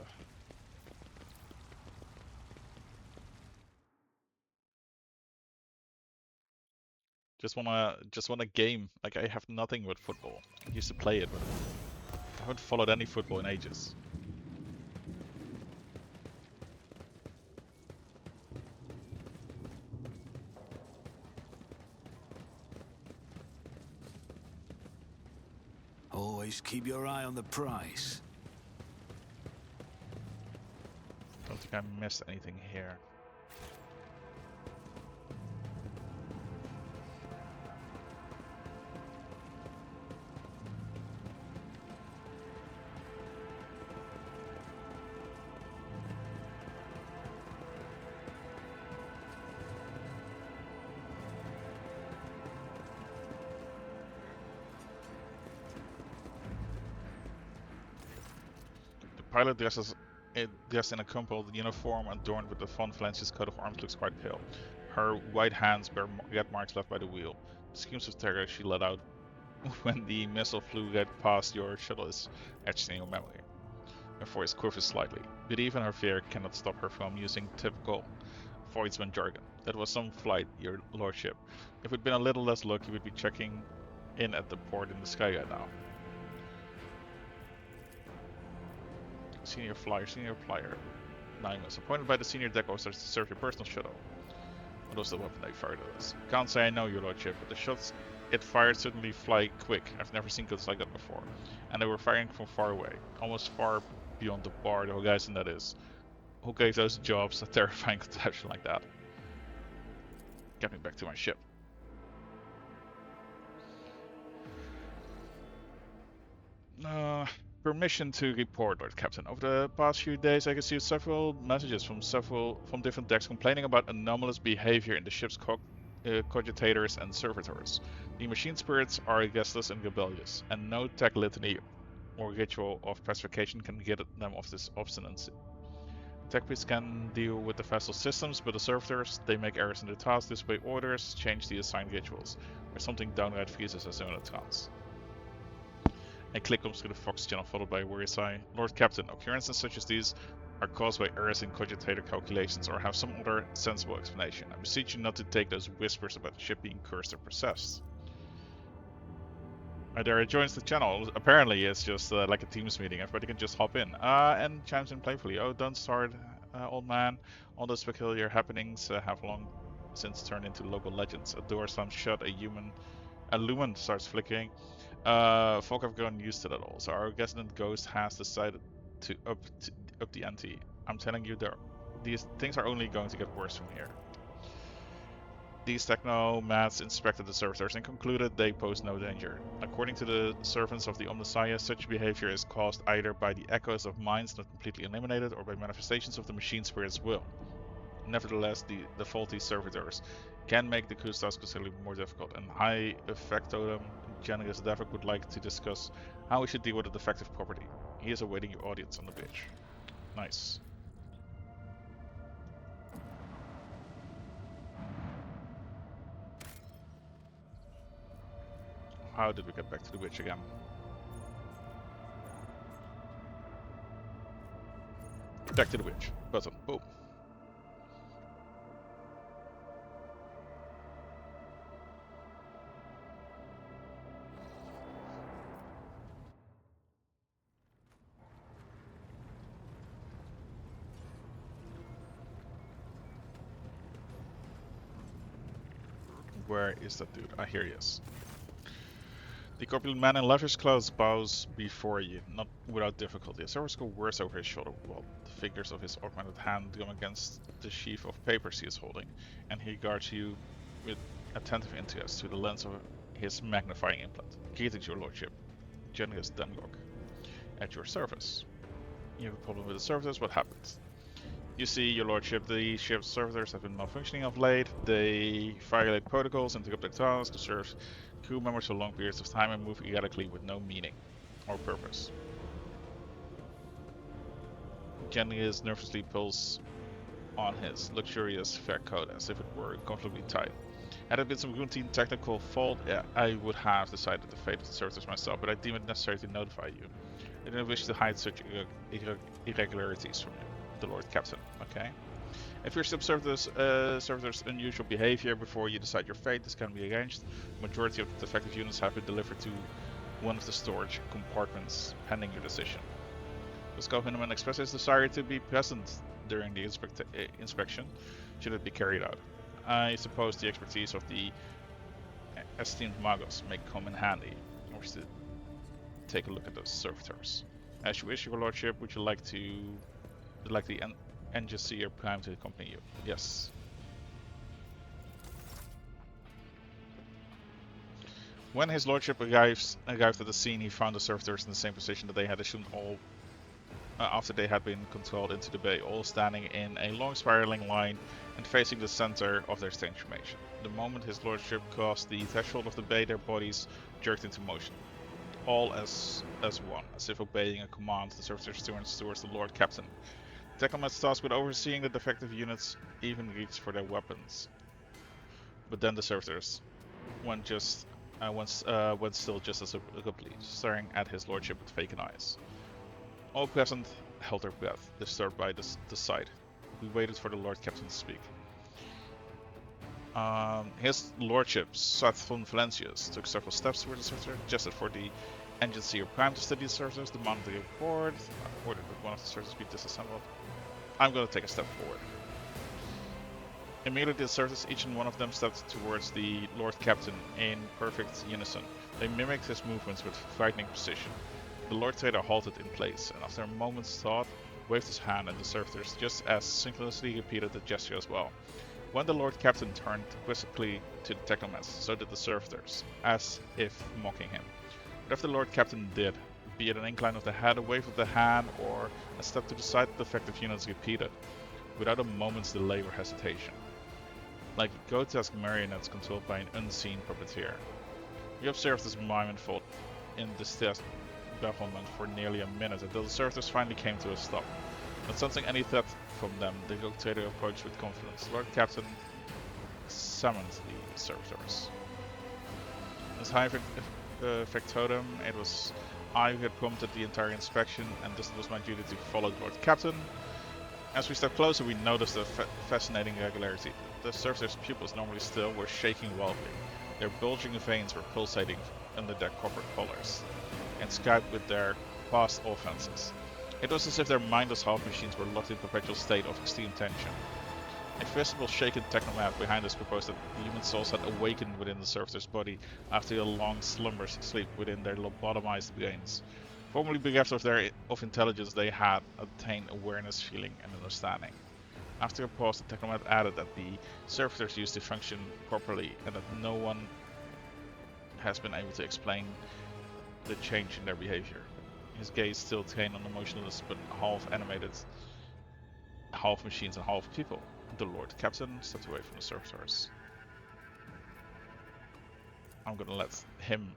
Just want a game. Like I have nothing with football. I used to play it, but I haven't followed any football in ages. Always keep your eye on the prize. Don't think I missed anything here. pilot dressed in a crumpled uniform adorned with a Von Flance's coat of arms looks quite pale. Her white hands bear red marks left by the wheel. The screams of terror she let out when the missile flew right past your shuttle is etched in your memory. Her voice quivers slightly, but even her fear cannot stop her from using typical Voidsman jargon. That was some flight, your lordship. If we'd been a little less lucky, we'd be checking in at the port in the sky right now. Senior flyer. Nimus, appointed by the senior deck officers to serve your personal shuttle. What was the weapon they fired at us? Can't say I know, your lordship, but the shots it fired suddenly fly quick. I've never seen guns like that before. And they were firing from far away, almost far beyond the bar, the horizon that is. Who gave those jobs a terrifying contraption like that? Get me back to my ship. Permission to report, Lord Captain. Over the past few days, I received several messages from different decks complaining about anomalous behavior in the ship's cogitators and servitors. The machine spirits are restless and rebellious, and no tech litany or ritual of pacification can get them off this obstinacy. Tech priests can deal with the vessel systems, but the servitors, they make errors in their tasks, disobey orders, change the assigned rituals, or something downright freezes us in a trance. A click comes through the Fox channel, followed by a worried sigh. Lord Captain, occurrences such as these are caused by errors in cogitator calculations or have some other sensible explanation. I beseech you not to take those whispers about the ship being cursed or possessed. There joins the channel. Apparently it's just like a Teams meeting. Everybody can just hop in. And chimes in playfully. Oh, don't start, old man. All those peculiar happenings have long since turned into local legends. A door slams shut, a lumen starts flickering. Folk have grown used to that all, so our resident ghost has decided to up the ante. I'm telling you, these things are only going to get worse from here. These technomads inspected the servitors and concluded they pose no danger. According to the servants of the Omnissiah, such behavior is caused either by the echoes of minds not completely eliminated or by manifestations of the machine spirit's will. Nevertheless, the faulty servitors can make the crew's task considerably more difficult, and High Effectotum Generous Davik would like to discuss how we should deal with a defective property. He is awaiting your audience on the beach. Nice. How did we get back to the witch again? Back to the witch. Button. Boom. Where is that dude? Ah, here he is. The corpulent man in lavish clothes bows before you, not without difficulty. A serviceable words over his shoulder, while the fingers of his augmented hand come against the sheaf of papers he is holding, and he regards you with attentive interest through the lens of his magnifying implant. Greetings, your lordship. Generous Demgog. At your service. You have a problem with the servitors? What happened? You see, your lordship, the ship's servitors have been malfunctioning of late. They violate protocols, interrupt their tasks, serve crew members for long periods of time, and move erratically with no meaning or purpose. Genius nervously pulls on his luxurious fur coat as if it were comfortably tied. Had it been some routine technical fault, I would have decided the fate of the servitors myself, but I deem it necessary to notify you. I don't wish to hide such irregularities from you. The Lord Captain, okay? If you observe this servitors' unusual behavior before you decide your fate, this can be arranged. The majority of the defective units have been delivered to one of the storage compartments pending your decision. Pascal Hinneman expressed his desire to be present during the inspection, should it be carried out. I suppose the expertise of the esteemed Magos may come in handy. I wish to take a look at those servitors. As you wish, your lordship, would you like the Engineer Prime to accompany you? Yes. When his lordship arrived at the scene, he found the servitors in the same position that they had assumed all after they had been controlled into the bay, all standing in a long spiraling line and facing the center of their strange formation. The moment his lordship crossed the threshold of the bay, their bodies jerked into motion. all as one, as if obeying a command. The servitors turns towards the Lord Captain. Technomats tasked with overseeing the defective units even reached for their weapons. But then the servitors went still just as abruptly, staring at his lordship with vacant eyes. All present held their breath, disturbed by the sight. We waited for the Lord Captain to speak. His lordship, Seth von Valencius, took several steps toward the servitor, gestured for the engine seer prime to study the servitors, demanded the report, ordered that one of the servitors be disassembled. I'm going to take a step forward. Immediately the servitors, each and one of them, stepped towards the Lord Captain in perfect unison. They mimicked his movements with frightening precision. The Lord Trader halted in place, and after a moment's thought, waved his hand, and the servitors just as synchronously repeated the gesture as well. When the Lord Captain turned quizzically to the Technomats, so did the servitors, as if mocking him. Whatever the Lord Captain did, be it an incline of the head, a wave of the hand, or a step to the side, the defective units repeated, without a moment's delay or hesitation. Like grotesque marionettes controlled by an unseen puppeteer. We observed this mime and fought in distressed bafflement for nearly a minute until the servitors finally came to a stop. Not sensing any threat from them, the rogue trader approached with confidence. Lord Captain summoned the servitors. As high factotum, it was I who had prompted the entire inspection, and this was my duty to follow the Lord Captain. As we stepped closer, we noticed a fascinating irregularity. The servitors' pupils, normally still, were shaking wildly. Their bulging veins were pulsating under their copper collars, inscribed with their past offenses. It was as if their mindless half machines were locked in a perpetual state of extreme tension. A visible shaken technomat behind us proposed that the human souls had awakened within the servitor's body after a long sleep within their lobotomized brains. Formerly bereft of intelligence, they had attained awareness, feeling, and understanding. After a pause, the technomat added that the servitors used to function properly, and that no one has been able to explain the change in their behavior. His gaze still trained on the motionless but half-animated, half machines and half people. The Lord Captain stepped away from the servitors. I'm gonna let him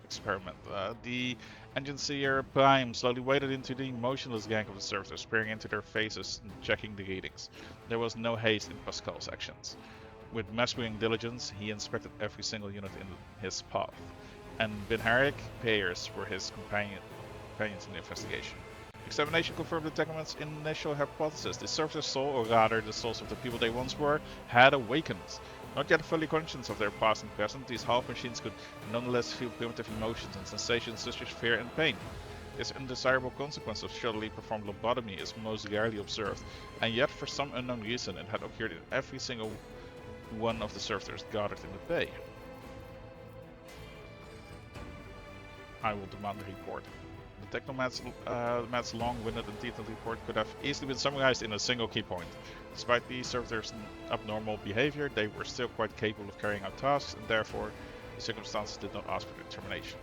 experiment. The engine seer Prime slowly waded into the motionless gang of the servitors, peering into their faces and checking the readings. There was no haste in Pascal's actions. With mastering diligence, he inspected every single unit in his path, and Binharik Payers were his companions in the investigation. Examination confirmed the Technoman's initial hypothesis. The servitors' soul, or rather the souls of the people they once were, had awakened. Not yet fully conscious of their past and present, these half-machines could nonetheless feel primitive emotions and sensations such as fear and pain. This undesirable consequence of shoddily performed lobotomy is most rarely observed, and yet for some unknown reason it had occurred in every single one of the servitors gathered in the bay. I will demand a report. The Technomat's long-winded and detailed report could have easily been summarized in a single key point. Despite the servitors' abnormal behavior, they were still quite capable of carrying out tasks, and therefore the circumstances did not ask for determination.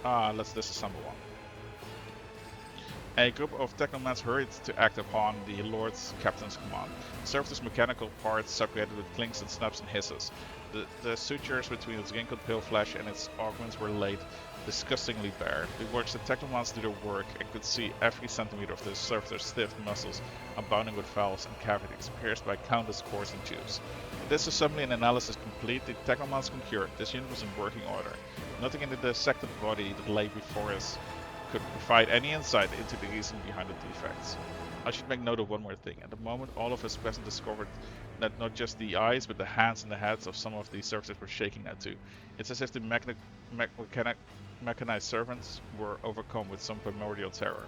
Let's disassemble one. A group of Technomats hurried to act upon the Lord Captain's command. The servitor's mechanical parts separated with clinks and snaps and hisses. The sutures between its wrinkled pale flesh and its augments were laid disgustingly bare. We watched the Technomats do their work and could see every centimeter of the servitor's stiff muscles abounding with valves and cavities, pierced by countless cords and tubes. With this assembly and analysis complete, the Technomats concurred. This unit was in working order. Nothing in the dissected body that lay before us could provide any insight into the reason behind the defects. I should make note of one more thing. At the moment, all of us present discovered that not just the eyes, but the hands and the heads of some of the servitors were shaking now too. It's as if the mechanized servants were overcome with some primordial terror.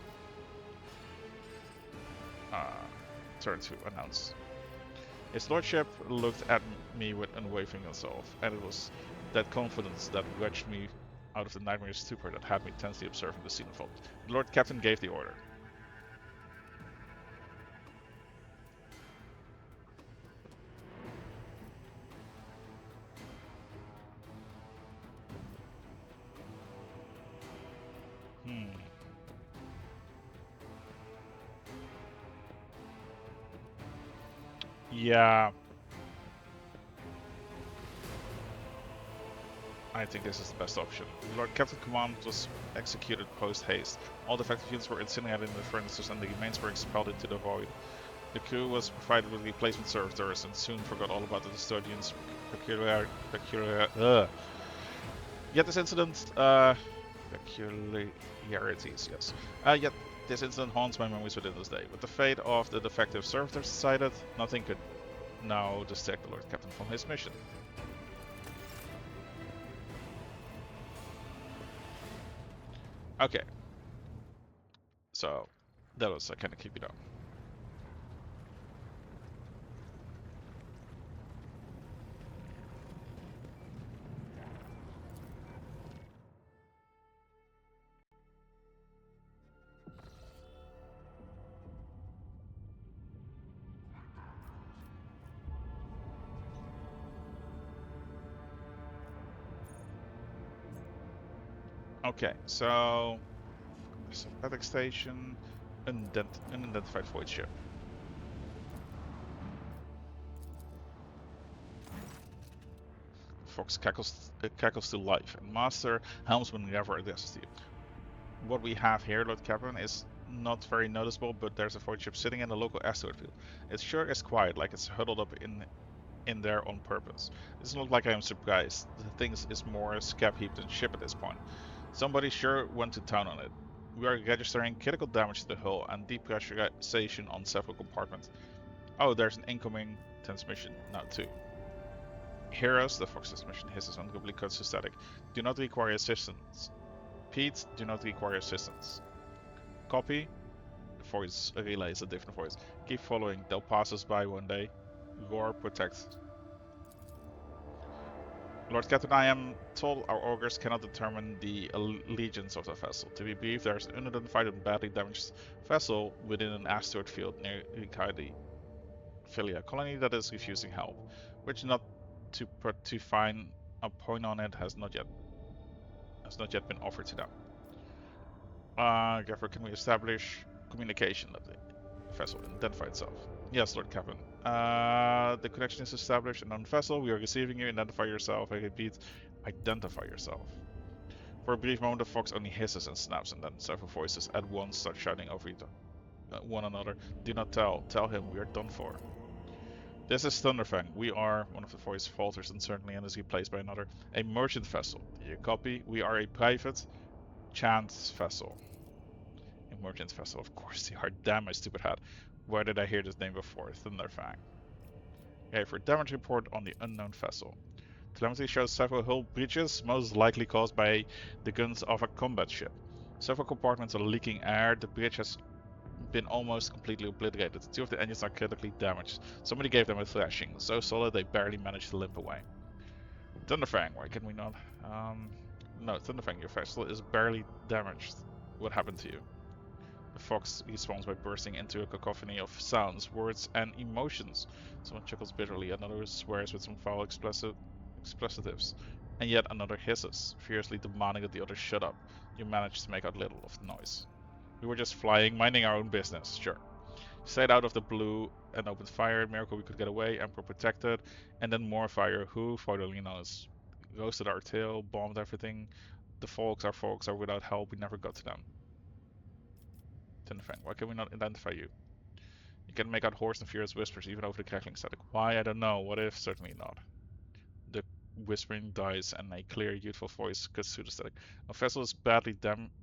Turn to announce. His lordship looked at me with unwavering resolve, and it was that confidence that wedged me out of the nightmare stupor that had me tensely observing the scene unfold. The Lord Captain gave the order. Yeah. I think this is the best option. The Lord Captain command was executed post-haste. All defective units were incinerated in the furnaces and the remains were expelled into the void. The crew was provided with replacement servitors and soon forgot all about the destroyed units' Yet this incident, peculiarities, yes. Yet this incident haunts my memories within this day. With the fate of the defective servitors decided, nothing could now distract the Lord Captain from his mission. Okay. So, that was kind of keep it up. Okay, so Synthetic Station, unidentified void ship. Fox cackles to life, and Master Helmsman never addresses you. What we have here, Lord Captain, is not very noticeable, but there's a void ship sitting in a local asteroid field. It sure is quiet, like it's huddled up in there on purpose. It's not like I am surprised. The thing is more scab heap than ship at this point. Somebody sure went to town on it. We are registering critical damage to the hull and depressurization on several compartments. Oh, there's an incoming transmission now too. Heroes, the Fox transmission hisses on complete cuts to static. Do not require assistance. Pete, do not require assistance. Copy. The voice relay is a different voice. Keep following. They'll pass us by one day. Roar, protect. Lord Captain, I am told our augurs cannot determine the allegiance of the vessel. To be brief, there is an unidentified and badly damaged vessel within an asteroid field near Rykad, a colony that is refusing help, which not to find a point on it has not yet been offered to them. Therefore, can we establish communication that the vessel identify itself? Yes, Lord Captain. The connection is established and on vessel. We are receiving you. Identify yourself. I repeat, identify yourself. For a brief moment, the fox only hisses and snaps, and then several voices at once start shouting over one another. Do not tell. Tell him we are done for. This is Thunderfang. We are, one of the voices falters uncertainly and is replaced by another, a merchant vessel. Do you copy? We are a private chance vessel. A merchant vessel, of course they are. Damn, my stupid hat. Where did I hear this name before? Thunderfang. Okay, for damage report on the unknown vessel. Telemetry shows several hull breaches, most likely caused by the guns of a combat ship. Several compartments are leaking air. The bridge has been almost completely obliterated. Two of the engines are critically damaged. Somebody gave them a thrashing, so solid they barely managed to limp away. Thunderfang, why can we not? No, Thunderfang, your vessel is barely damaged. What happened to you? The fox responds by bursting into a cacophony of sounds, words, and emotions. Someone chuckles bitterly, another swears with some foul expletives, and yet another hisses, fiercely demanding that the others shut up. You manage to make out little of the noise. We were just flying, minding our own business, sure. Stayed out of the blue and opened fire. Miracle we could get away, Emperor protected, and then more fire. Who, fortunately knows, roasted our tail, bombed everything. The folks are without help. We never got to them. Thunderfang, why can we not identify you? You can make out hoarse and furious whispers even over the crackling static. Why? I don't know. What if? Certainly not. The whispering dies and a clear, youthful voice cuts through the static. Our vessel is badly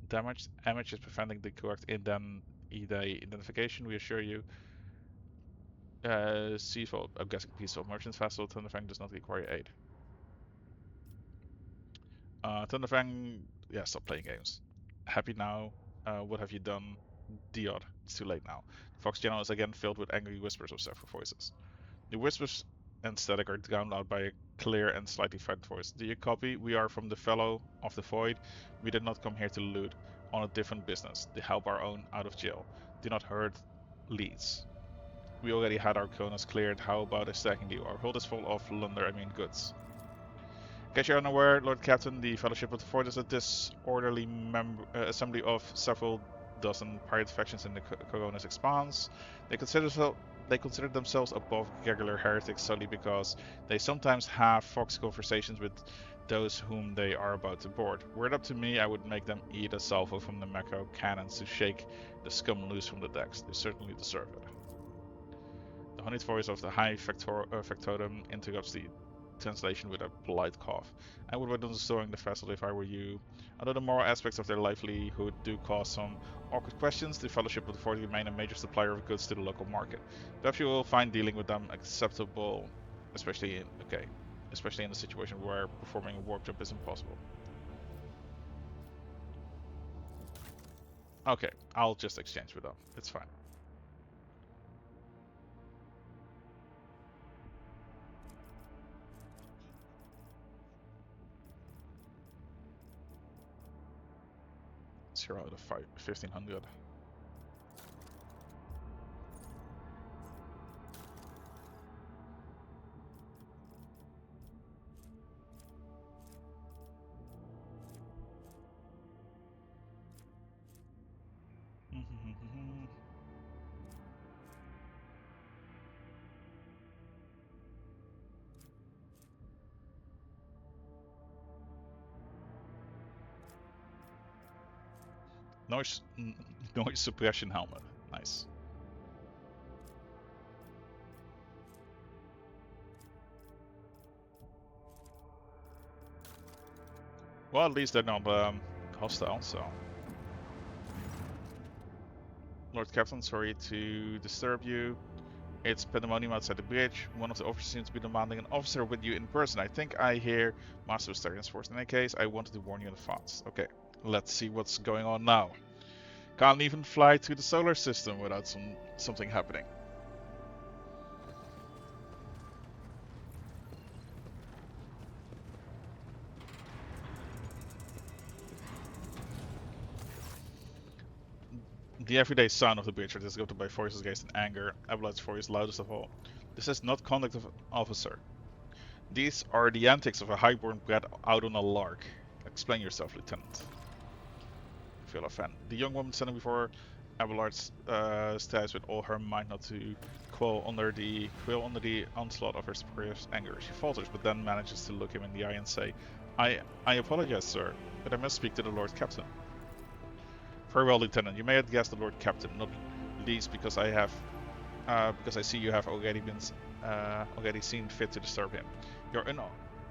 damaged. Damage is preventing the correct identification, we assure you. Seafall, I'm guessing peaceful merchant vessel. Thunderfang does not require aid. Thunderfang, yeah, stop playing games. Happy now? What have you done? Diod, it's too late now. The Fox Channel is again filled with angry whispers of several voices. The whispers and static are drowned out by a clear and slightly frightened voice. Do you copy? We are from the Fellow of the Void. We did not come here to loot. On a different business. To help our own out of jail. Do not hurt leads. We already had our kronos cleared. How about a second deal? Our hold is full of goods. In case you're unaware, Lord Captain, the Fellowship of the Void is a disorderly assembly of several dozen pirate factions in the Corona's expanse. They consider they consider themselves above regular heretics solely because they sometimes have foxy conversations with those whom they are about to board. Were it up to me, I would make them eat a salvo from the macro cannons to shake the scum loose from the decks. They certainly deserve it. The honeyed voice of the high factotum interrupts the translation with a polite cough. I would avoid destroying the vessel if I were you. Although the moral aspects of their livelihood do cause some awkward questions, the Fellowship of the 40 remain a major supplier of goods to the local market. Perhaps you will find dealing with them acceptable, especially in a situation where performing a warp jump is impossible. Okay, I'll just exchange with them. It's fine. Zero out of 1500. Noise suppression helmet. Nice. Well, at least they're not hostile, so. Lord Captain, sorry to disturb you. It's pandemonium outside the bridge. One of the officers seems to be demanding an officer with you in person. I think I hear Master Starian's force. In any case, I wanted to warn you in advance. Okay, let's see what's going on now. Can't even fly through the solar system without something happening. The everyday sound of the bridge is disrupted by voices raised in anger. Abelard's voice loudest of all. This is not conduct of an officer. These are the antics of a highborn brat out on a lark. Explain yourself, Lieutenant. Feel offended. The young woman standing before Abelard strives with all her might not to quail under the onslaught of her superior's anger. She falters, but then manages to look him in the eye and say, I apologize, sir, but I must speak to the Lord Captain. Very well, Lieutenant. You may address the Lord Captain, not least because I see you have already seen fit to disturb him. Your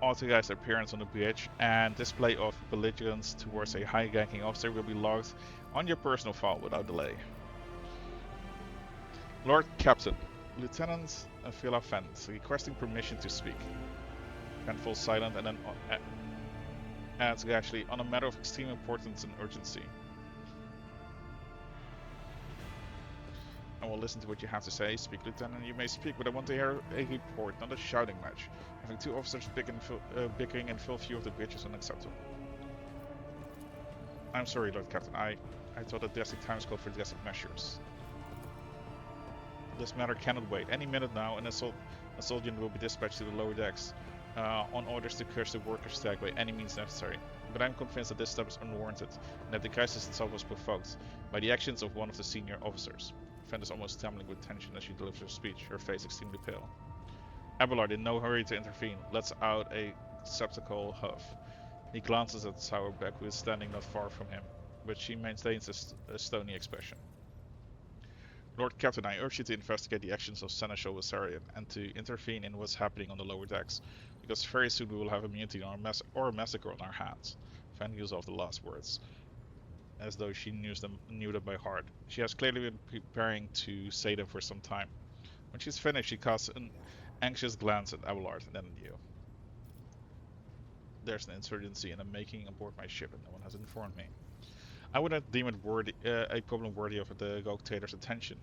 unauthorized appearance on the bridge and display of belligerence towards a high-ranking officer will be logged on your personal file without delay. Lord Captain, Lieutenant Villa Fent, requesting permission to speak. Fent falls silent and then adds actually on a matter of extreme importance and urgency. I will listen to what you have to say. Speak, Lieutenant. You may speak, but I want to hear a report, not a shouting match. Having two officers bickering in full view of the bridge is unacceptable. I'm sorry, Lord Captain. I thought that drastic times called for drastic measures. This matter cannot wait. Any minute now, an assault unit will be dispatched to the lower decks on orders to curse the workers' strike by any means necessary. But I'm convinced that this step is unwarranted, and that the crisis itself was provoked by the actions of one of the senior officers. Fent is almost trembling with tension as she delivers her speech, her face extremely pale. Abelard, in no hurry to intervene, lets out a skeptical huff. He glances at Sourbeck, who is standing not far from him, but she maintains a stony expression. Lord Captain, I urge you to investigate the actions of Seneschal Viserion and to intervene in what's happening on the lower decks, because very soon we will have a mutiny or a massacre on our hands. Fent used off the last words, as though she knew them by heart. She has clearly been preparing to say them for some time. When she's finished, she casts an anxious glance at Abelard and then at you. There's an insurgency in the making aboard my ship, and no one has informed me. I would not deem it a problem worthy of the rogue trader's attention.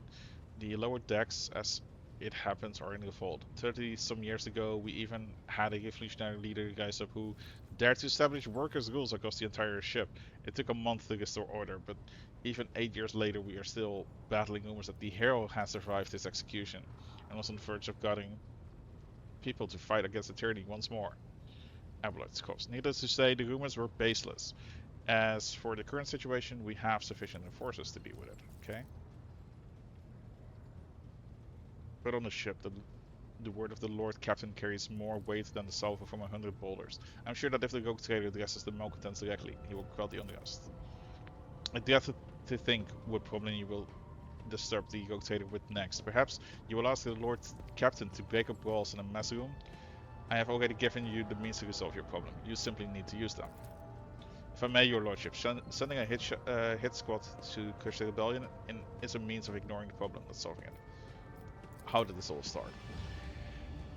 The lower decks, as it happens, are in revolt. 30-some years ago, we even had a revolutionary leader rise up who dared to establish workers' rules across the entire ship. It took a month to restore order, but even 8 years later we are still battling rumors that the hero has survived his execution and was on the verge of gathering people to fight against the tyranny once more. Abelard's cost. Needless to say, the rumors were baseless. As for the current situation, we have sufficient forces to deal with it, okay? Put on the ship. The word of the Lord Captain carries more weight than the salvo from 100 boulders. I'm sure that if the Goat Trader addresses the malcontents directly, he will quell the unrest. I dare to think what problem you will disturb the Goat Trader with next. Perhaps you will ask the Lord Captain to break up walls in a mess room. I have already given you the means to resolve your problem. You simply need to use them. If I may, your lordship, sending a hit squad to crush the rebellion is a means of ignoring the problem, not solving it. How did this all start?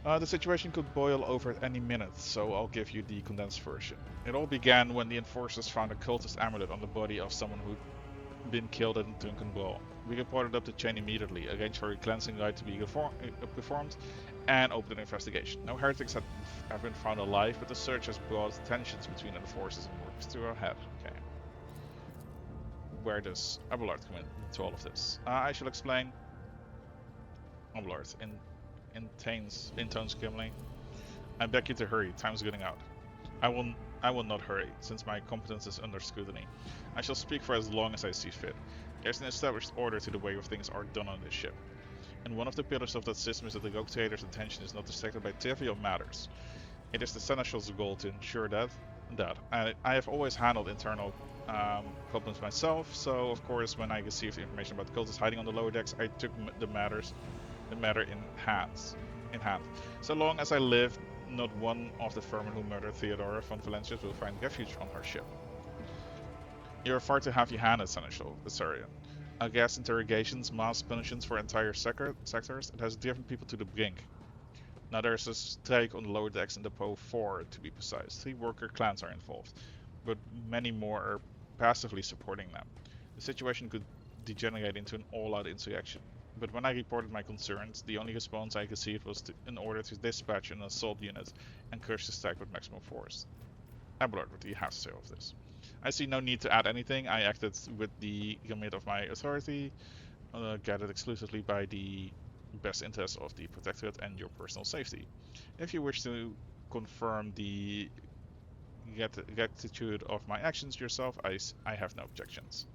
The situation could boil over at any minute, so I'll give you the condensed version. It all began when the enforcers found a cultist amulet on the body of someone who'd been killed in a drunken brawl. We reported up the chain immediately, arranged for a cleansing rite to be performed, and opened an investigation. No heretics have been found alive, but the search has brought tensions between the enforcers and workers to our head. Okay. Where does Abelard come into all of this? I shall explain. Abelard, in tones grimly. I beg you to hurry, time's running out. I will not hurry, since my competence is under scrutiny. I shall speak for as long as I see fit. There's an established order to the way of things are done on this ship. And one of the pillars of that system is that the Rogue Trader's attention is not distracted by trivial matters. It is the Seneschal's goal to ensure that. I have always handled internal problems myself, so of course when I received information about cultists hiding on the lower decks, I took the matter in hand. So long as I live, not one of the vermin who murdered Theodora von Valencius will find refuge on her ship. You are far too heavy-handed, Seneschal, the Surian. Gas interrogations, mass punishments for entire sectors, it has driven people to the brink. Now there's a strike on the lower decks in Depot 4 to be precise. 3 worker clans are involved, but many more are passively supporting them. The situation could degenerate into an all-out insurrection. But when I reported my concerns, the only response I received was in order to dispatch an assault unit and crush the strike with maximum force. Abelard, what do you have to say of this? I see no need to add anything. I acted with the remit of my authority, guided exclusively by the best interests of the Protectorate and your personal safety. If you wish to confirm the rectitude of my actions yourself, I have no objections.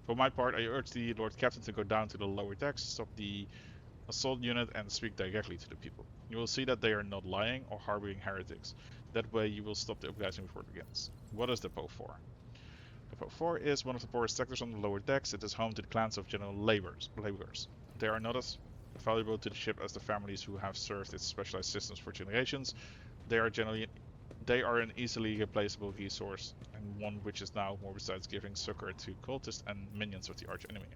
For my part, I urge the Lord Captain to go down to the lower decks, stop the assault unit, and speak directly to the people. You will see that they are not lying or harboring heretics. That way you will stop the uprising before it begins. What is Depot 4? Depot 4 is one of the poorest sectors on the lower decks. It is home to the clans of general laborers. They are not as valuable to the ship as the families who have served its specialized systems for generations. They are an easily replaceable resource, and one which is now more besides giving succor to cultists and minions of the arch-enemy.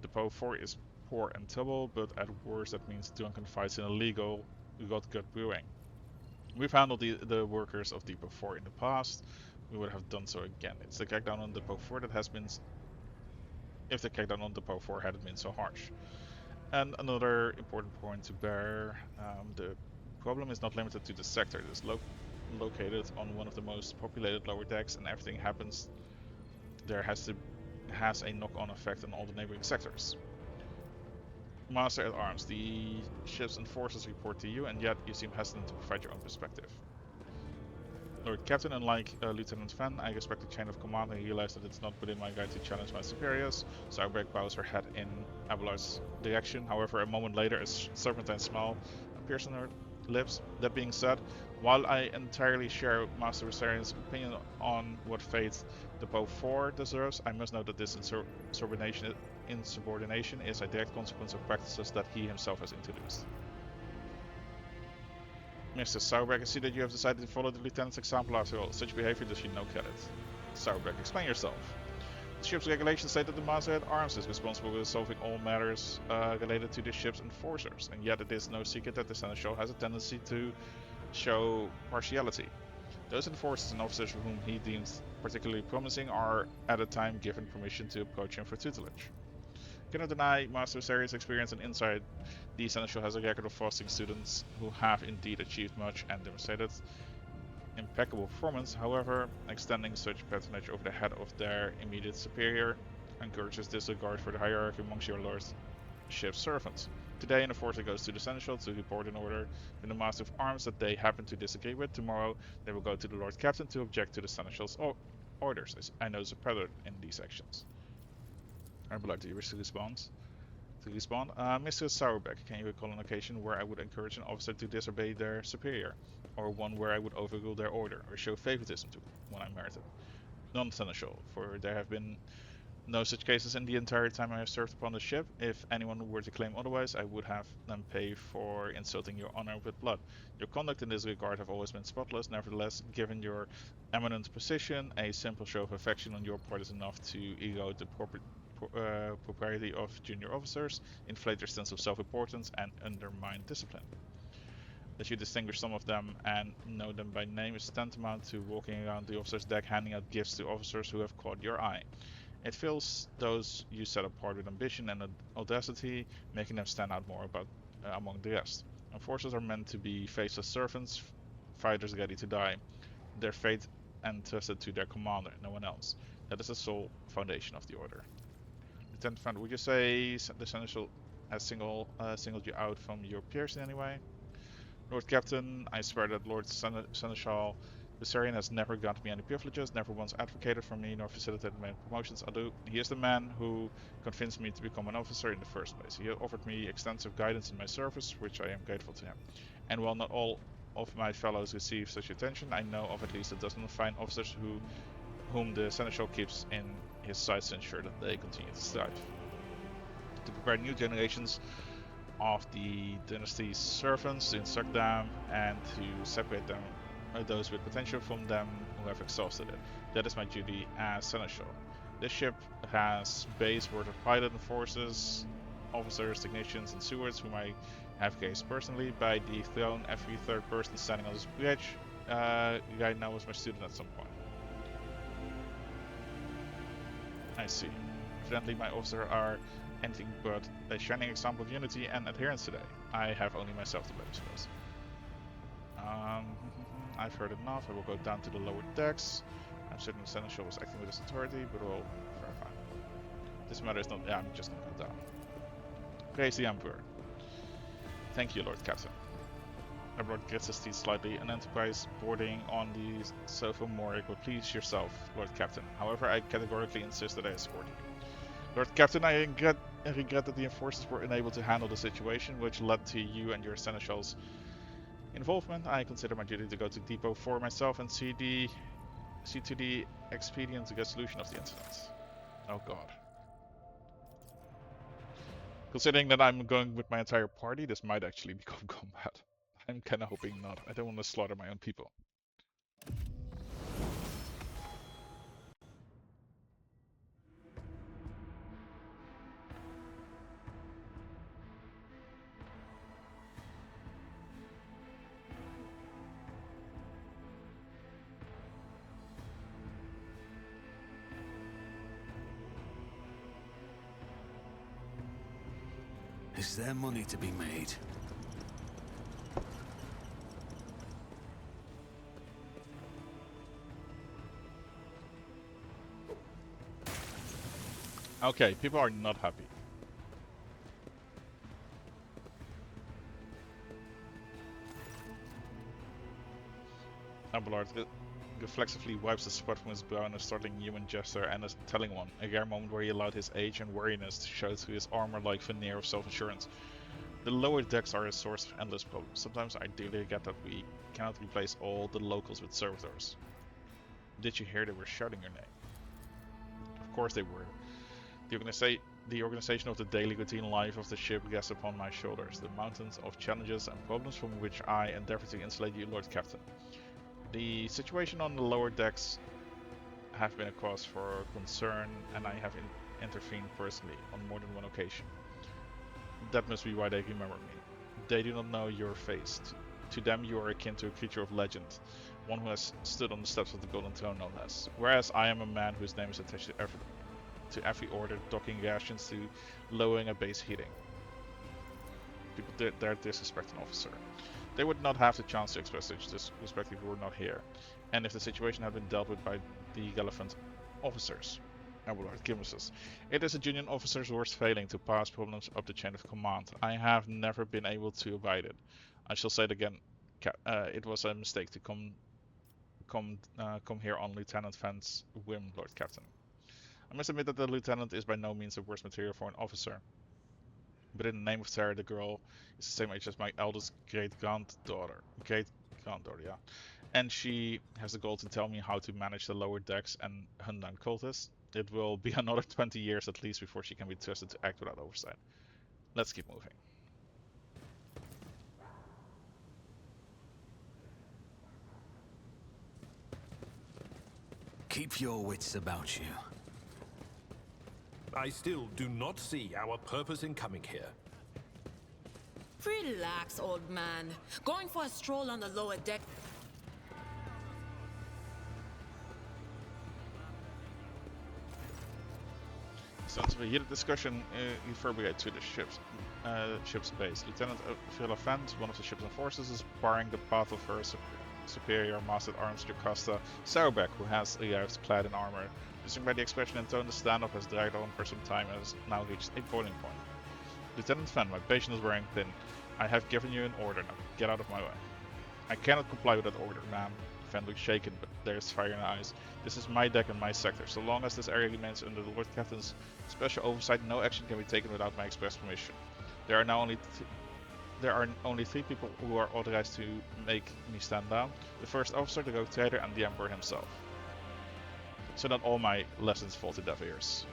Depot 4 is poor and trouble, but at worst that means drunken fights in illegal gut brewing. We've handled the workers of Depot 4 in the past. We would have done so again. It's the crackdown on Depot 4 that has been... If the crackdown on Depot 4 hadn't been so harsh. And another important point to bear, the problem is not limited to the sector. It is located on one of the most populated lower decks, and everything happens there has a knock-on effect on all the neighboring sectors. Master at Arms, the ships and forces report to you, and yet you seem hesitant to provide your own perspective. Lord Captain, unlike Lieutenant Van, I respect the chain of command and realize that it's not within my right to challenge my superiors. Sauerberg bows her head in Abelard's direction. However, a moment later, a serpentine smile appears on her lips. That being said, while I entirely share Master Viserian's opinion on what fate Depot 4 deserves, I must note that this insubordination is a direct consequence of practices that he himself has introduced. Mr. Sauerberg, I see that you have decided to follow the Lieutenant's example after all. Such behavior does you no credit. Sauerberg, explain yourself. The ship's regulations say that the Master at Arms is responsible for resolving all matters related to the ship's enforcers, and yet it is no secret that the Seneschal has a tendency to show partiality. Those enforcers and officers whom he deems particularly promising are at a time given permission to approach him for tutelage. I cannot deny Master Viserian's experience and insight. The Seneschal has a record of fostering students who have indeed achieved much and demonstrated impeccable performance. However, extending such patronage over the head of their immediate superior encourages disregard for the hierarchy amongst your lord's ship's servants. Today, an enforcer goes to the Seneschal to report an order in the Master of Arms that they happen to disagree with. Tomorrow, they will go to the Lord Captain to object to the Seneschal's orders. I know there's a pattern in these actions. Arbelard, do you wish to respond? To respond, Mr. Sauerbeck, can you recall an occasion where I would encourage an officer to disobey their superior? Or one where I would overrule their order, or show favoritism to one I merited? None, Seneschal, for there have been no such cases in the entire time I have served upon the ship. If anyone were to claim otherwise, I would have them pay for insulting your honor with blood. Your conduct in this regard have always been spotless. Nevertheless, given your eminent position, a simple show of affection on your part is enough to erode the propriety of junior officers, inflate their sense of self-importance, and undermine discipline. That you distinguish some of them and know them by name is tantamount to walking around the officer's deck handing out gifts to officers who have caught your eye. It fills those you set apart with ambition and audacity, making them stand out more among the rest. Enforcers are meant to be faceless servants, fighters ready to die, their fate entrusted to their commander, no one else. That is the sole foundation of the order. Lieutenant Friend, would you say the Seneschal has singled you out from your peers in any way? Lord Captain, I swear that Lord Seneschal Viserion has never granted me any privileges, never once advocated for me, nor facilitated my promotions. Although he is the man who convinced me to become an officer in the first place. He offered me extensive guidance in my service, which I am grateful to him. And while not all of my fellows receive such attention, I know of at least a dozen fine officers whom the Seneschal keeps in his sights to ensure that they continue to strive. To prepare new generations of the dynasty's servants, to instruct them, and to separate them, those with potential from them who have exhausted it. That is my duty as Seneschal. This ship has base worth of pilot and forces, officers, technicians, and stewards whom I have cased personally. By the throne, every third person standing on this bridge right now was my student at some point. I see. Evidently my officers are anything but a shining example of unity and adherence today. I have only myself to blame, I suppose. I've heard enough. I will go down to the lower decks. I'm certain the Seneschal was acting with his authority, but we'll verify. This matter is not... Yeah, I'm just gonna go down. Praise the Emperor. Thank you, Lord Captain. Lord grits his teeth slightly. An Enterprise boarding on the Sofa Moric will please yourself, Lord Captain. However, I categorically insist that I escort you. Lord Captain, I regret that the enforcers were unable to handle the situation, which led to you and your Seneschal's involvement. I consider my duty to go to Depot 4 myself and see to the expedient resolution of the incident. Oh god. Considering that I'm going with my entire party, this might actually become combat. I'm kinda hoping not. I don't want to slaughter my own people. Is there money to be made? Okay, people are not happy. Abelard reflexively wipes the sweat from his brow in a startling human gesture and a telling one, a rare moment where he allowed his age and weariness to show through his armor-like veneer of self-assurance. The lower decks are a source of endless problems. Sometimes I do regret that we cannot replace all the locals with servitors. Did you hear they were shouting your name? Of course they were. The organization of the daily routine life of the ship rests upon my shoulders, the mountains of challenges and problems from which I endeavor to insulate you, Lord Captain. The situation on the lower decks have been a cause for concern, and I have intervened personally on more than one occasion. That must be why they remember me. They do not know your face. To them you are akin to a creature of legend, one who has stood on the steps of the Golden Throne no less, whereas I am a man whose name is attached to every order, docking rations to lowering a base heating. People dare disrespect an officer. They would not have the chance to express such disrespect if we were not here, and if the situation had been dealt with by the relevant officers. Abelard grimaces. It is a junior officer's worst failing to pass problems up the chain of command. I have never been able to avoid it. I shall say it again. It was a mistake to come here on Lieutenant Van's whim, Lord Captain. I must admit that the lieutenant is by no means the worst material for an officer. But in the name of Sarah, the girl is the same age as my eldest great-granddaughter. Great-granddaughter, yeah. And she has the goal to tell me how to manage the lower decks and hunt down cultists. It will be another 20 years at least before she can be trusted to act without oversight. Let's keep moving. Keep your wits about you. I still do not see our purpose in coming here. Relax, old man. Going for a stroll on the lower deck. Sounds of a heated discussion reverberate to the ship's base. Lieutenant Villafant, one of the ship's enforcers, is barring the path of her superior master-at-arms Jocasta Sauerbeck, who has arrived clad in armor. Judging by the expression and tone, the standoff has dragged on for some time and has now reached a boiling point. Lieutenant Fan, my patience is wearing thin. I have given you an order now. Get out of my way. I cannot comply with that order, ma'am. Fan looks shaken, but there is fire in her eyes. This is my deck and my sector. So long as this area remains under the Lord Captain's special oversight, no action can be taken without my express permission. There are only 3 people who are authorized to make me stand down. The first officer, the rogue trader, and the Emperor himself. So not all my lessons fall to deaf ears.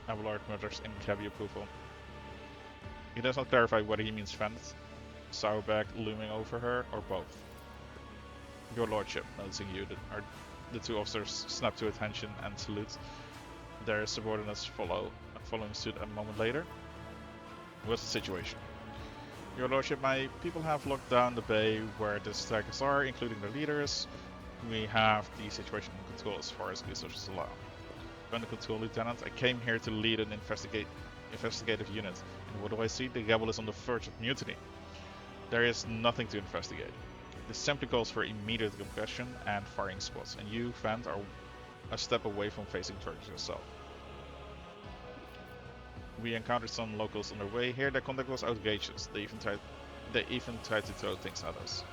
Abelard mutters in heavy approval. He does not clarify whether he means Fent, Sauerbeck looming over her, or both. Your lordship, noticing you, the 2 officers snap to attention and salute. Their subordinates following suit a moment later. What's the situation? Your lordship, my people have locked down the bay where the strikers are, including their leaders. We have the situation under control as far as resources allow. Under control, Lieutenant. I came here to lead an investigative unit. And what do I see? The rebel is on the verge of mutiny. There is nothing to investigate. This simply calls for immediate repression and firing squads, and you, Vant, are a step away from facing charges yourself. We encountered some locals on their way here. Their conduct was outrageous. They even tried to throw things at us.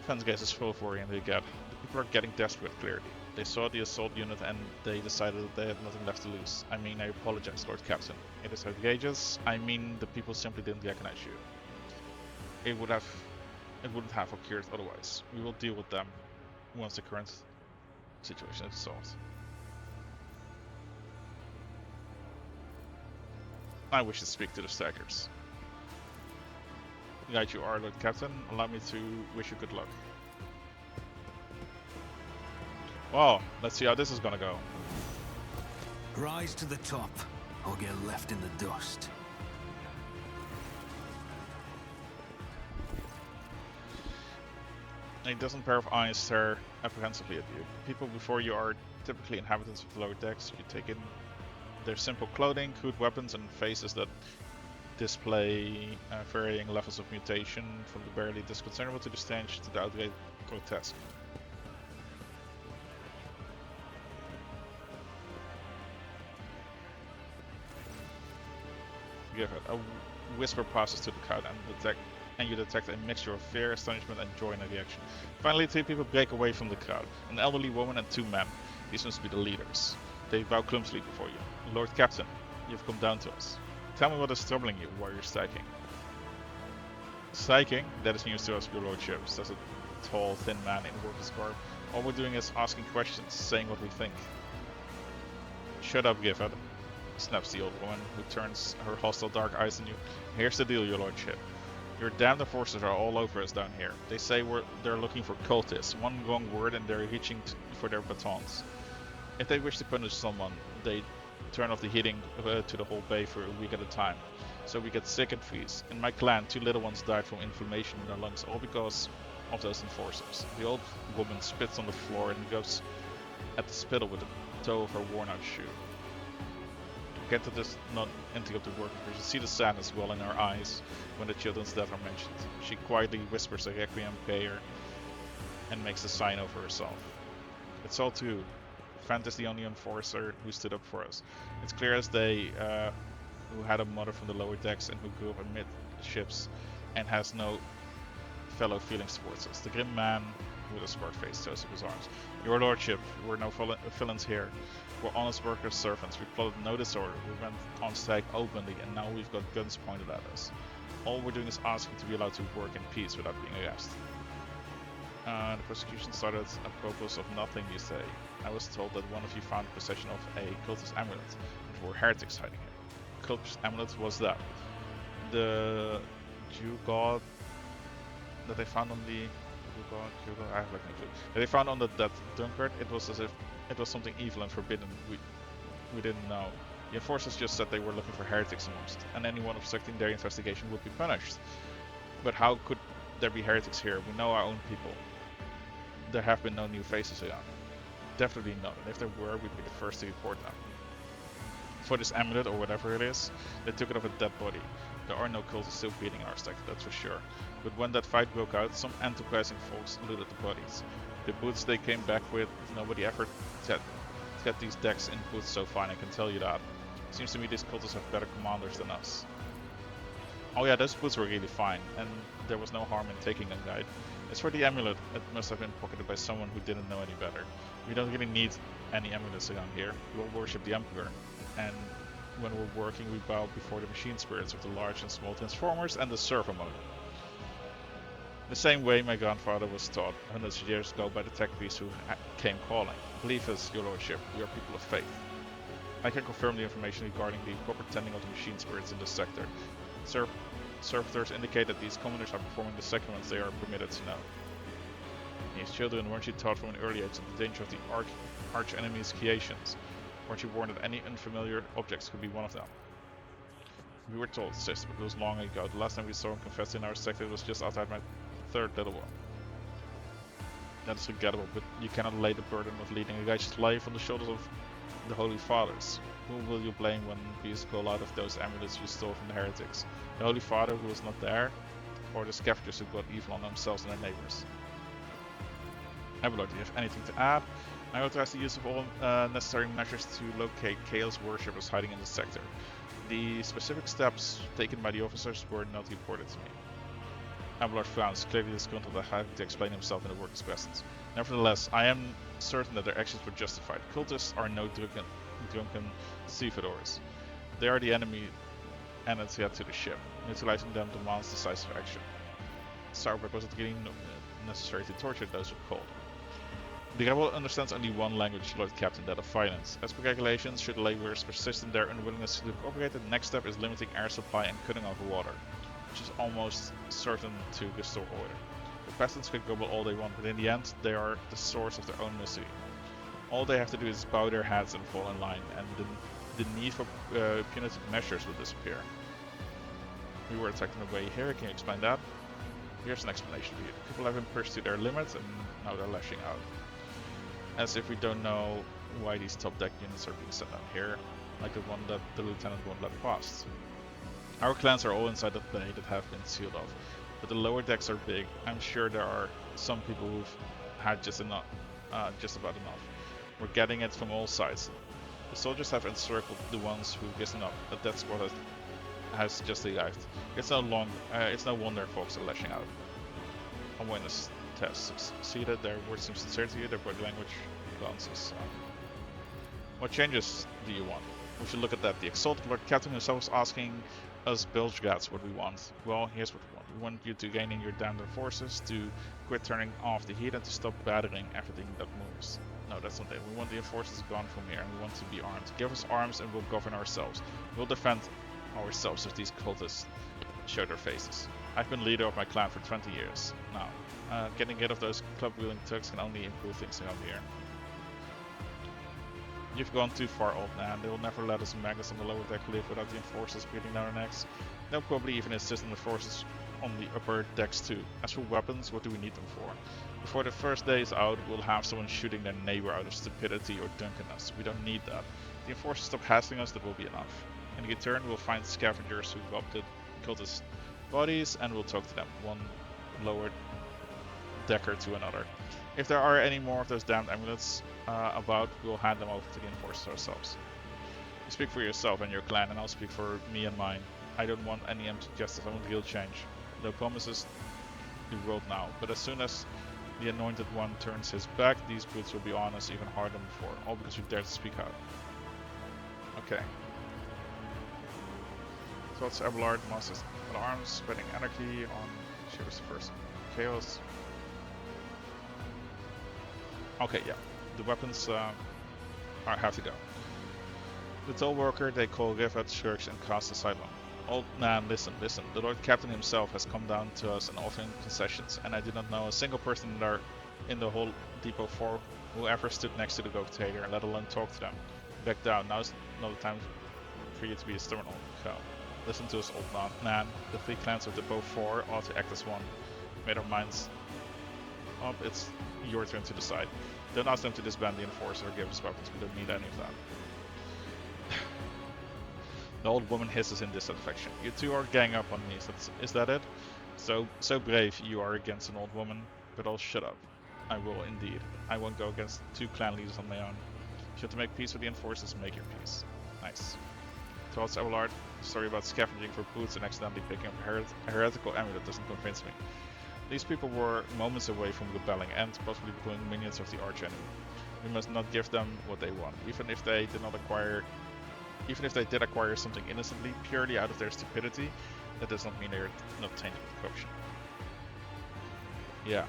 Vant's gaze is full of worry and regret. The people are getting desperate, clearly. They saw the assault unit and they decided that they had nothing left to lose. I mean, I apologize, Lord Captain. It is outrageous. I mean, the people simply didn't recognize you. It wouldn't have occurred otherwise. We will deal with them once the current situation is solved. I wish to speak to the strikers. Right you are, Lord Captain. Allow me to wish you good luck. Well, let's see how this is gonna go. Rise to the top, or get left in the dust. A dozen pair of eyes stare apprehensively at you. People before you are typically inhabitants of the lower decks. You take in their simple clothing, crude weapons, and faces that display varying levels of mutation, from the barely disconcertable to the strange to the outright grotesque. Give it. A whisper passes to the crowd, and you detect a mixture of fear, astonishment, and joy in the reaction. Finally, 3 people break away from the crowd. An elderly woman and 2 men. These must be the leaders. They bow clumsily before you. Lord Captain, you've come down to us. Tell me what is troubling you while you're striking. Striking? That is news to us, your lordship, says a tall, thin man in worker's garb. All we're doing is asking questions, saying what we think. Shut up, Gifford, snaps the old woman, who turns her hostile dark eyes on you. Here's the deal, your lordship. Your damned enforcers are all over us down here. They say they're looking for cultists. One wrong word and they're reaching for their batons. If they wish to punish someone, they turn off the heating to the whole bay for a week at a time. So we get sick and freeze. In my clan, 2 little ones died from inflammation in their lungs, all because of those enforcers. The old woman spits on the floor and goes at the spittle with the toe of her worn-out shoe. Genta does not interrupt the work, because you see the sadness well in her eyes when the children's death are mentioned. She quietly whispers a requiem prayer and makes a sign over herself. It's all true. Fant is the only enforcer who stood up for us. It's clear as day who had a mother from the lower decks and who grew up amid ships and has no fellow feelings towards us. The grim man with a scarred face toes up his arms. Your lordship, we're no villains here. We're honest workers, servants. We plotted no disorder. We went on strike openly, and now we've got guns pointed at us. All we're doing is asking to be allowed to work in peace without being arrested. The persecution started apropos of nothing, you say. I was told that one of you found possession of a cultist amulet, and there were heretics hiding it. Cultist amulet was that. The Jew god that they found on the I have like no clue. That they found on that Dunkard, it was as if it was something evil and forbidden. We didn't know. The enforcers just said they were looking for heretics amongst, and anyone obstructing their investigation would be punished. But how could there be heretics here? We know our own people. There have been no new faces around. Definitely not, and if there were, we'd be the first to report them. For this amulet, or whatever it is, they took it off a dead body. There are no cultists still feeding in our sector, that's for sure. But when that fight broke out, some enterprising folks looted the bodies. The boots they came back with, nobody ever get these decks in boots so fine, I can tell you that. Seems to me these cultists have better commanders than us. Oh yeah, those boots were really fine, and there was no harm in taking them, guide. As for the amulet, it must have been pocketed by someone who didn't know any better. We don't really need any amulets around here. We all worship the Emperor, and when we're working we bow before the machine spirits of the large and small transformers and the servo motor. The same way my grandfather was taught hundreds of years ago by the tech priests who came calling. Believe us, your lordship, we are people of faith. I can confirm the information regarding the proper tending of the machine spirits in this sector. Servitors indicate that these commoners are performing the sacraments they are permitted to know. These children, weren't you taught from an early age of the danger of the arch-enemy's creations? Weren't you warned that any unfamiliar objects could be one of them? We were told, sis, but it was long ago. The last time we saw him confessed in our sector, it was just outside my third little one. That is regrettable, but you cannot lay the burden of leading a righteous life on the shoulders of the Holy Fathers. Whom will you blame when beasts call out of those amulets you stole from the heretics? The Holy Father who was not there? Or the scavengers who brought evil on themselves and their neighbors? Abelard, do you have anything to add? I authorize the use of all necessary measures to locate Chaos worshippers hiding in the sector. The specific steps taken by the officers were not reported to me. Abelard frowns, clearly disgruntled at having to explain himself in the workers' presence. Nevertheless, I am certain that their actions were justified. Cultists are no drunken stevedores. They are the enemy and a threat to the ship. Neutralizing them demands decisive action. Starbuck was it really necessary to torture those who called. The rebel understands only one language, Lord Captain, that of violence. As per regulations, should laborers persist in their unwillingness to cooperate, the next step is limiting air supply and cutting off water, which is almost certain to restore order. The peasants can grumble all they want, but in the end, they are the source of their own misery. All they have to do is bow their heads and fall in line, and the need for punitive measures will disappear. We were attacked on the way here, can you explain that? Here's an explanation for you. The people have been pushed to their limits, and now they're lashing out. As if we don't know why these top deck units are being sent down here, like the one that the lieutenant won't let past. Our clans are all inside that bay that have been sealed off, but the lower decks are big. I'm sure there are some people who've had just about enough. We're getting it from all sides. The soldiers have encircled the ones who've risen up, but that squad has just arrived. It's no wonder folks are lashing out. Awareness test succeeded, their words seem sincere to you, their body language glances. What changes do you want? We should look at that. The exalted Lord Captain himself was asking us Belgrats what we want. Well, here's what we want. We want you to gain in your damned forces, to quit turning off the heat, and to stop battering everything that moves. No, that's not it. We want the enforcers gone from here, and we want to be armed. Give us arms and we'll govern ourselves. We'll defend ourselves if these cultists show their faces. I've been leader of my clan for 20 years now. Getting rid of those club-wielding thugs can only improve things around here. You've gone too far, old man. They will never let us Magnus on the lower deck live without the enforcers breathing down our necks. They'll probably even insist on the forces on the upper decks too. As for weapons, what do we need them for? Before the first day is out, we'll have someone shooting their neighbor out of stupidity or drunkenness. We don't need that. If the enforcers stop hassling us, that will be enough. In return, we'll find scavengers who robbed the cultist bodies, and we'll talk to them, one lower decker to another. If there are any more of those damned amulets about, we'll hand them over to the enforcers ourselves. You speak for yourself and your clan, and I'll speak for me and mine. I don't want any empty justice, I want real change. No promises the world now, but as soon as The Anointed One turns his back. These brutes will be on us even harder than before, all because we dared to speak out. Okay. So it's Abelard, Masters at Arms, spreading anarchy on Shivers first. Chaos. Okay, yeah. The weapons have to go. The toll worker they call Rykad shirks and casts asylum. Old man, listen. The Lord Captain himself has come down to us and offering concessions, and I do not know a single person in the whole Depot 4 who ever stood next to the Ghost Trader, let alone talk to them. Back down. Now's not the time for you to be a stern old cow. Listen to us, old man. The 3 clans of Depot 4 ought to act as one. Made our minds up. It's your turn to decide. Don't ask them to disband the Enforcer or give us weapons. We don't need any of that. The old woman hisses in dissatisfaction. You two are gang up on me, is that it? So brave you are against an old woman, but I'll shut up. I will indeed. I won't go against 2 clan leaders on my own. If you want to make peace with the Enforcers, make your peace. Nice. Towards Abelard, the story about scavenging for boots and accidentally picking up a heretical amulet doesn't convince me. These people were moments away from rebelling and possibly becoming minions of the archenemy. We must not give them what they want, even if they did acquire something innocently, purely out of their stupidity. That does not mean they're not tainted with corruption. Yeah.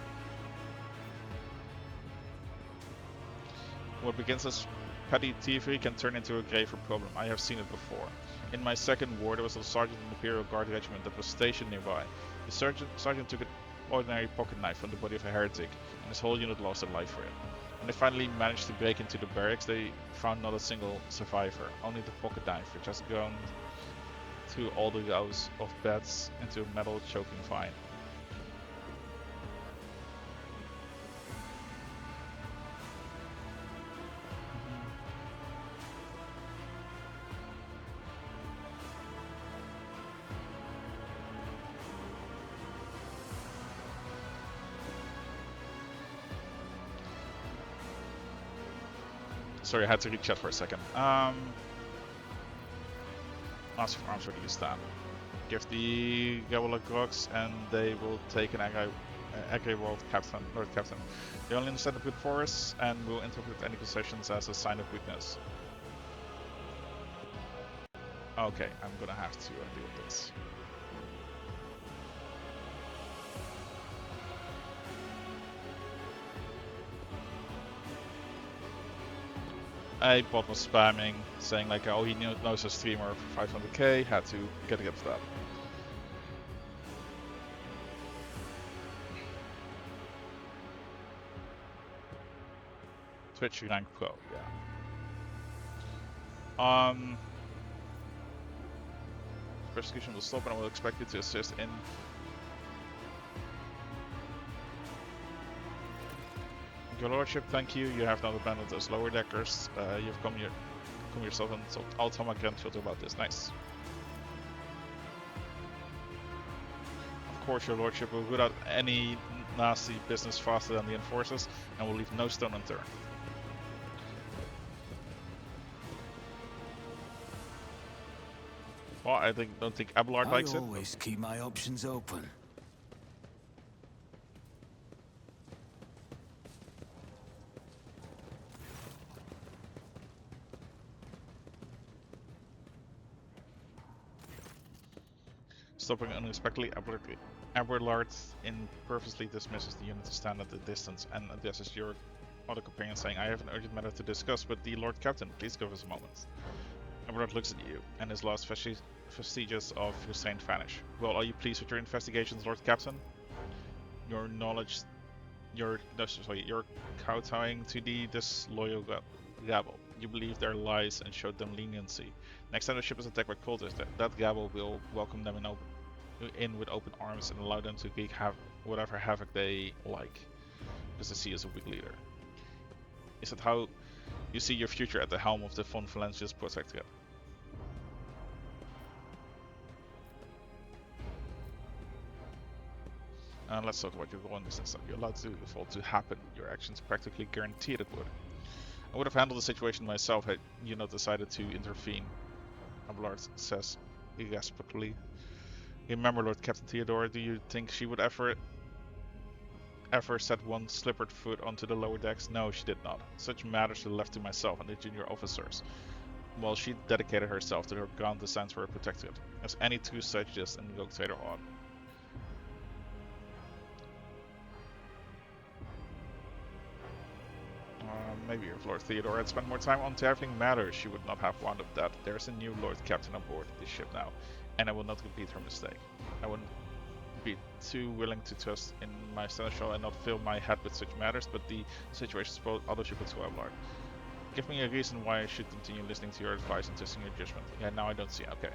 What begins as petty thievery can turn into a graver problem. I have seen it before. In my second war, there was a sergeant in the Imperial Guard regiment that was stationed nearby. The sergeant took an ordinary pocket knife from the body of a heretic, and his whole unit lost their life for it. When they finally managed to break into the barracks, they found not a single survivor, only the pocket knife, which has gone through all the rows of beds into a metal choking vine. Sorry, I had to read chat for a second. Ask for arms for the stand. Give the Gabala Grogs and they will take an Agri World Captain, Lord Captain. They only understand the brute force and will interpret any concessions as a sign of weakness. Okay, I'm gonna have to deal with this. A bot was spamming, saying like, oh, he knows a streamer for 500k, had to get rid of that. Twitch rank pro, yeah. Persecution will stop and I will expect you to assist in Your Lordship, thank you. You have not abandoned those lower deckers. You've come yourself and so I'll tell my grandchildren about this. Nice. Of course, Your Lordship will root out any nasty business faster than the Enforcers and will leave no stone unturned. Well, I don't think Abelard likes it. I always keep my options open. Stopping unexpectedly, Abelard purposely dismisses the unit to stand at a distance and addresses your other companion saying, I have an urgent matter to discuss with the Lord Captain, please give us a moment. Abelard looks at you, and his last vestiges of restraint vanish. Well, are you pleased with your investigations, Lord Captain? Your knowledge... You're kowtowing to the disloyal rabble. You believe their lies and showed them leniency. Next time the ship is attacked by cultists, that rabble will welcome them in with open arms and allow them to wreak whatever havoc they like, because they see as a weak leader. Is that how you see your future at the helm of the Von Valencia's Protectorate? Let's talk about your role in this instance. You're allowed to for to happen. Your actions practically guaranteed it would. I would have handled the situation myself had you not decided to intervene. Abelard says irrespectfully. Remember, Lord Captain Theodore, do you think she would ever ever set one slippered foot onto the lower decks? No, she did not. Such matters were left to myself and the junior officers, while she dedicated herself to her grand designs for her protectorate, as any two such this in the Rogue Trader ought. Maybe if Lord Theodore had spent more time on traveling matters, she would not have wound up that. There's a new Lord Captain aboard this ship now, and I will not repeat her mistake. I wouldn't be too willing to trust in my seneschal and not fill my head with such matters, but the situation spoiled other ships to Abelard. Give me a reason why I should continue listening to your advice and trusting your judgment. Yeah, now I don't see. Okay.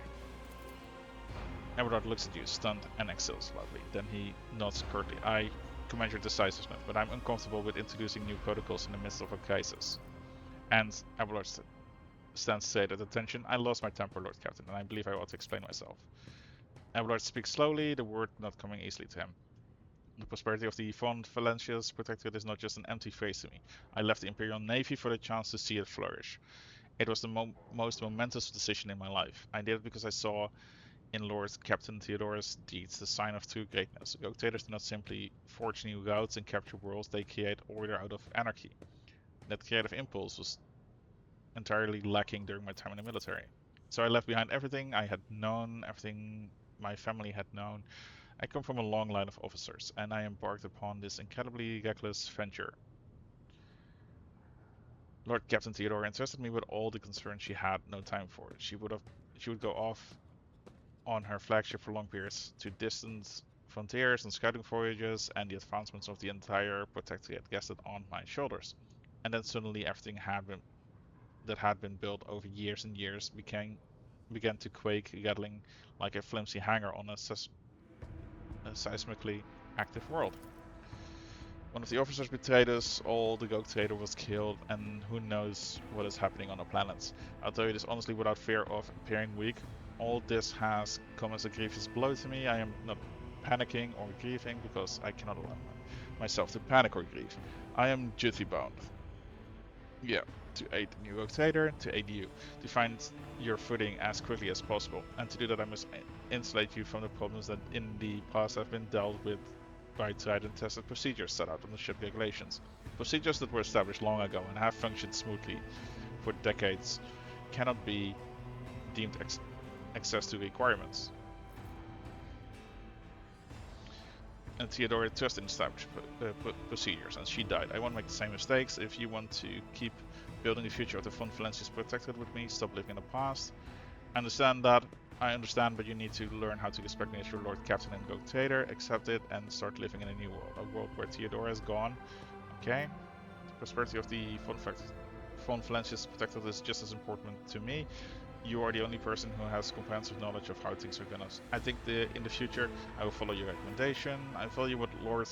Abelard looks at you, stunned and exhales loudly. Then he nods curtly. I commend your decisiveness, but I'm uncomfortable with introducing new protocols in the midst of a crisis. And Abelard stands straight at attention. I lost my temper, Lord Captain, and I believe I ought to explain myself. Abelard speaks slowly, the word not coming easily to him. The prosperity of the Von Valencia's protectorate is not just an empty phrase to me. I left the Imperial Navy for the chance to see it flourish. It was the most momentous decision in my life. I did it because I saw in Lord Captain Theodore's deeds the sign of true greatness. Rogue traders do not simply forge new routes and capture worlds, they create order out of anarchy. That creative impulse was entirely lacking during my time in the military. So I left behind everything I had known, everything my family had known. I come from a long line of officers, and I embarked upon this incredibly reckless venture. Lord Captain Theodore entrusted me with all the concern she had no time for. She would go off on her flagship for long periods to distant frontiers and scouting voyages, and the advancements of the entire protectorate rested on my shoulders. And then suddenly everything that had been built over years and years began to quake, rattling like a flimsy hanger on a seismically active world. One of the officers betrayed us, all the Rogue Trader was killed, and who knows what is happening on the planets. I'll tell you this honestly without fear of appearing weak. All this has come as a grievous blow to me. I am not panicking or grieving because I cannot allow myself to panic or grieve. I am duty bound. Yeah, to aid the new Rogue Trader, to aid you, to find your footing as quickly as possible. And to do that I must insulate you from the problems that in the past have been dealt with by tried and tested procedures set out on the ship regulations. Procedures that were established long ago and have functioned smoothly for decades cannot be deemed access to requirements. And Theodora trusted in established procedures, and she died. I won't make the same mistakes. If you want to keep building the future of the Von Valencia's protectorate with me, stop living in the past. I understand, but you need to learn how to respect me as your Lord Captain and Rogue Trader, accept it, and start living in a new world. A world where Theodora is gone. Okay. The prosperity of the Von Valencia's protectorate is just as important to me. You are the only person who has comprehensive knowledge of how things are gonna. I think in the future I will follow your recommendation. I value what Lord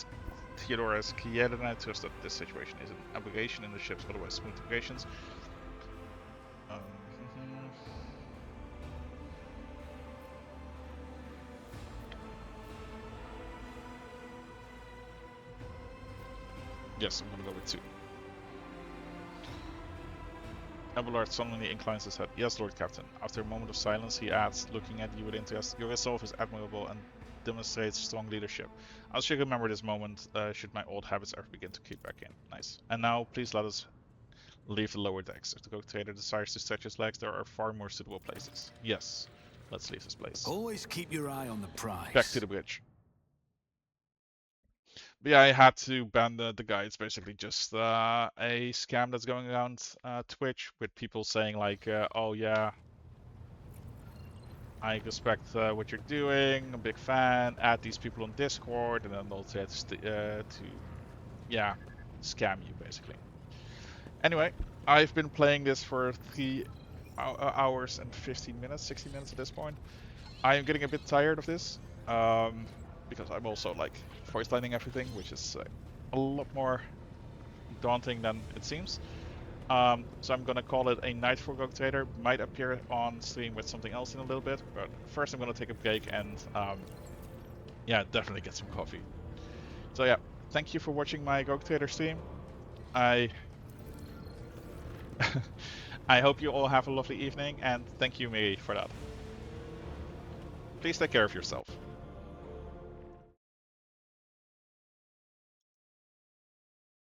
Theodore has created, and I trust that this situation is an obligation in the ship's otherwise smooth operations. Yes, I'm gonna go with 2. Abelard suddenly inclines his head. Yes, Lord Captain. After a moment of silence, he adds, looking at you with interest, your resolve is admirable and demonstrates strong leadership. I should remember this moment should my old habits ever begin to creep back in. Nice. And now, please let us leave the lower decks. If the Rogue Trader desires to stretch his legs, there are far more suitable places. Yes, let's leave this place. Always keep your eye on the prize. Back to the bridge. But yeah, I had to ban the guy. It's basically just a scam that's going around Twitch with people saying like, oh yeah, I respect what you're doing, I'm a big fan, add these people on Discord, and then they'll try to yeah, scam you basically. Anyway, I've been playing this for 3 hours and 15 minutes, 60 minutes at this point. I am getting a bit tired of this. Because I'm also like voice lining everything, which is a lot more daunting than it seems. So I'm gonna call it a night for Rogue Trader. Might appear on stream with something else in a little bit, but first I'm gonna take a break and yeah, definitely get some coffee. So yeah, thank you for watching my Rogue Trader stream. I hope you all have a lovely evening, and thank you, Miri, for that. Please take care of yourself.